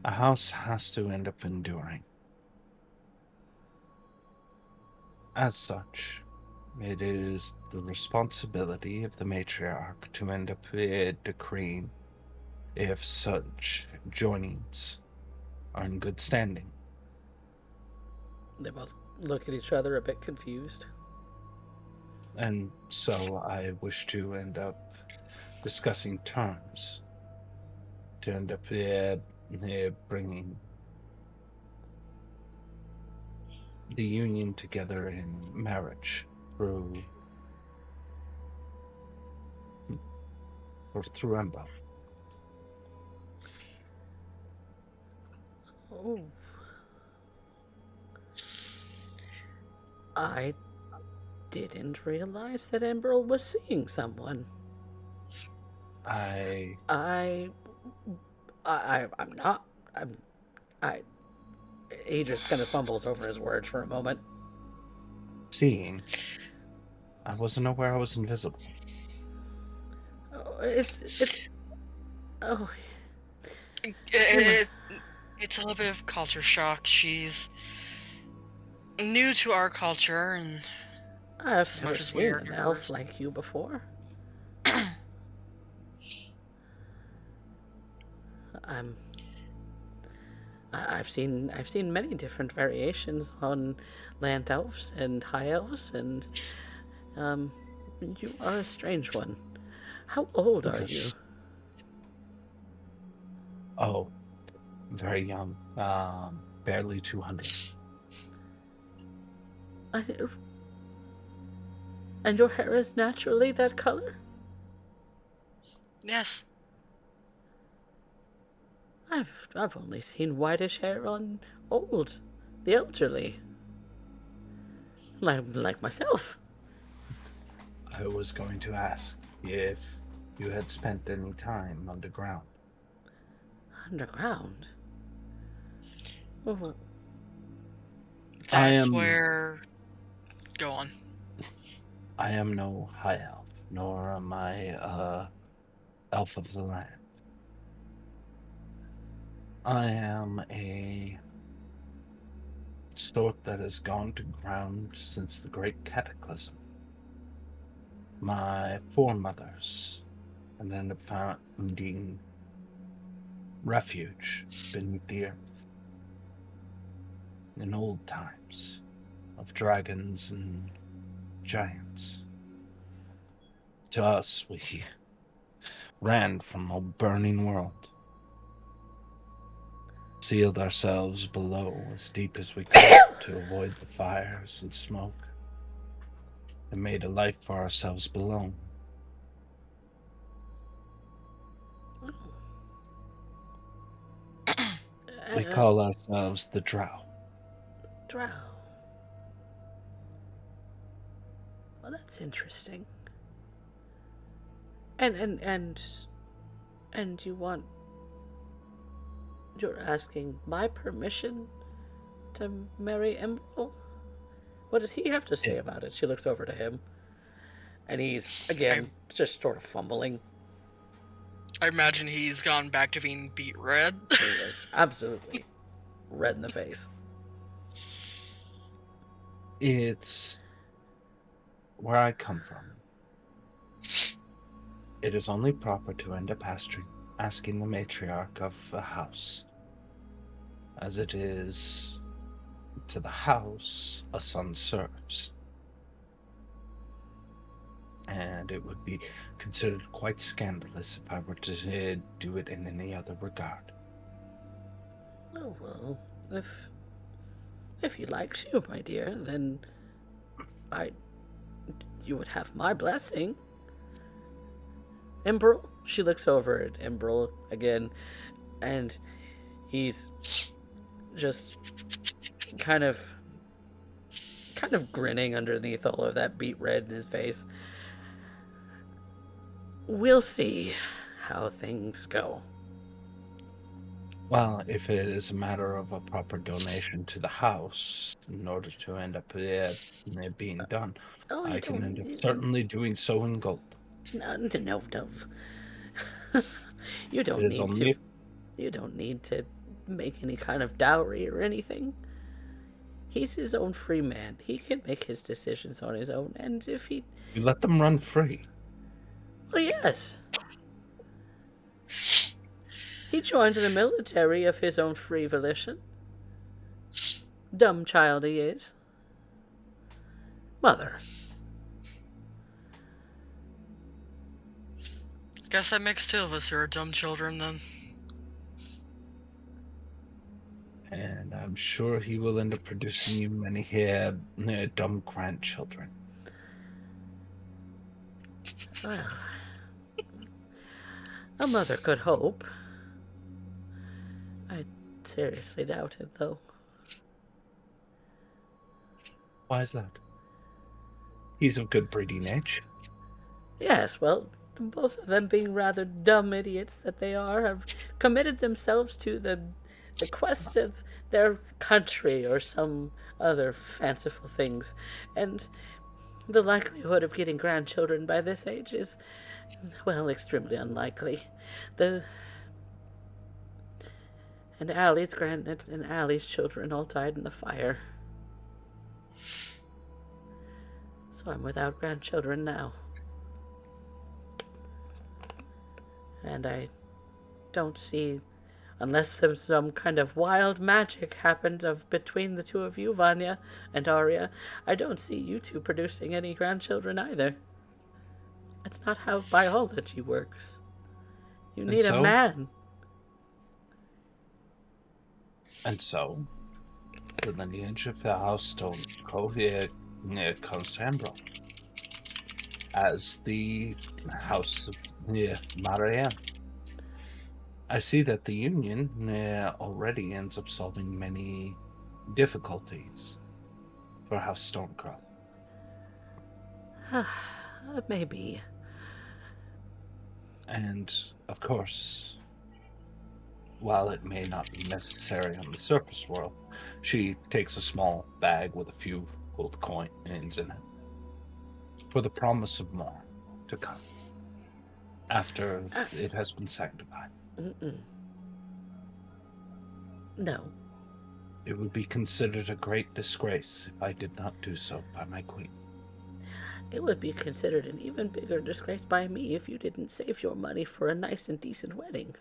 A house has to end up enduring. As such, it is the responsibility of the matriarch to end up decreeing if such joinings are in good standing. They both look at each other a bit confused. And so I wish to end up discussing terms to end up bringing the union together in marriage through Embo. Oh. I didn't realize that Emerald was seeing someone. I'm not. He just kind of fumbles over his words for a moment. Seeing. I wasn't aware I was invisible. Oh, it's. Oh. It's a little bit of culture shock. She's new to our culture, and I've as never much as we seen are an to elf hers. like you before. I've seen many different variations on land elves and high elves, and you are a strange one. How old are you? Oh, very young. Barely 200. And your hair is naturally that color? Yes. I've only seen whitish hair on the elderly. Like myself. I was going to ask if you had spent any time underground. Underground? Oh, That's where... Go on. I am no high elf, nor am I elf of the land. I am a sort that has gone to ground since the great cataclysm. My foremothers and ended up finding refuge beneath the earth. in old times of dragons and giants. To us, we ran from a burning world, sealed ourselves below as deep as we could to avoid the fires and smoke, and made a life for ourselves below. We call ourselves the Drow. Drow. Well, that's interesting. And you're asking my permission to marry Emerald? What does he have to say about it? She looks over to him, and he's again just sort of fumbling. I imagine he's gone back to being beet red. He is absolutely red in the face. It's where I come from. It is only proper to end up asking the matriarch of a house, as it is to the house a son serves. And it would be considered quite scandalous if I were to do it in any other regard. Oh well, if he likes you, my dear, then you would have my blessing. Embrel? She looks over at Embrel again, and he's just kind of grinning underneath all of that beet red in his face. We'll see how things go. Well, if it is a matter of a proper donation to the house in order to end up it being done, I can end up certainly doing so in gold. No. You don't It is need only to. You don't need to make any kind of dowry or anything. He's his own free man. He can make his decisions on his own, and if he... You let them run free. Well, yes. He joined the military of his own free volition. Dumb child he is. Mother. Guess that makes two of us who are dumb children then. And I'm sure he will end up producing you many dumb grandchildren. Well, a mother could hope. I seriously doubt it, though. Why is that? He's of good breeding age. Yes, well, both of them being rather dumb idiots that they are, have committed themselves to the quest of their country or some other fanciful things. And the likelihood of getting grandchildren by this age is, well, extremely unlikely. And Allie's and Allie's children all died in the fire. So I'm without grandchildren now. And I don't see, unless some kind of wild magic happens between the two of you, Vanya and Arya, I don't see you two producing any grandchildren either. That's not how biology works. You need a man. And so, the lineage of the House Stone comes Ambro as the House of Marianne. I see that the Union already ends up solving many difficulties for House Stonecrow. Maybe. And, of course, while it may not be necessary on the surface world, she takes a small bag with a few gold coins in it for the promise of more to come after it has been sanctified. No. It would be considered a great disgrace if I did not do so by my queen. It would be considered an even bigger disgrace by me if you didn't save your money for a nice and decent wedding.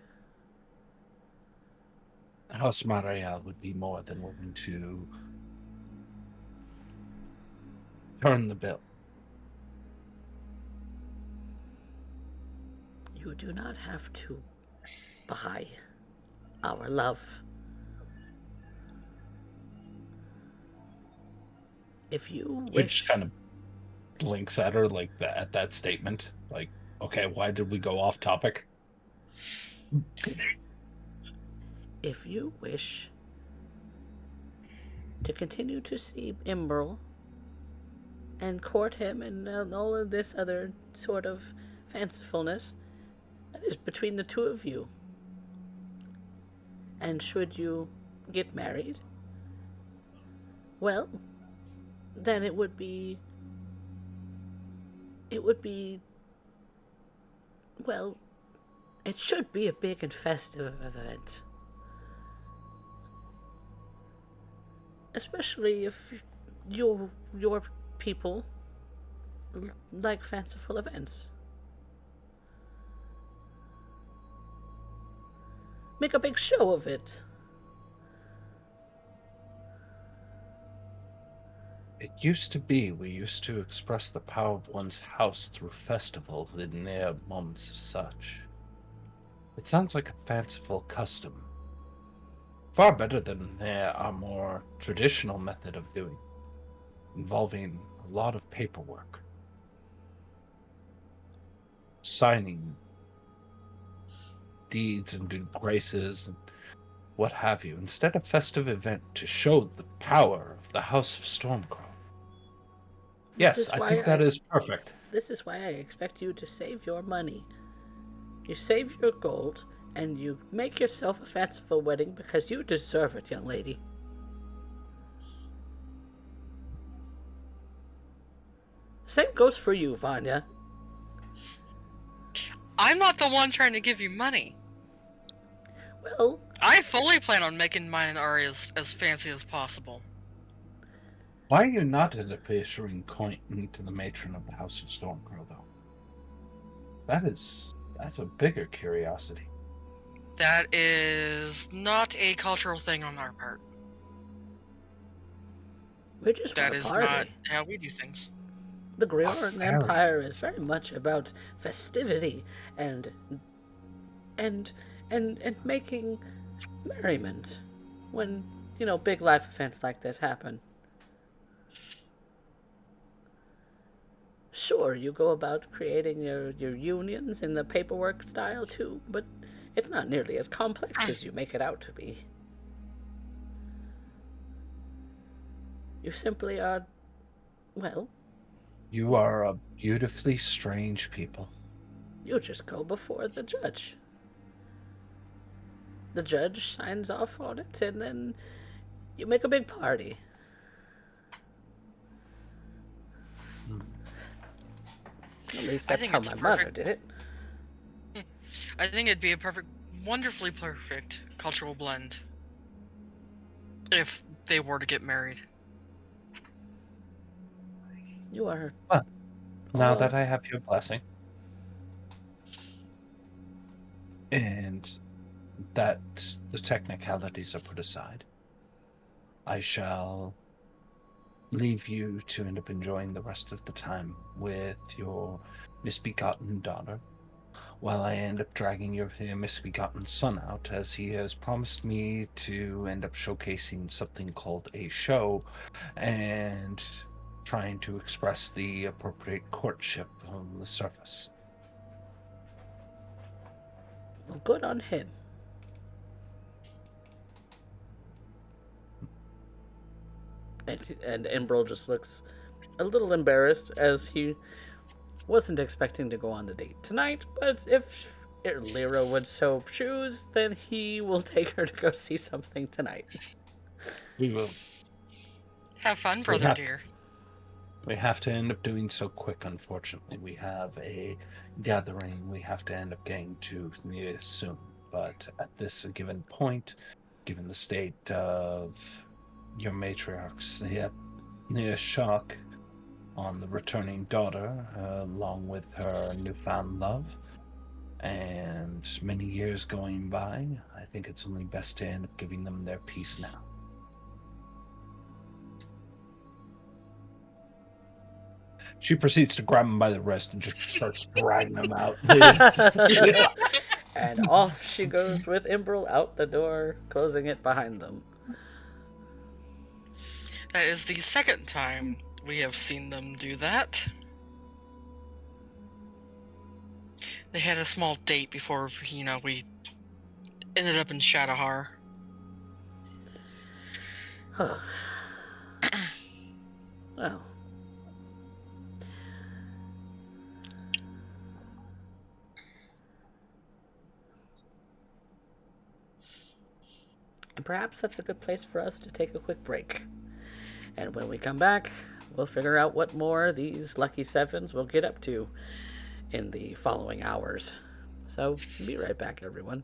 House Maria would be more than willing to turn the bill. You do not have to buy our love. If you She just wish, kind of blinks at her like that at that statement. Like, okay, why did we go off topic? if you wish to continue to see Imbrel and court him and all of this other sort of fancifulness, that is between the two of you. And should you get married, well, then it would be, well, it should be a big and festive event. Especially if your people like fanciful events. Make a big show of it. It used to be we used to express the power of one's house through festivals in near moments of such. It sounds like a fanciful custom. Far better than our more traditional method of doing, involving a lot of paperwork. Signing deeds and good graces and what have you, instead of festive event to show the power of the House of Stormcrow. Yes, I think that is perfect. This is why I expect you to save your money. You save your gold, and you make yourself a fanciful wedding because you deserve it, young lady. Same goes for you, Vanya. I'm not the one trying to give you money. Well, I fully plan on making mine and Ari as fancy as possible. Why are you not end up issuing coin to the matron of the House of Stormcrow, though? That's a bigger curiosity. That is not a cultural thing on our part. we just That want is to party. not how we do things. The Griorn Party. Empire is very much about festivity and making merriment when, big life events like this happen. Sure, you go about creating your unions in the paperwork style too, but it's not nearly as complex as you make it out to be. You simply are, well, You are a beautifully strange people. you just go before the judge. The judge signs off on it, and then you make a big party. At least that's how my mother did it. I think it'd be a wonderfully perfect cultural blend if they were to get married. You are. Well, now Oh. that I have your blessing, and that the technicalities are put aside, I shall leave you to end up enjoying the rest of the time with your misbegotten daughter, while I end up dragging your misbegotten son out, as he has promised me to end up showcasing something called a show and trying to express the appropriate courtship on the surface. Well, good on him. And Imbrel just looks a little embarrassed, as he wasn't expecting to go on the date tonight, but if Lyra would so choose, then he will take her to go see something tonight. We will. Have fun, brother dear. We have to end up doing so quick, unfortunately. We have a gathering we have to end up getting to soon. But at this given point, given the state of your matriarch's shock on the returning daughter, along with her newfound love, And many years going by, I think it's only best to end up giving them their peace now. She proceeds to grab him by the wrist and just starts dragging him out. And off she goes with Imbril out the door, closing it behind them. That is the second time we have seen them do that. They had a small date before, we ended up in Shadowhar. Huh. Well. And perhaps that's a good place for us to take a quick break. And when we come back, we'll figure out what more these Lucky Sevens will get up to in the following hours. So, be right back, everyone.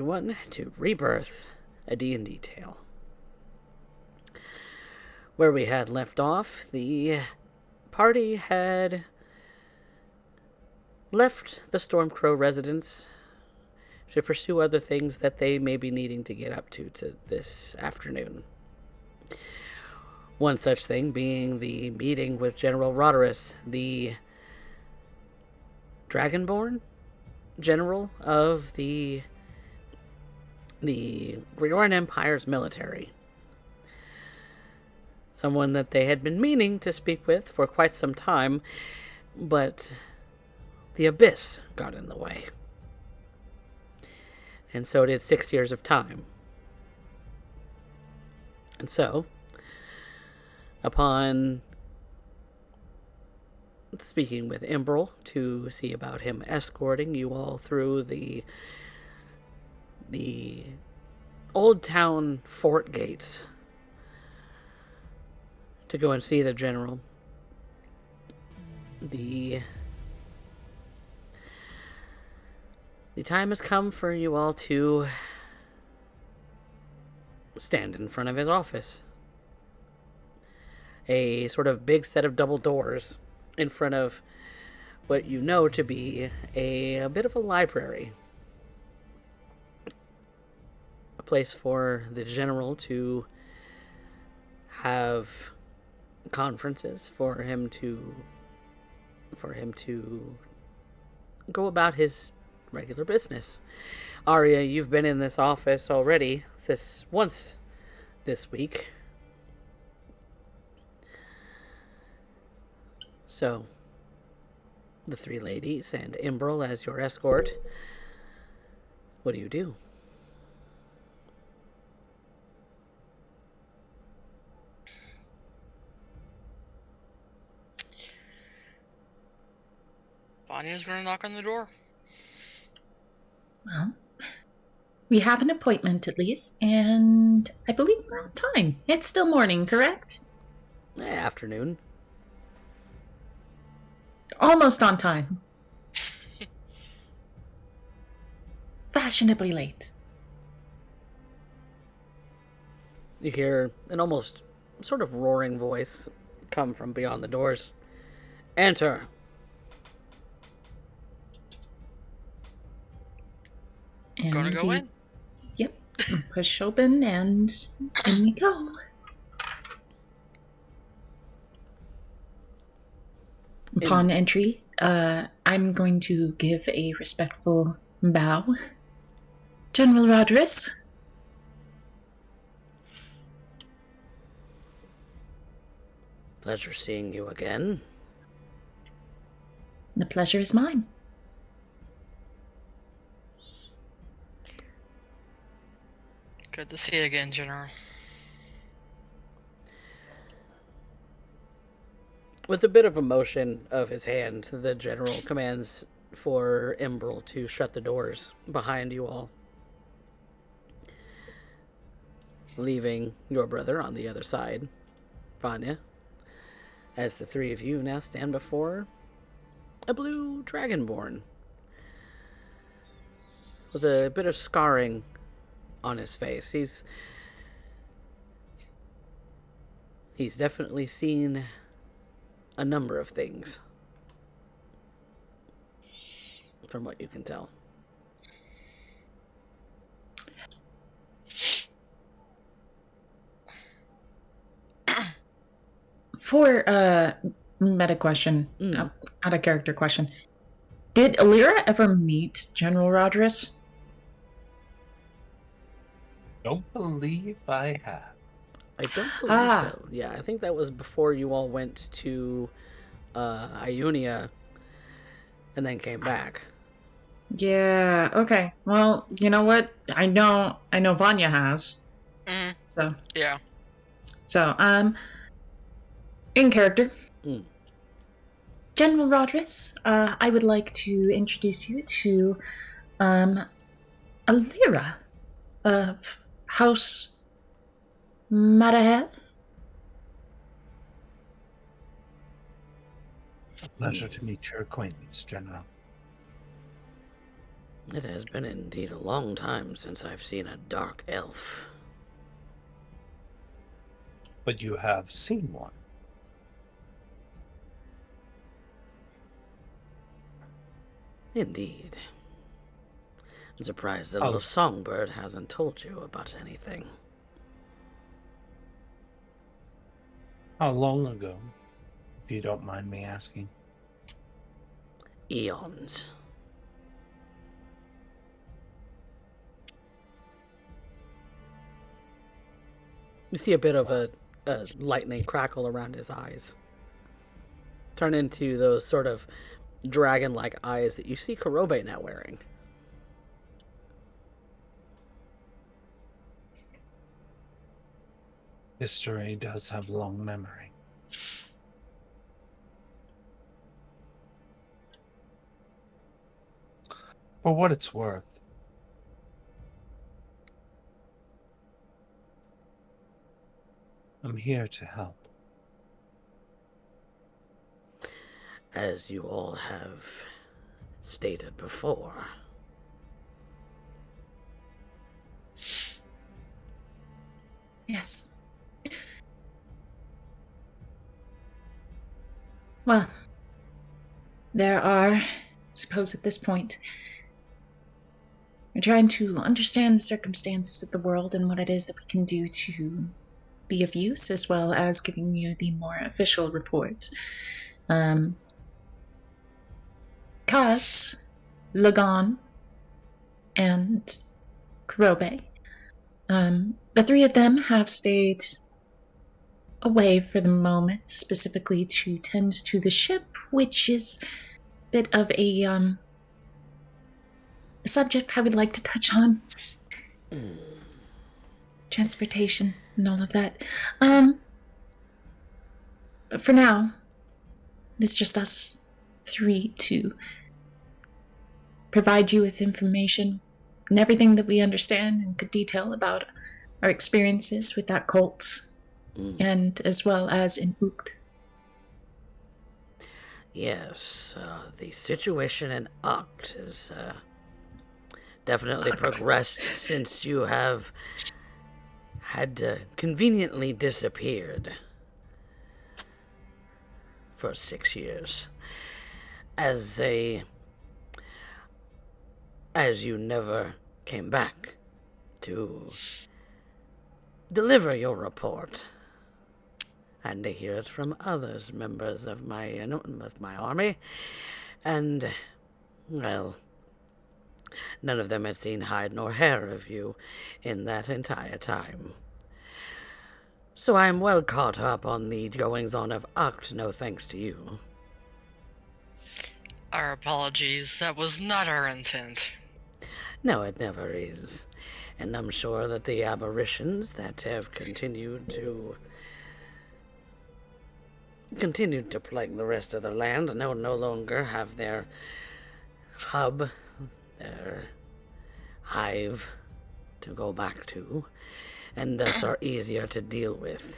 everyone to Rebirth, a D&D Tale. Where we had left off, the party had left the Stormcrow residence to pursue other things that they may be needing to get up to this afternoon. One such thing being the meeting with General Roderick, the Dragonborn general of the Grioran Empire's military. Someone that they had been meaning to speak with for quite some time, but the Abyss got in the way. And so did 6 years of time. And so, upon speaking with Imbrel to see about him escorting you all through the Old Town fort gates to go and see the general, the time has come for you all to stand in front of his office. A sort of big set of double doors in front of what you know to be a bit of a library. A place for the general to have conferences, for him to go about his regular business. Arya, you've been in this office already once this week. So, the three ladies and Imbrel as your escort. What do you do? Vanya's gonna knock on the door. Well, we have an appointment at least, and I believe we're on time. It's still morning, correct? Afternoon. Almost on time. Fashionably late. You hear an almost sort of roaring voice come from beyond the doors. Enter. And Gonna go in. Yep. Push open and in we go. Upon entry, I'm going to give a respectful bow. General Roderick. Pleasure seeing you again. The pleasure is mine. Good to see you again, General. With a bit of a motion of his hand, the general commands for Imbrel to shut the doors behind you all, leaving your brother on the other side, Vanya, as the three of you now stand before a blue dragonborn with a bit of scarring on his face. He's definitely seen a number of things, from what you can tell. For a meta question, out of character question, did Alira ever meet General Roderick? Don't believe I have. I don't believe so. Yeah, I think that was before you all went to Ionia and then came back. Yeah, okay. Well, you know what? I know Vanya has. Mm, So, yeah. in character. Mm. General Roderick, I would like to introduce you to Alira of House Marahel. A pleasure to meet your acquaintance, General. It has been indeed a long time since I've seen a dark elf. But you have seen one. Indeed. I'm surprised the Oh. little songbird hasn't told you about anything. How long ago, if you don't mind me asking? Eons. You see a bit of a lightning crackle around his eyes. Turn into those sort of dragon-like eyes that you see Kurobe now wearing. History does have long memory. For what it's worth, I'm here to help. As you all have stated before. Yes. Well, there are, I suppose at this point, we're trying to understand the circumstances of the world and what it is that we can do to be of use, as well as giving you the more official report. Kas, Lagan, and Kurobe. The three of them have stayed away for the moment, specifically to tend to the ship, which is a bit of a subject I would like to touch on. Transportation and all of that. But for now, it's just us three to provide you with information and everything that we understand and could detail about our experiences with that cult, and as well as in Ukt. Yes, the situation in Ukt has definitely progressed since you have had conveniently disappeared for 6 years. As you never came back to deliver your report and to hear it from others members of my army, and well, none of them had seen hide nor hair of you in that entire time. So I am well caught up on the goings-on of Ukt, no thanks to you. Our apologies. That was not our intent. No, it never is. And I'm sure that the aberrations that have continued to plague the rest of the land no longer have their hub, their hive to go back to, and thus are easier to deal with.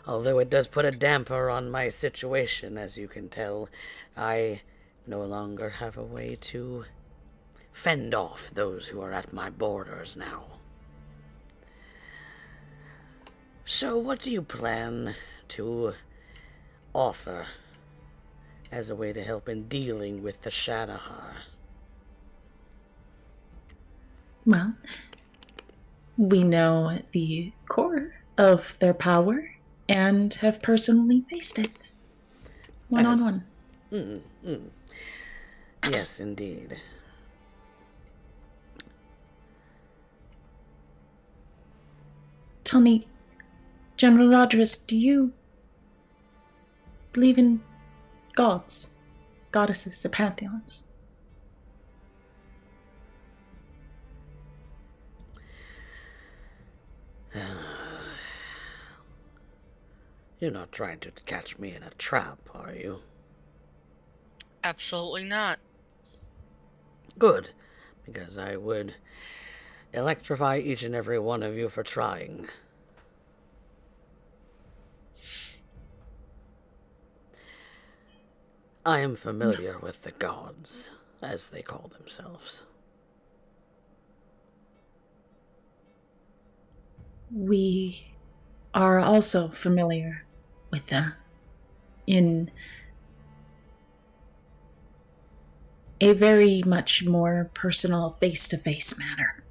Although it does put a damper on my situation, as you can tell, I no longer have a way to fend off those who are at my borders now. So what do you plan to offer as a way to help in dealing with the Shadowhar? Well, we know the core of their power and have personally faced it one-on-one. Yes, indeed. Tell me, General Rodrus, do you believe in gods, goddesses, the pantheons? You're not trying to catch me in a trap, are you? Absolutely not. Good, because I would electrify each and every one of you for trying. I am familiar with the gods, as they call themselves. We are also familiar with them in a very much more personal, face-to-face manner.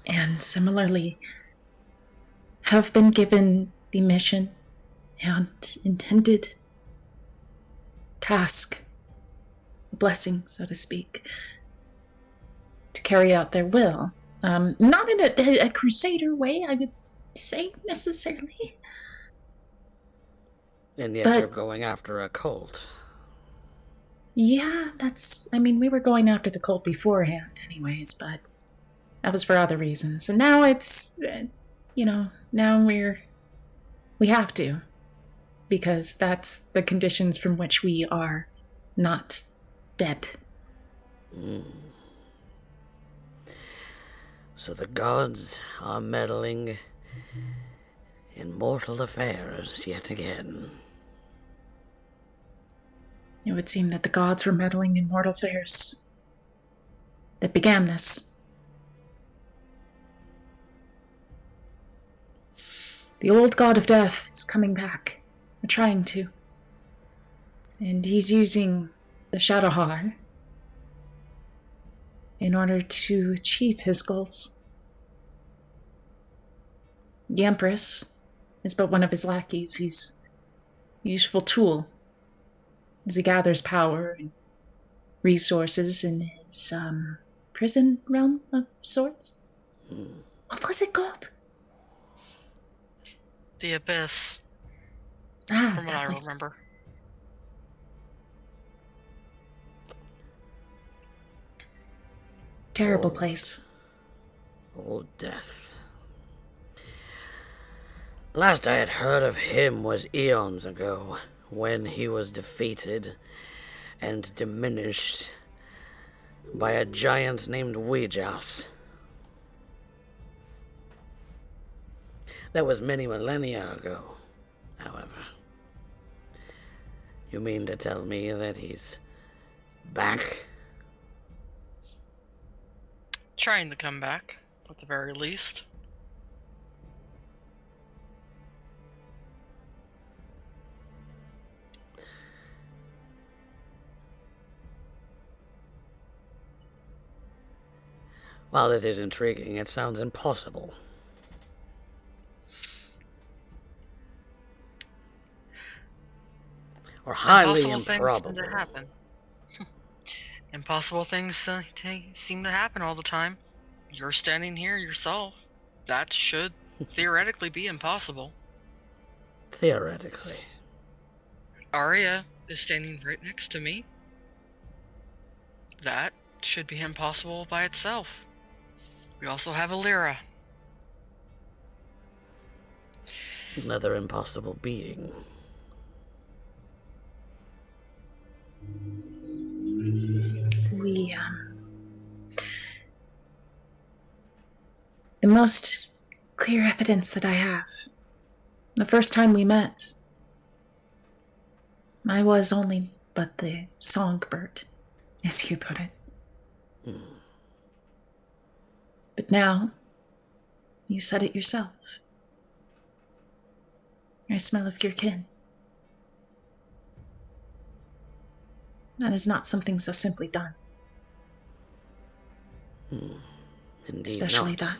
And similarly, have been given the mission and intended task, a blessing, so to speak, to carry out their will. Not in a crusader way, I would say, necessarily. And yet But you're going after a cult. yeah, we were going after the cult beforehand anyways, but that was for other reasons. And now it's, now we have to, because that's the conditions from which we are not dead. So the gods are meddling in mortal affairs yet again. It would seem that the gods were meddling in mortal affairs that began this. The old god of death is coming back, or trying to. And he's using the Shadowhar in order to achieve his goals. The Empress is but one of his lackeys. He's a useful tool as he gathers power and resources in his prison realm of sorts. What was it called? The Abyss, Ah, from what that I place. remember. Terrible place. Old Death. Last I had heard of him was eons ago, when he was defeated and diminished by a giant named Ouijas. That was many millennia ago, however. You mean to tell me that he's back? Trying to come back, at the very least. While it is intriguing, it sounds impossible. Or highly Impossible improbable. things seem to happen. Impossible things seem to happen all the time. You're standing here yourself. That should theoretically be impossible. Theoretically. Arya is standing right next to me. That should be impossible by itself. We also have Alira. Another impossible being. The most clear evidence that I have, the first time we met, I was only but the songbird, as you put it. But now, you said it yourself. I smell of your kin. That is not something so simply done. Indeed Especially not. that.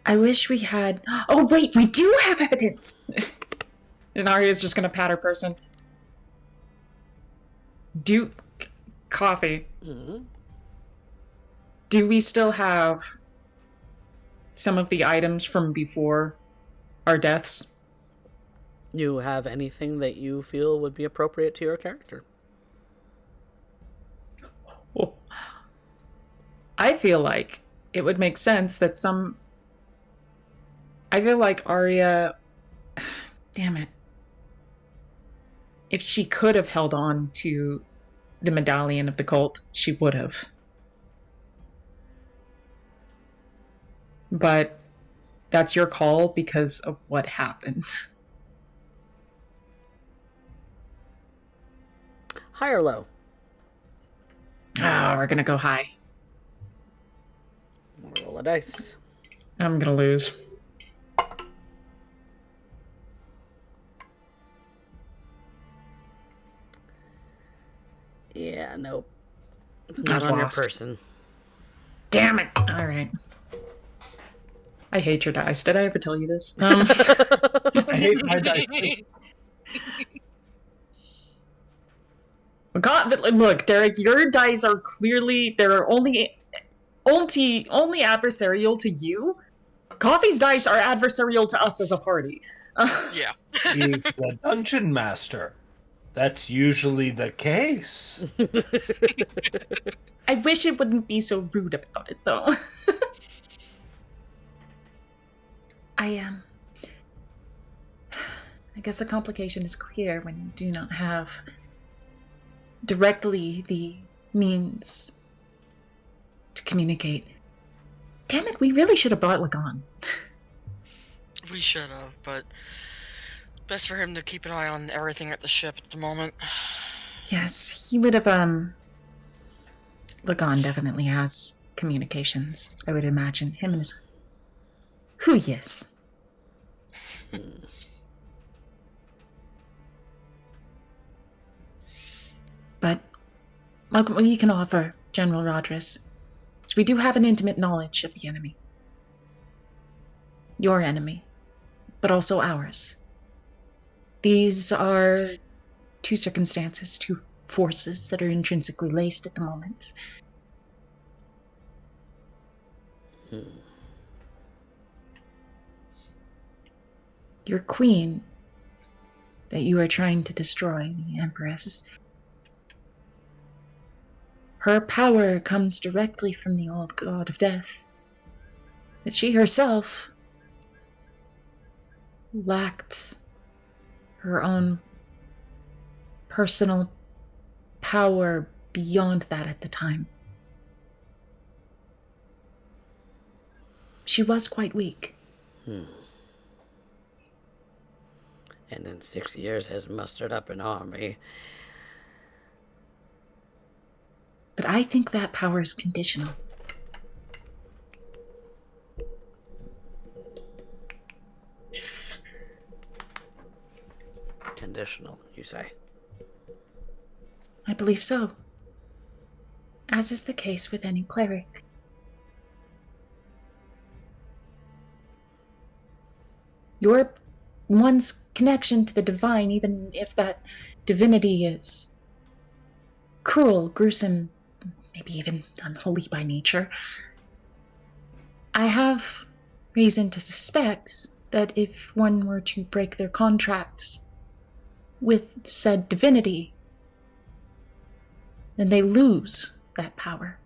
I wish we had... Oh, wait, we do have evidence! And Arya's just gonna pat her person. Coffee. Do we still have some of the items from before our deaths? You have anything that you feel would be appropriate to your character? Oh. I feel like it would make sense that I feel like Arya... Damn it. If she could have held on to the medallion of the cult, she would have. but that's your call because of what happened. High or low? We're gonna go high. Roll a dice. I'm gonna lose. Yeah, nope. It's not I've on lost. your person. Damn it! Alright. I hate your dice. Did I ever tell you this? I hate my dice too. God, but look, Derek, your dice are clearly they're only adversarial to you. Coffee's dice are adversarial to us as a party. Yeah. He's the dungeon master. That's usually the case. I wish it wouldn't be so rude about it, though. I guess the complication is clear when you do not have directly the means to communicate. Damn it, we really should have brought Lagan. We should have, but best for him to keep an eye on everything at the ship at the moment. Yes, he would have, Lagan definitely has communications, I would imagine. Him and his... Who he is. But what we can offer, General Rodris, is we do have an intimate knowledge of the enemy. Your enemy, but also ours. These are two circumstances, two forces that are intrinsically laced at the moment. Your queen, that you are trying to destroy, the Empress, her power comes directly from the old god of death. That she herself lacked her own personal power beyond that at the time. She was quite weak. And in 6 years has mustered up an army. But I think that power is conditional. Conditional, you say? I believe so. As is the case with any cleric. Your one's connection to the divine, even if that divinity is cruel, gruesome, maybe even unholy by nature, I have reason to suspect that if one were to break their contract with said divinity, then they lose that power.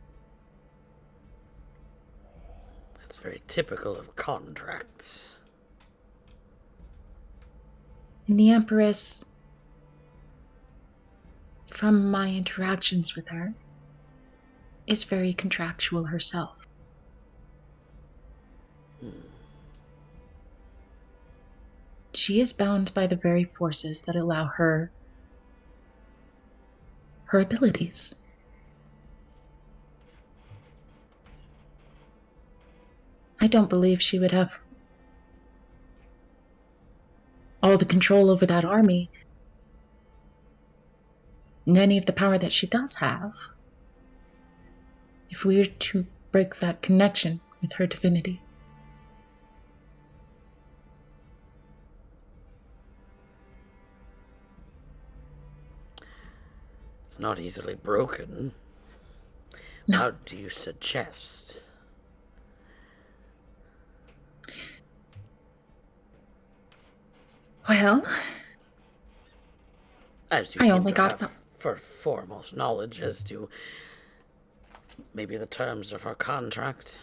That's very typical of contracts. And the Empress, from my interactions with her, is very contractual herself. She is bound by the very forces that allow her abilities. I don't believe she would have all the control over that army and any of the power that she does have if we were to break that connection with her divinity. It's not easily broken. No. How do you suggest? Well, As you I seem only to got have for foremost knowledge as to maybe the terms of our contract.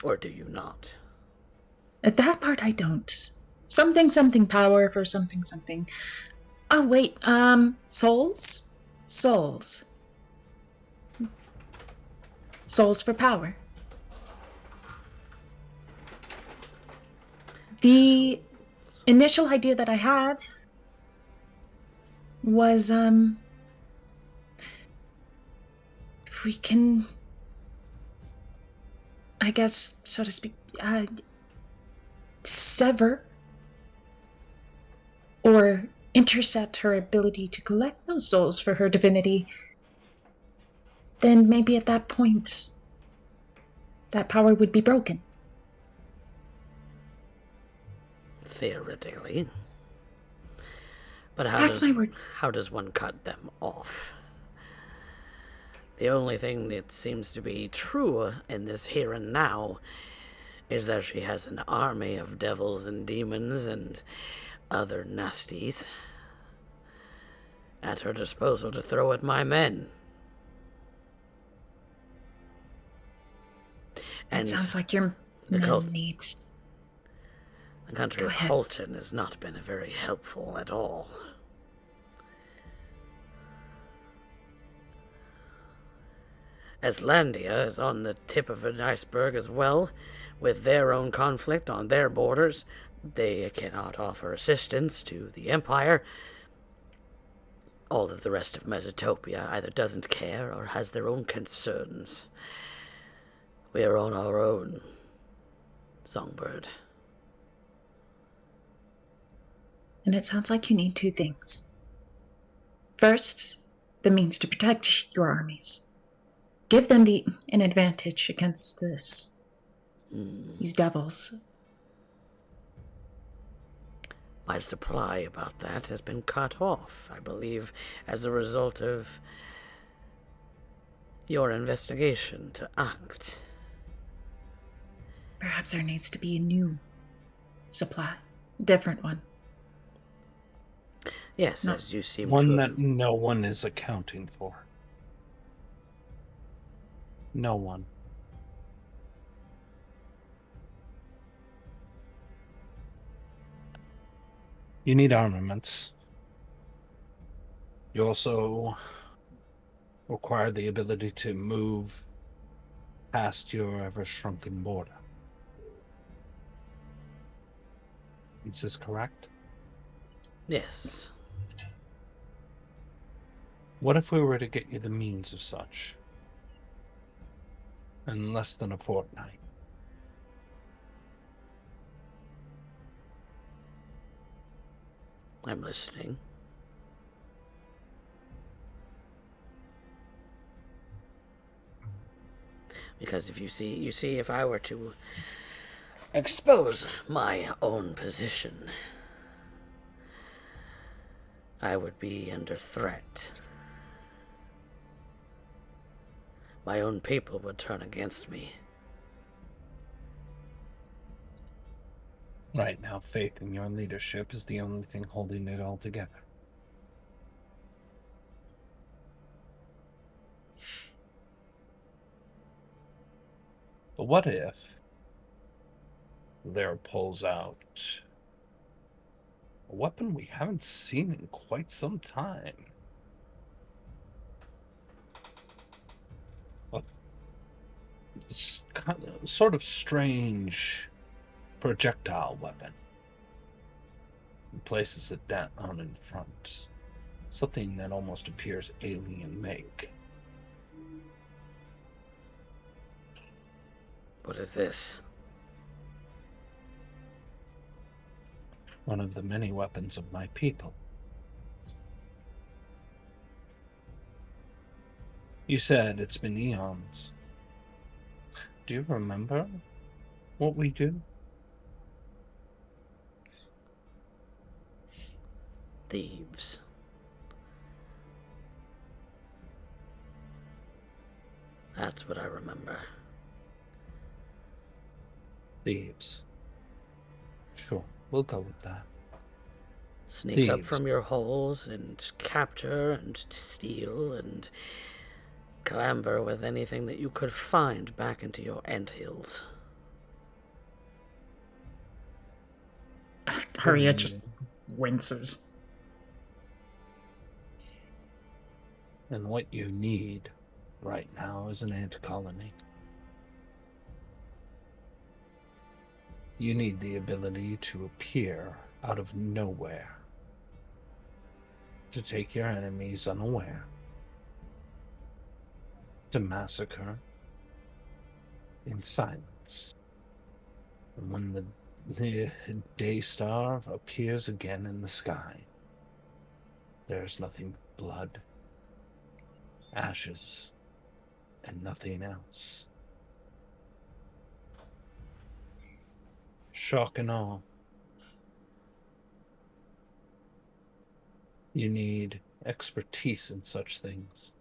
Or do you not? that part I don't. Something power for something. Oh wait, souls? Souls. Souls for power. The initial idea that I had was, if we can, I guess, so to speak, sever or intercept her ability to collect those souls for her divinity, then maybe at that point, that power would be broken. Theoretically. But That's my word. how does one cut them off? The only thing that seems to be true in this here and now is that she has an army of devils and demons and other nasties at her disposal to throw at my men. It sounds like your men need... The country of Holton has not been very helpful at all. Aslandia is on the tip of an iceberg as well, with their own conflict on their borders. They cannot offer assistance to the Empire. All of the rest of Mesotopia either doesn't care or has their own concerns. We are on our own, Songbird. And it sounds like you need two things. First, the means to protect your armies. Give them an advantage against these devils. My supply about that has been cut off, I believe, as a result of your investigation to act. Perhaps there needs to be a new supply, a different one. Yes, as you seem one to... that no one is accounting for. No one. You need armaments. You also require the ability to move past your ever-shrunken border. Is this correct? Yes. What if we were to get you the means of such in less than a fortnight? I'm listening. Because if you see, if I were to expose my own position, I would be under threat. My own people would turn against me. Right now, faith in your leadership is the only thing holding it all together. But what if there pulls out a weapon we haven't seen in quite some time? A sort of strange projectile weapon. He places it down in front. Something that almost appears alien make. What is this? One of the many weapons of my people. You said it's been eons. Do you remember what we do? Thieves. That's what I remember. Thieves. Sure, we'll go with that. Sneak up from your holes and capture and steal and clamber with anything that you could find back into your anthills. Harriet just winces. And what you need right now is an ant colony. You need the ability to appear out of nowhere, to take your enemies unaware, to massacre in silence. And when the day star appears again in the sky, there's nothing but blood, ashes, and nothing else. Shock and awe. You need expertise in such things.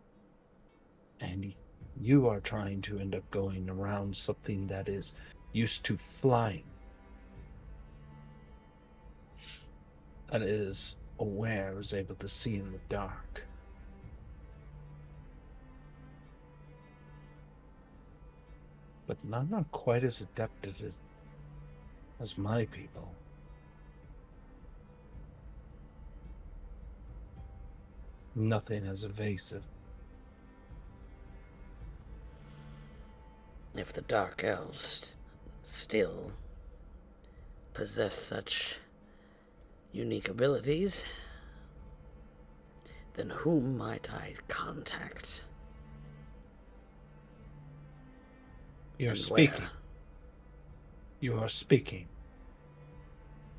And you are trying to end up going around something that is used to flying, that is aware, is able to see in the dark. But none are quite as adept as my people. Nothing as evasive. If the Dark Elves still possess such unique abilities, then whom might I contact? You're And speaking. where? You are speaking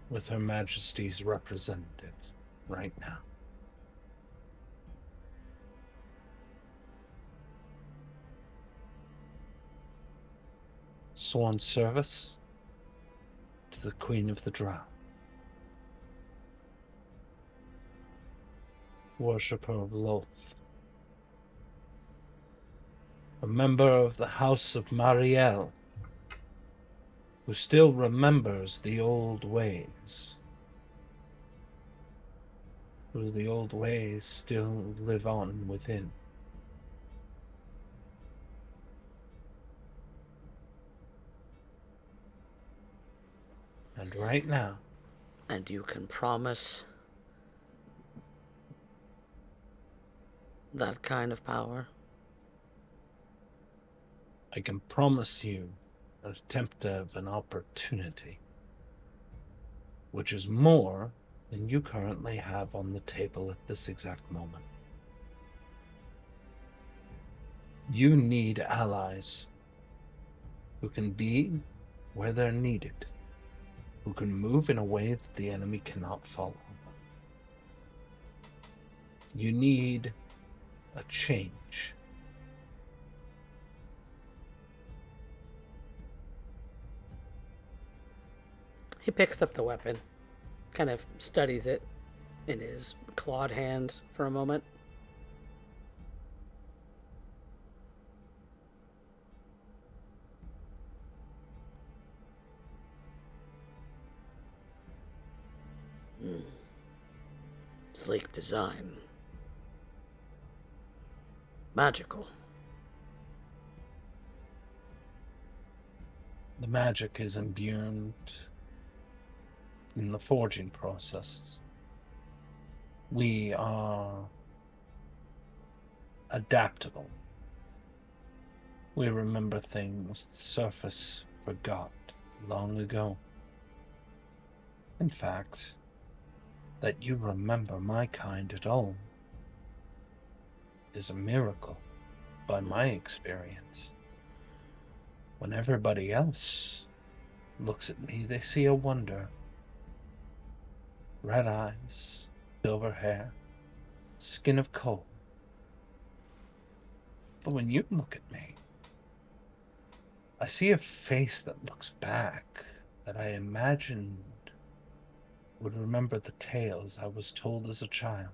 with Her Majesty's representative right now. Sworn service to the Queen of the Drow. Worshipper of Loth. A member of the House of Mariel, who still remembers the old ways. Who the old ways still live on within. And right now, And you can promise that kind of power? I can promise you an attempt of an opportunity, which is more than you currently have on the table at this exact moment. You need allies who can be where they're needed, who can move in a way that the enemy cannot follow. You need a change. He picks up the weapon, kind of studies it in his clawed hand for a moment. Sleek design. Magical. The magic is imbued in the forging processes. We are adaptable. We remember things the surface forgot long ago. In fact, that you remember my kind at all is a miracle by my experience. When everybody else looks at me, they see a wonder. Red eyes, silver hair, skin of coal. But when you look at me, I see a face that looks back, that I imagined would remember the tales I was told as a child.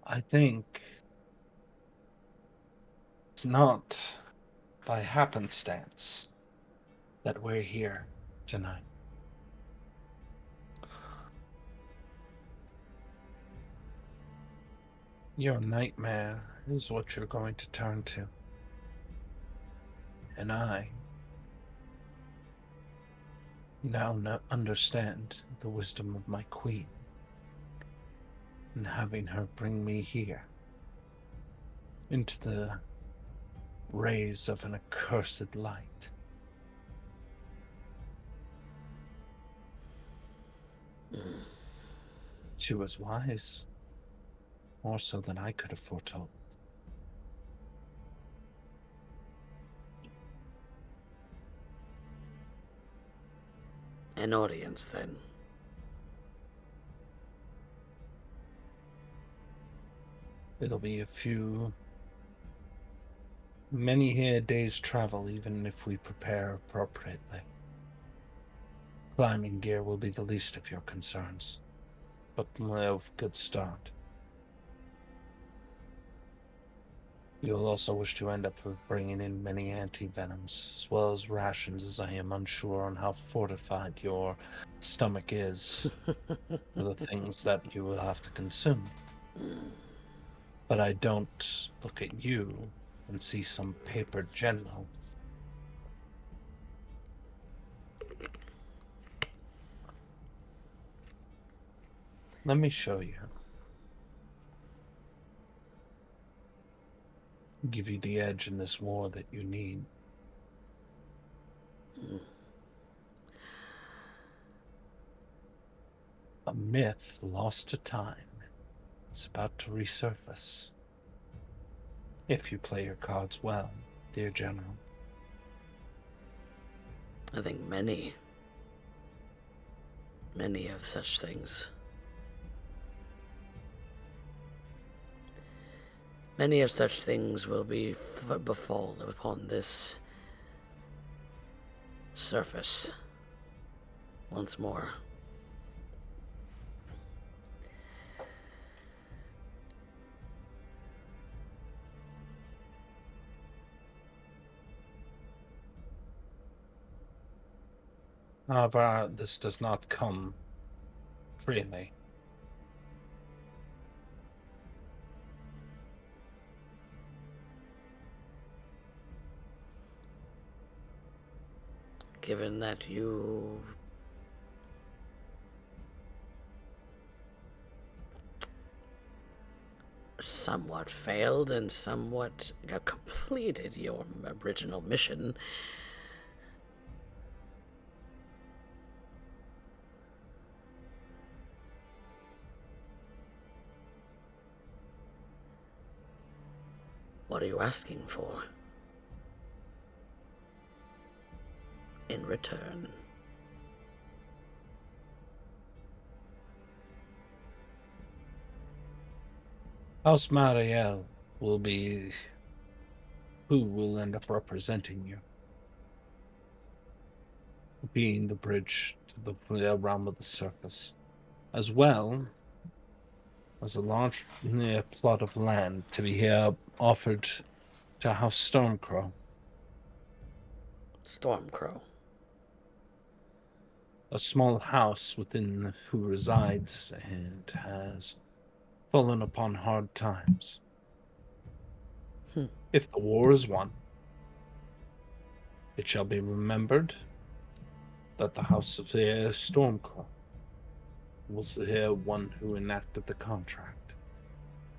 I think it's not by happenstance that we're here tonight. Your nightmare is what you're going to turn to. And I now understand the wisdom of my queen and having her bring me here into the rays of an accursed light. She was wise, more so than I could have foretold. An audience, then. It'll be many days' travel, even if we prepare appropriately. Climbing gear will be the least of your concerns, but a good start. You'll also wish to end up with bringing in many anti-venoms, as well as rations, as I am unsure on how fortified your stomach is for the things that you will have to consume. But I don't look at you and see some paper general. Let me show you. Give you the edge in this war that you need. A myth lost to time is about to resurface. If you play your cards well, dear General. I think many of such things. Many of such things will befall upon this surface once more. However, this does not come freely. Given that you somewhat failed and somewhat completed your original mission, what are you asking for in return? House Mariel will be who will end up representing you, being the bridge to the realm of the surface, as well as a large plot of land to be offered to House Stormcrow. Stormcrow. A small house within who resides and has fallen upon hard times. If the war is won, it shall be remembered that the House of the Stormcrow was the one who enacted the contract,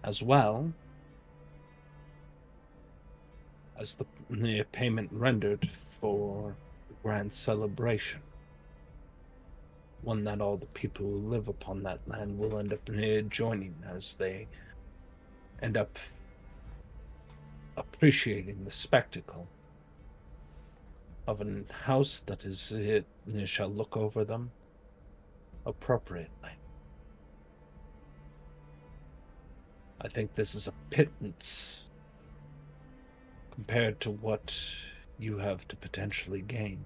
as well as the payment rendered for the grand celebration. One that all the people who live upon that land will end up joining, as they end up appreciating the spectacle of a house that shall look over them appropriately. I think this is a pittance compared to what you have to potentially gain.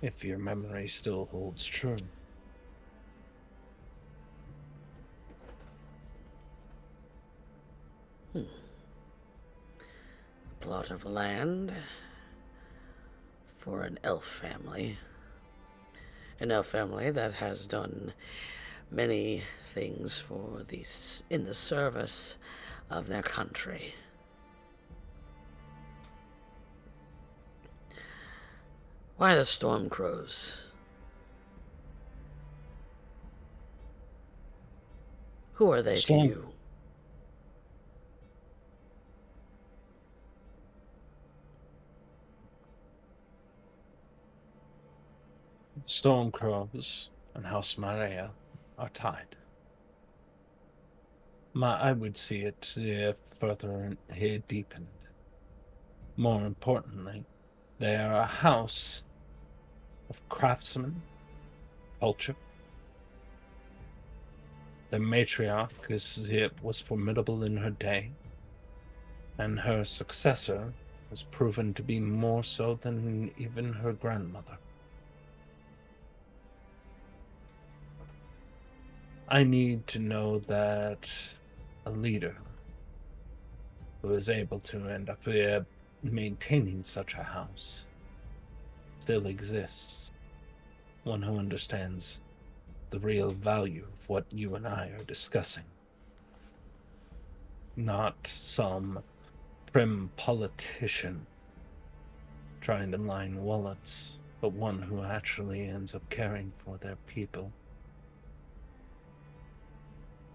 If your memory still holds true. A plot of land for an elf family. An elf family that has done many things for in the service of their country. Why the Stormcrows? Who are they to you? Stormcrows and House Maria are tied. I would see it further here deepened. More importantly, they are a house of craftsmen, culture. The matriarch was formidable in her day, and her successor has proven to be more so than even her grandmother. I need to know that a leader who is able to end up maintaining such a house still exists. One who understands the real value of what you and I are discussing. Not some prim politician trying to line wallets, but one who actually ends up caring for their people.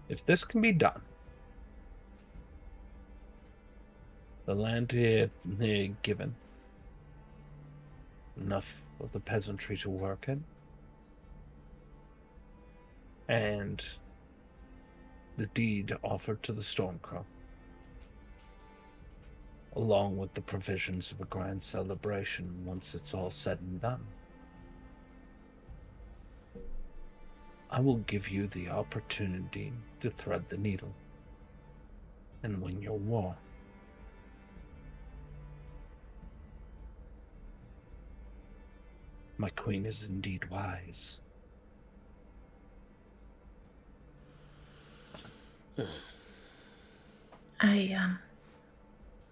If this can be done, the land here given, enough of the peasantry to work in, and the deed offered to the Stormcrow, along with the provisions of a grand celebration once it's all said and done. I will give you the opportunity to thread the needle and win your war. My queen is indeed wise.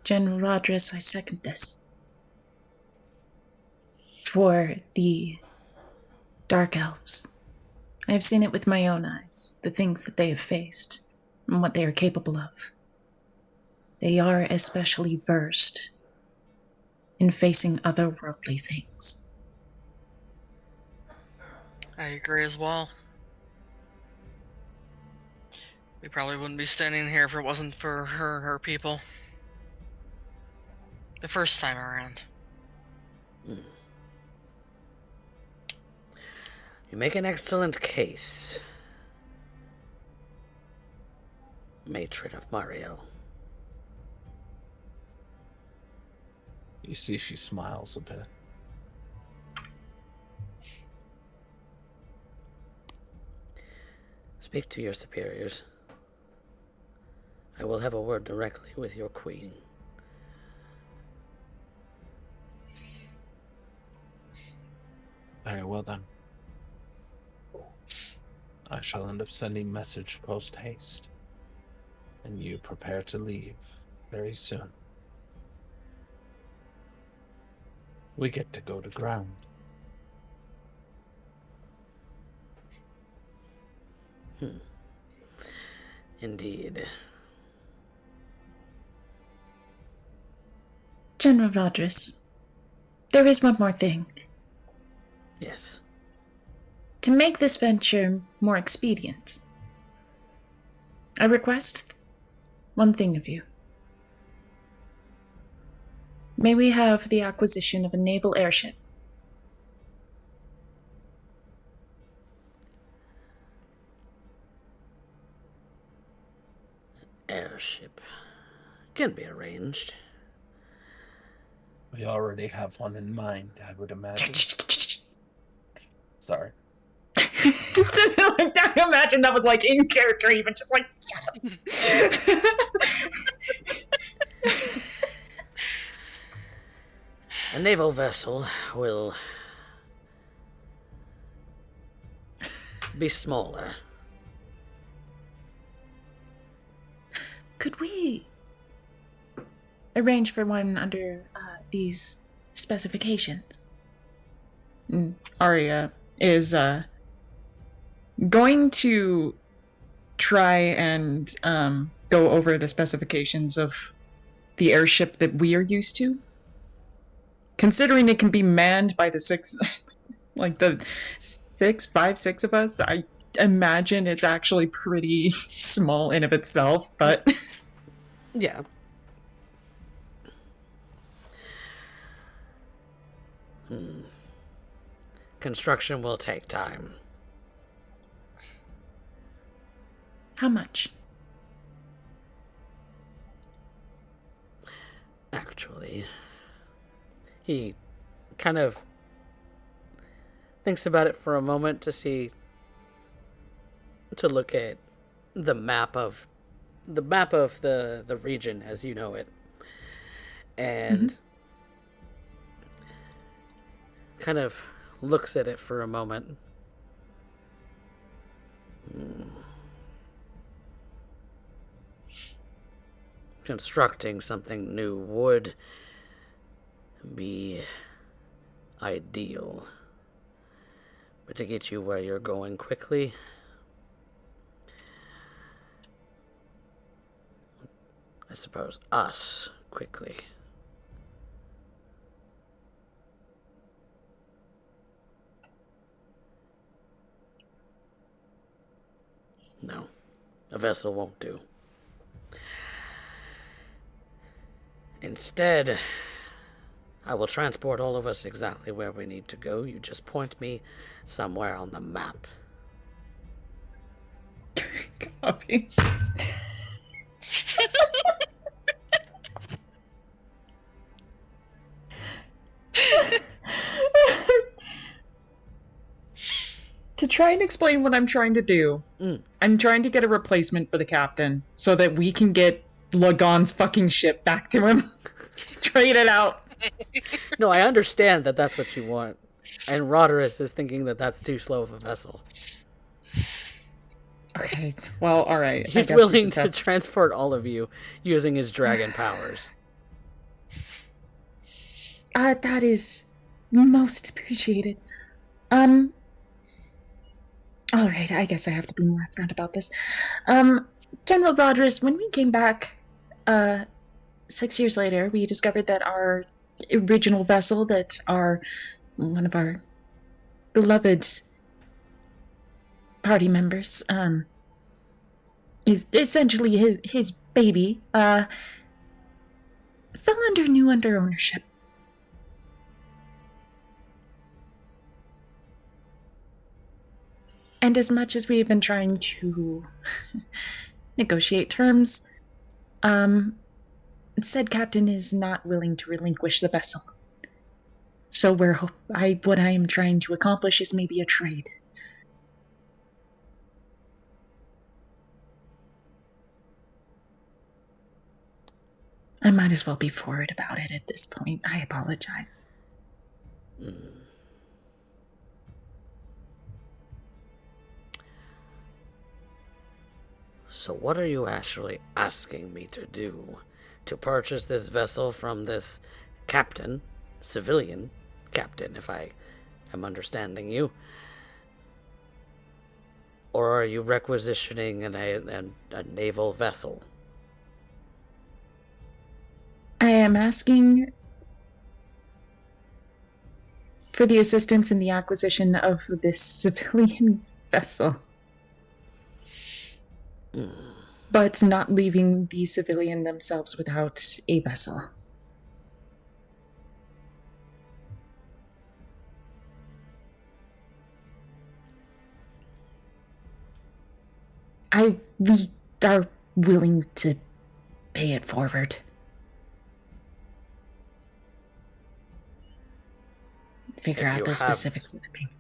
General Rodriguez, I second this. For the Dark Elves, I have seen it with my own eyes, the things that they have faced, and what they are capable of. They are especially versed in facing otherworldly things. I agree as well. We probably wouldn't be standing here if it wasn't for her and her people. The first time around. You make an excellent case, matron of Mario. You see she smiles a bit. Speak to your superiors. I will have a word directly with your queen. Very well then. I shall end up sending message post haste, and you prepare to leave very soon. We get to go to ground. Indeed. General Rodriguez, there is one more thing. Yes. To make this venture more expedient, I request one thing of you. May we have the acquisition of a naval airship? Airship. Can be arranged. We already have one in mind, I would imagine. Sorry. I imagine that was like in character, even just like. A naval vessel will be smaller. Could we arrange for one under these specifications? Arya is going to try and go over the specifications of the airship that we are used to. Considering it can be manned by the six of us, I imagine it's actually pretty small in of itself, but Yeah. construction will take time. How much? Actually, he kind of thinks about it for a moment to look at the map of the region as you know it, and kind of looks at it for a moment. Constructing something new would be ideal, but to get you where you're going quickly, I suppose us quickly. No, a vessel won't do. Instead, I will transport all of us exactly where we need to go. You just point me somewhere on the map. Coffee. To try and explain what I'm trying to do, I'm trying to get a replacement for the captain so that we can get Lagon's fucking ship back to him. Trade it out. No, I understand that that's what you want. And Roderick is thinking that that's too slow of a vessel. Okay, well, alright. He's willing to transport all of you using his dragon powers. That is most appreciated. Alright, I guess I have to be more upfront about this. General Roderick, when we came back, 6 years later, we discovered that our original vessel, one of our beloved party members, is essentially his baby, fell under ownership. And as much as we have been trying to negotiate terms, said captain is not willing to relinquish the vessel. So what I am trying to accomplish is maybe a trade. I might as well be forward about it at this point. I apologize. So what are you actually asking me to do? To purchase this vessel from this captain, civilian captain, if I am understanding you? Or are you requisitioning a naval vessel? I am asking for the assistance in the acquisition of this civilian vessel. But not leaving the civilian themselves without a vessel. We are willing to pay it forward. Figure out the specifics of the payment.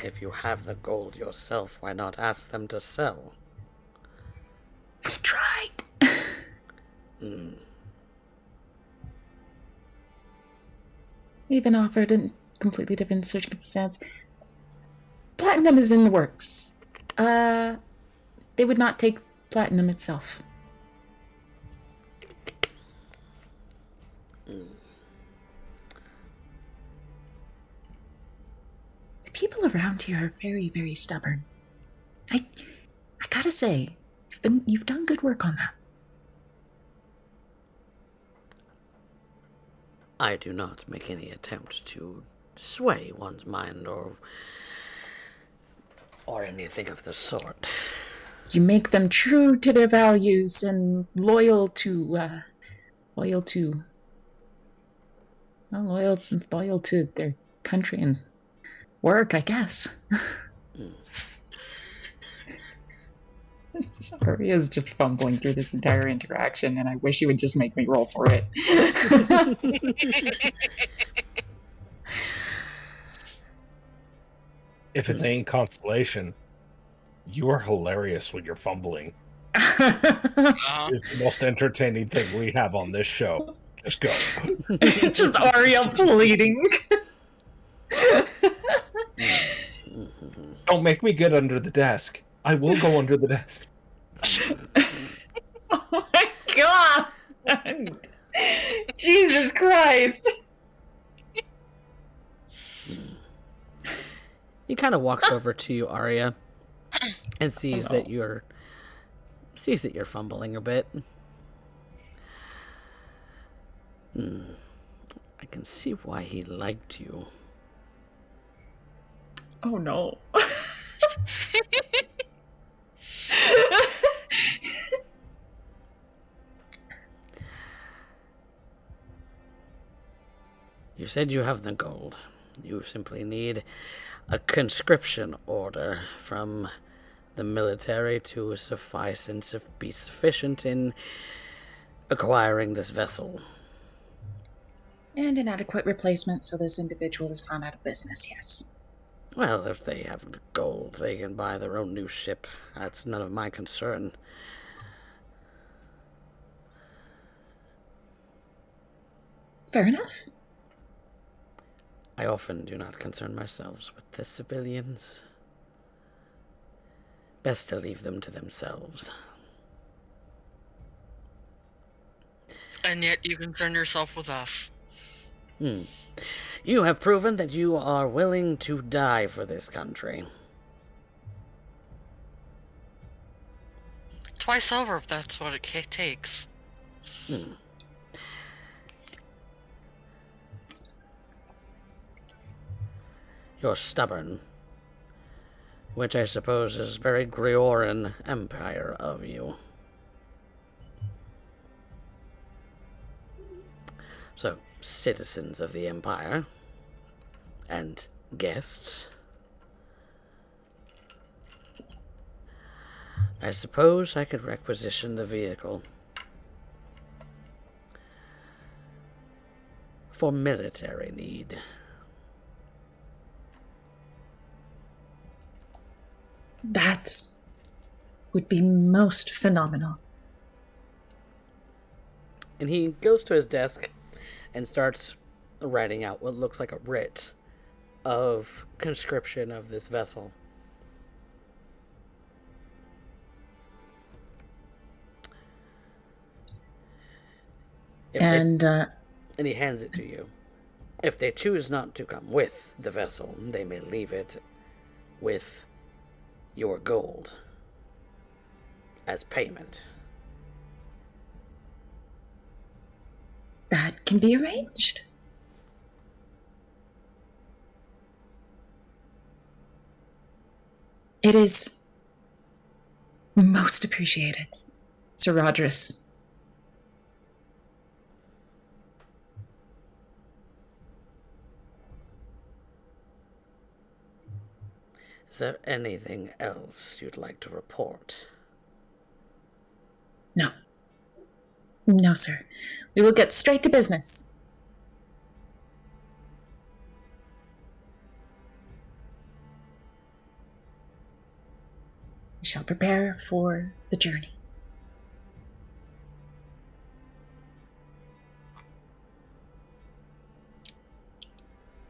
If you have the gold yourself, why not ask them to sell? We tried. Even offered a completely different circumstance. Platinum is in the works. They would not take platinum itself. The people around here are very, very stubborn. I gotta say, you've done good work on that. I do not make any attempt to sway one's mind or anything of the sort. You make them true to their values and loyal to their country and Work, I guess. Arya's just fumbling through this entire interaction, and I wish you would just make me roll for it. If it's any consolation, you are hilarious when you're fumbling. Uh-huh. It's the most entertaining thing we have on this show. Just go. Just Arya pleading. Don't make me get under the desk. I will go under the desk. Oh my god! Jesus Christ! He kind of walks over to you, Arya, and sees that you're fumbling a bit. I can see why he liked you. Oh no. You said you have the gold. You simply need a conscription order from the military to suffice and be sufficient in acquiring this vessel. And an adequate replacement so this individual is not out of business, yes. Well, if they have the gold, they can buy their own new ship. That's none of my concern. Fair enough. I often do not concern myself with the civilians. Best to leave them to themselves. And yet you concern yourself with us. You have proven that you are willing to die for this country. Twice over, if that's what it takes. You're stubborn, which I suppose is very Grioran Empire of you. So, citizens of the Empire, and guests, I suppose I could requisition the vehicle for military need. That would be most phenomenal. And he goes to his desk and starts writing out what looks like a writ of conscription of this vessel. And he hands it to you. If they choose not to come with the vessel, they may leave it with your gold as payment. that can be arranged. It is most appreciated, Sir Rodris. Is there anything else you'd like to report? No. No, sir. We will get straight to business. We shall prepare for the journey.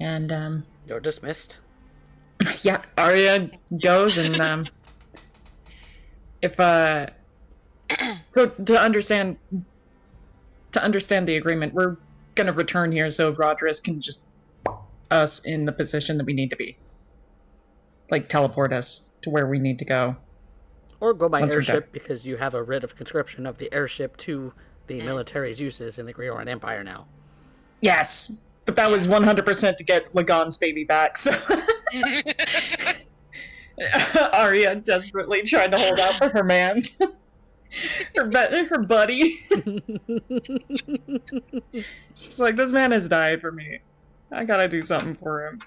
And, You're dismissed. yeah, Arya goes and, if, so to understand the agreement, we're gonna return here so Rodris can just us in the position that we need to be. Like, teleport us to where we need to go. Or go by Once we're airship, done. because you have a writ of conscription of the airship to the military's uses in the Grioran Empire now. Yes, but that was 100% to get Lagon's baby back, so... Arya desperately trying to hold out for her man. her buddy. She's like, this man has died for me. I gotta do something for him.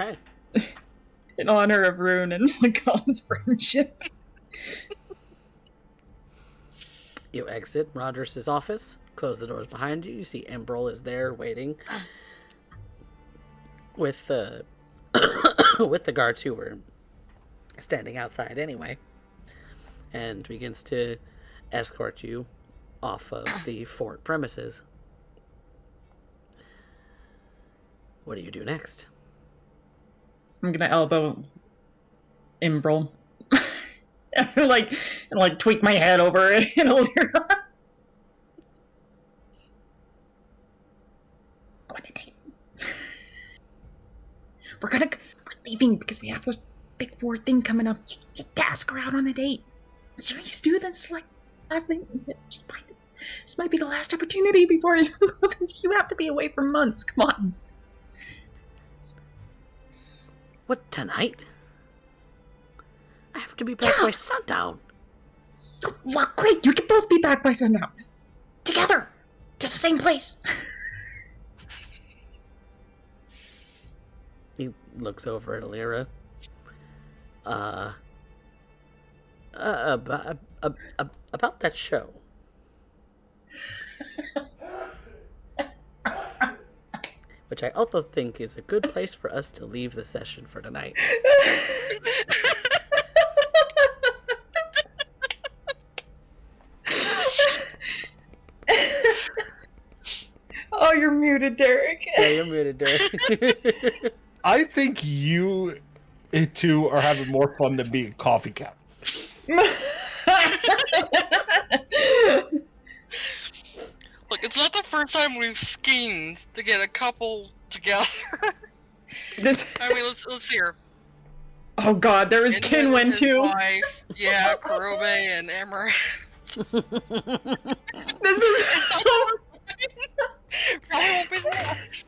Okay. In honor of Rune and Lacan's friendship. You exit Rogers' office, close the doors behind you. You see Embrol is there waiting with the with the guards who were standing outside anyway, and begins to escort you off of the fort premises. What do you do next? I'm gonna elbow Imbrel. and like tweak my head over it and Alira. Go on a date. We're leaving because we have this big war thing coming up. Just ask her out on a date. Serious, dude. That's like last thing. This might be the last opportunity before you have to be away for months. Come on. What, tonight? I have to be back by sundown. Well, great. You can both be back by sundown. Together. To the same place. He looks over at Alira. About that show. Which I also think is a good place for us to leave the session for tonight. Oh, you're muted, Derek. Yeah, you're muted, Derek. I think you two are having more fun than being CoffeeCat. Look, it's not the first time we've schemed to get a couple together. I mean, let's hear. Oh God, there was Inman Kinwin and his too. Wife, yeah, Kurobe and Emmer. This is Probably won't be the last.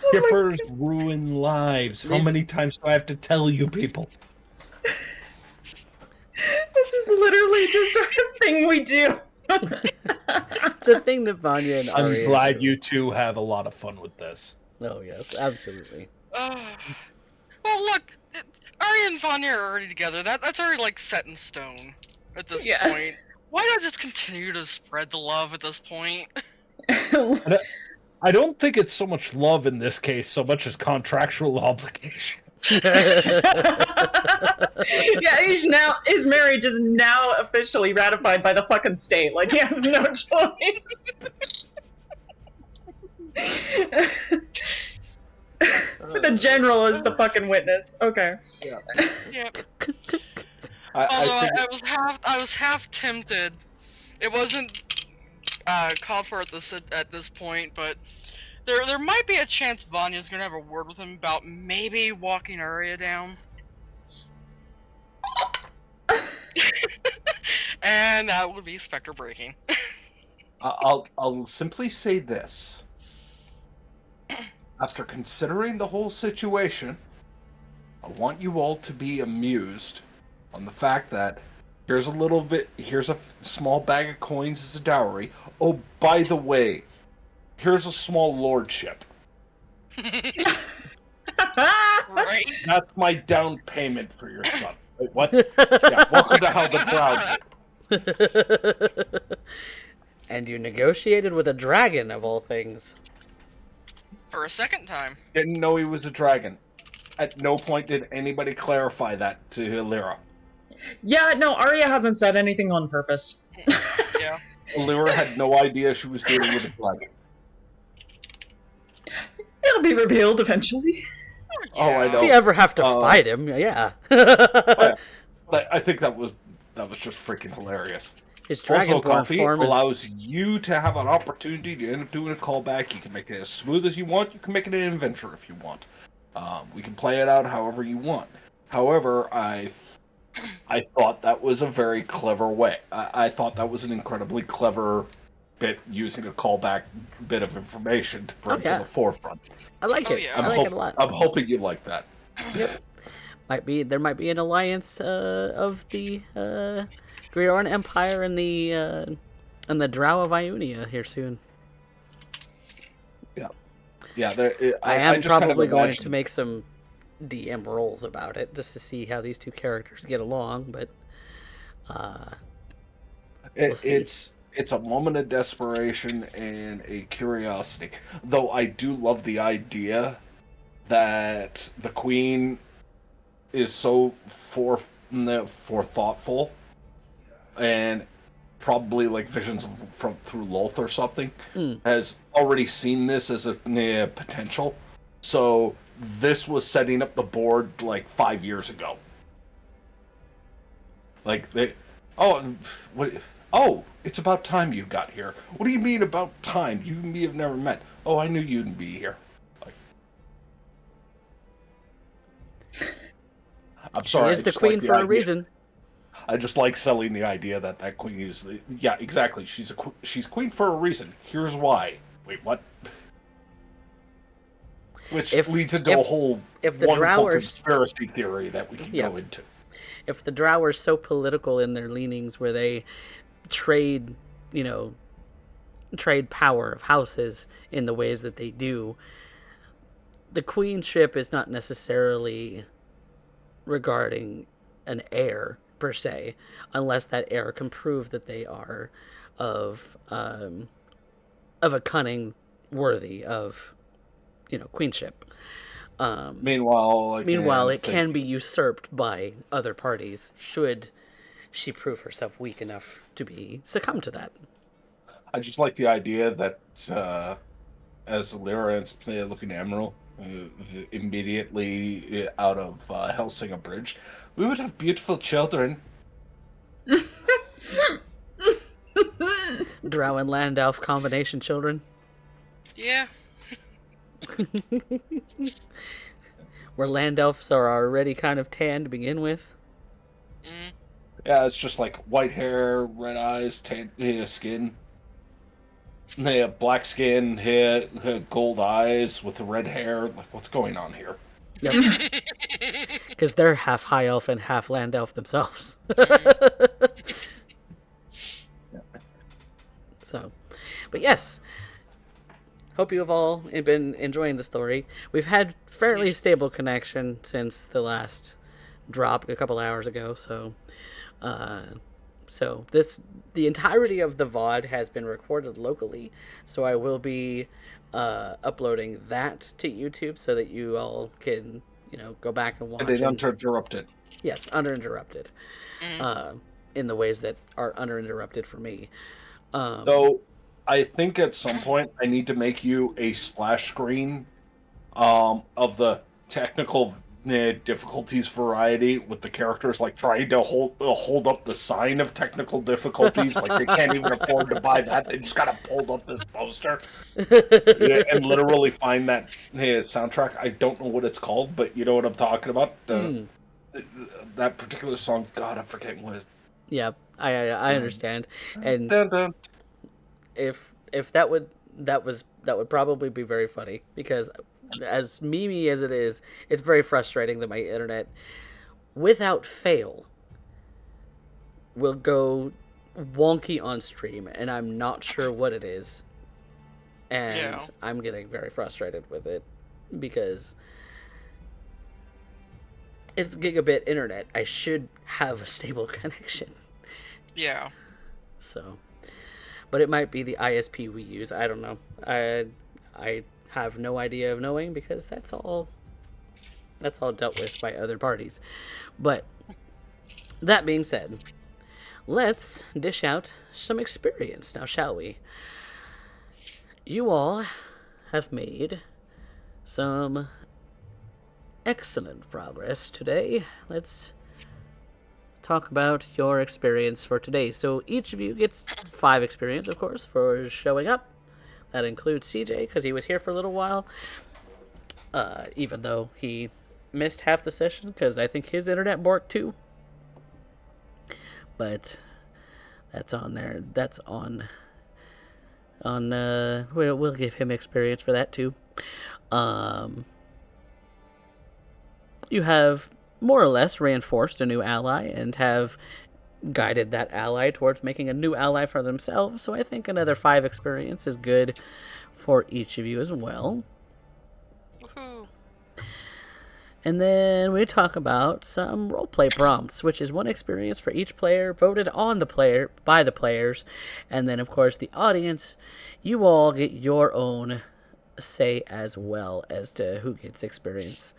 Skippers ruin lives. How many times do I have to tell you people? This is literally just a thing we do. It's a thing that Vanya and I'm Arya glad do. you two have a lot of fun with this. Oh, yes, absolutely. Well, look, Arya and Vanya are already together. That's already like set in stone at this point. Why not just continue to spread the love at this point? I don't think it's so much love in this case, so much as contractual obligation. Yeah, his marriage is now officially ratified by the fucking state. Like he has no choice. The general is the fucking witness. Okay. Yeah. I think I was half tempted. It wasn't called for at this point, but there might be a chance Vanya's gonna have a word with him about maybe walking Arya down. And that would be specter breaking. I'll simply say this. After considering the whole situation, I want you all to be amused on the fact that here's a small bag of coins as a dowry. Oh, by the way, here's a small lordship. Right? That's my down payment for your son. Wait, what? Yeah, welcome to how the crowd. And you negotiated with a dragon, of all things. For a second time. Didn't know he was a dragon. At no point did anybody clarify that to Alira. Yeah, no, Arya hasn't said anything on purpose. Yeah. Alira had no idea she was dealing with a dragon. It'll be revealed eventually. Oh, I know. If you ever have to fight him, yeah. But I think that was just freaking hilarious. His Also, dragonborn Coffee form is... allows you to have an opportunity to end up doing a callback. You can make it as smooth as you want. You can make it an adventure if you want. We can play it out however you want. However, I thought that was a very clever way. I thought that was an incredibly clever bit using a callback bit of information to bring to the forefront. I like it. Yeah. I like it a lot. I'm hoping you like that. Yep. There might be an alliance of the Griorn Empire and the Drow of Ionia here soon. Yeah. Yeah. I am just kind of probably going imagine- to make some DM rolls about it just to see how these two characters get along, but we'll see. It's a moment of desperation and a curiosity. Though I do love the idea that the queen is so for thoughtful and probably like visions from through Loth or something has already seen this as a potential. So this was setting up the board like 5 years ago. Like it's about time you got here. What do you mean about time? You and me have never met. Oh, I knew you'd be here. Like, I'm sorry. She is the queen for a reason. I just like selling the idea that queen is yeah, exactly. She's queen for a reason. Here's why. Wait, what? Which leads into a whole wonderful conspiracy theory that we can go into. If the Drow are so political in their leanings where they trade power of houses in the ways that they do, the queenship is not necessarily regarding an heir per se, unless that heir can prove that they are of a cunning worthy of queenship. Meanwhile, it can be usurped by other parties should she prove herself weak enough to succumb to that. I just like the idea that as Lyra and looking at Emerald immediately out of Helsinga Bridge, we would have beautiful children. Drow and land elf combination children. Yeah. Where land elves are already kind of tan to begin with. Yeah, it's just like white hair, red eyes, tan skin. They have black skin, hair, gold eyes with red hair. Like, what's going on here? Yep. Because they're half high elf and half land elf themselves. So, but yes. Hope you have all been enjoying the story. We've had fairly stable connection since the last drop a couple hours ago, so the entirety of the VOD has been recorded locally, so I will be uploading that to YouTube so that you all can go back and watch. And uninterrupted. Yes, uninterrupted. In the ways that are uninterrupted for me. So I think at some point I need to make you a splash screen of the technical difficulties variety with the characters like trying to hold up the sign of technical difficulties. Like they can't even afford to buy that. They just gotta hold up this poster and literally find that soundtrack. I don't know what it's called, but you know what I'm talking about. That particular song. God, I'm forgetting what it is. Yeah, I understand. And Dun, dun. if that would probably be very funny, because as memey as it is, it's very frustrating that my internet, without fail, will go wonky on stream, and I'm not sure what it is. And I'm getting very frustrated with it because it's gigabit internet. I should have a stable connection. Yeah. So, but it might be the ISP we use. I don't know. I have no idea of knowing because that's all dealt with by other parties. But that being said, let's dish out some experience now, shall we? You all have made some excellent progress today. Let's talk about your experience for today. So each of you gets 5 experience, of course, for showing up. That includes CJ, because he was here for a little while. Even though he missed half the session, because I think his internet borked too. But that's on there. That's on... we'll give him experience for that too. You have more or less reinforced a new ally and have guided that ally towards making a new ally for themselves, so I think another 5 experience is good for each of you as well. Woohoo. And then we talk about some roleplay prompts, which is one experience for each player, voted on the player by the players, and then of course the audience. You all get your own say as well as to who gets experience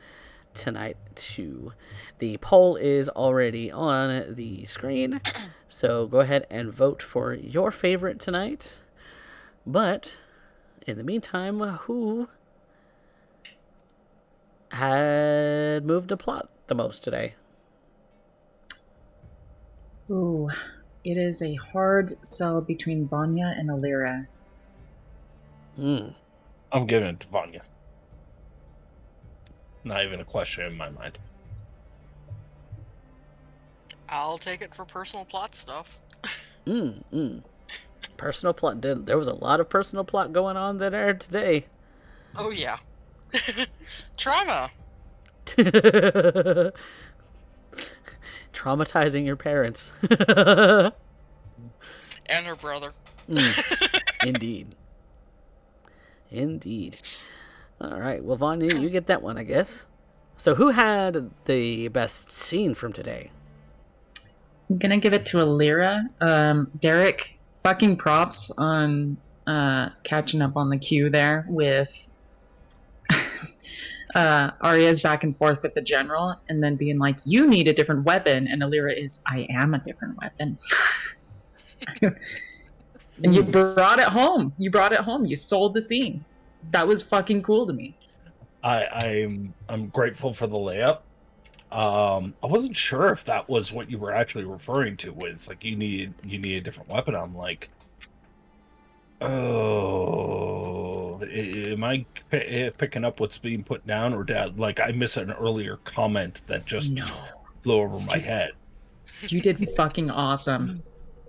tonight too. The poll is already on the screen, so go ahead and vote for your favorite tonight. But in the meantime, who had moved the plot the most today? Ooh, it is a hard sell between Vanya and Alira. I'm giving it to Vanya. Not even a question in my mind. I'll take it for personal plot stuff. Personal plot. There was a lot of personal plot going on that aired today. Oh yeah. Trauma. Traumatizing your parents. And her brother. Indeed. All right. Well, Vanya, you get that one, I guess. So who had the best scene from today? I'm gonna give it to Alira. Derek, fucking props on catching up on the queue there with Arya's back and forth with the general, and then being like, "You need a different weapon," and Alira is, "I am a different weapon." And you brought it home. You sold the scene. That was fucking cool to me. I'm grateful for the layup. I wasn't sure if that was what you were actually referring to. Was like you need a different weapon. I'm like, oh, am I picking up what's being put down, or did I miss an earlier comment that just flew over my head? You did fucking awesome.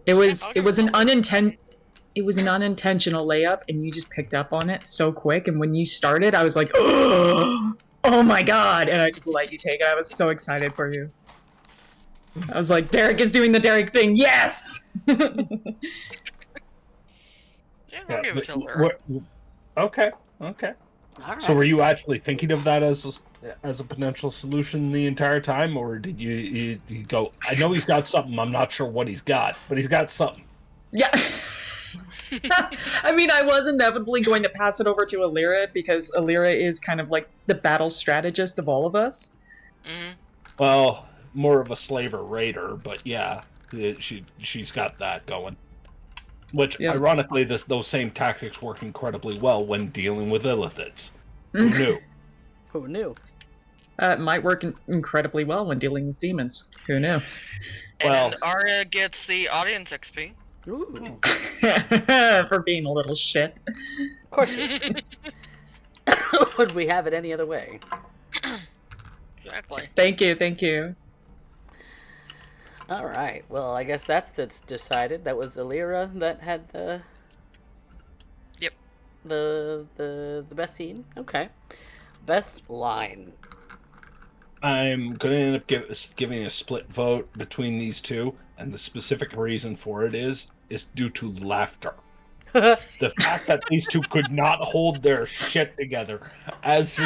It was an unintentional layup, and you just picked up on it so quick. And when you started, I was like, oh my god! And I just let you take it. I was so excited for you. I was like, Derek is doing the Derek thing. Yes. Yeah, I'll give it to Lara. Okay. All right. So were you actually thinking of that as a potential solution the entire time, or did you go, I know he's got something, I'm not sure what he's got, but he's got something? Yeah. I mean, I was inevitably going to pass it over to Alira because Alira is kind of like the battle strategist of all of us. Mm-hmm. Well, more of a slaver raider, but yeah, she's got that going. Which, ironically, those same tactics work incredibly well when dealing with illithids. Who knew? Who knew? It might work incredibly well when dealing with demons. Who knew? And Arya gets the audience XP. Ooh. For being a little shit. Of course. Would we have it any other way? Exactly. Thank you. All right. Well, I guess that's decided. That was Alira that had the. Yep. The best scene. Okay. Best line. I'm going to end up giving a split vote between these two, and the specific reason for it is due to laughter. The fact that these two could not hold their shit together as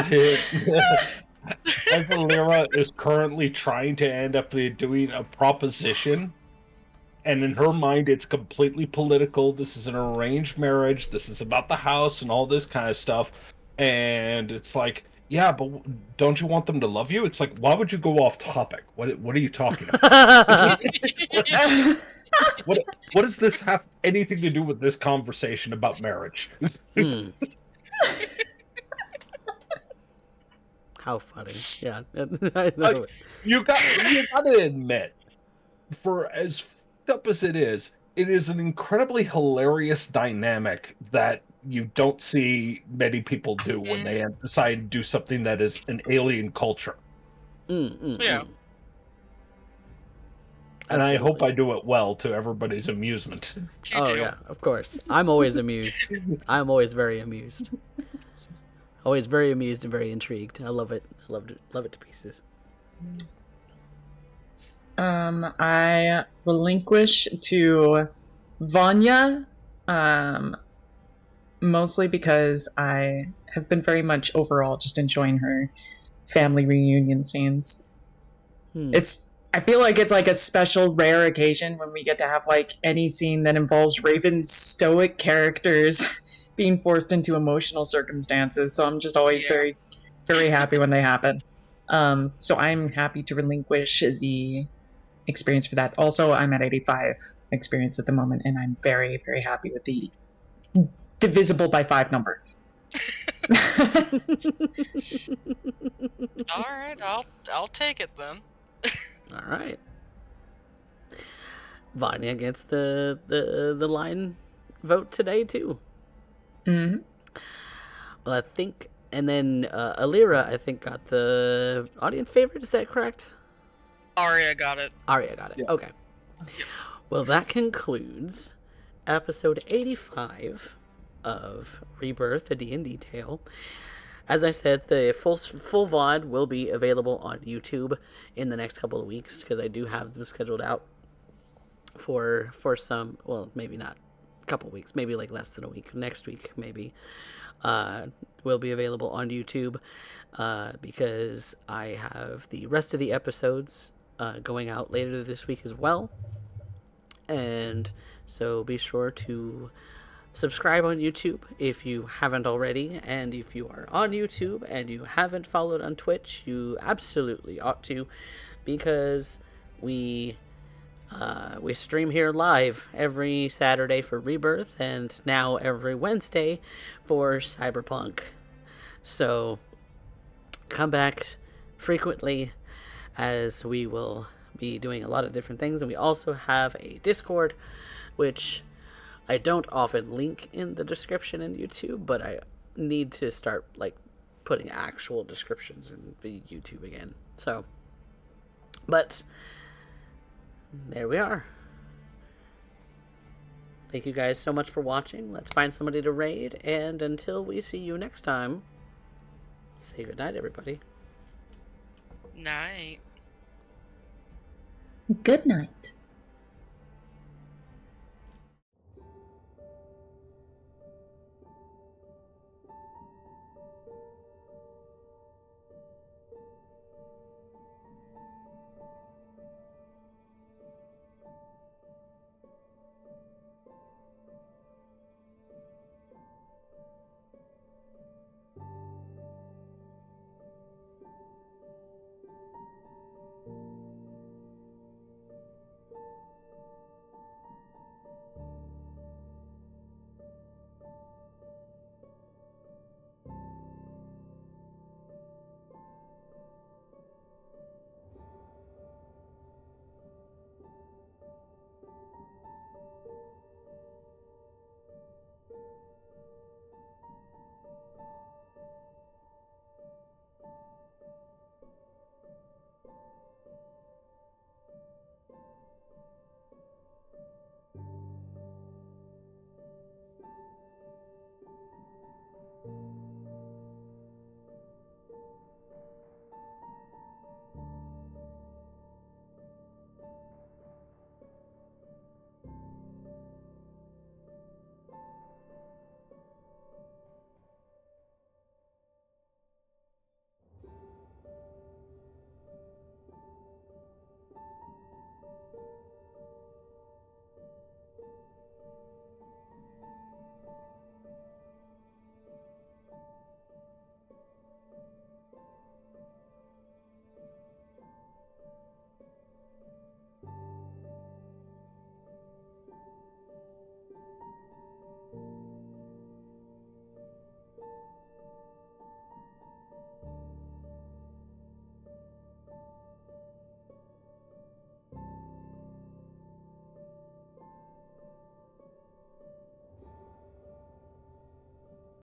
Alira is currently trying to end up doing a proposition, and in her mind it's completely political. This is an arranged marriage. This is about the house and all this kind of stuff. And it's like, yeah, but don't you want them to love you? It's like, why would you go off topic? What are you talking about? What does this have anything to do with this conversation about marriage? How funny. Yeah. I know. You got to admit, for as fucked up as it is an incredibly hilarious dynamic that you don't see many people do when they decide to do something that is an alien culture. Yeah. And I hope I do it well to everybody's amusement. Yeah, of course. I'm always amused. I'm always very amused. Always very amused and very intrigued. I love it. I love it to pieces. I relinquish to Vanya, mostly because I have been very much overall just enjoying her family reunion scenes. Hmm. I feel like it's like a special rare occasion when we get to have like any scene that involves Raven's stoic characters being forced into emotional circumstances. So I'm just always Yeah. very, very happy when they happen. So I'm happy to relinquish the experience for that. Also, I'm at 85 experience at the moment, and I'm very, very happy with the divisible by 5 number. All right, I'll take it then. All right. Vanya gets the line vote today too. Hmm. Well, I think, and then Alira, I think, got the audience favorite. Is that correct? Arya got it. Arya got it. Yeah. Okay. Well, that concludes episode 85 of Rebirth, a D&D Tale. As I said, the full VOD will be available on YouTube in the next couple of weeks, because I do have them scheduled out for some, well, maybe not a couple of weeks, maybe like less than a week. Next week, maybe, will be available on YouTube, because I have the rest of the episodes going out later this week as well. And so be sure to subscribe on YouTube if you haven't already, and if you are on YouTube and you haven't followed on Twitch, you absolutely ought to, because we stream here live every Saturday for Rebirth, and now every Wednesday for Cyberpunk. So come back frequently, as we will be doing a lot of different things. And we also have a Discord, which I don't often link in the description in YouTube, but I need to start like putting actual descriptions in the YouTube again. So, but there we are. Thank you guys so much for watching. Let's find somebody to raid, and until we see you next time, say goodnight, everybody. Night. Good night.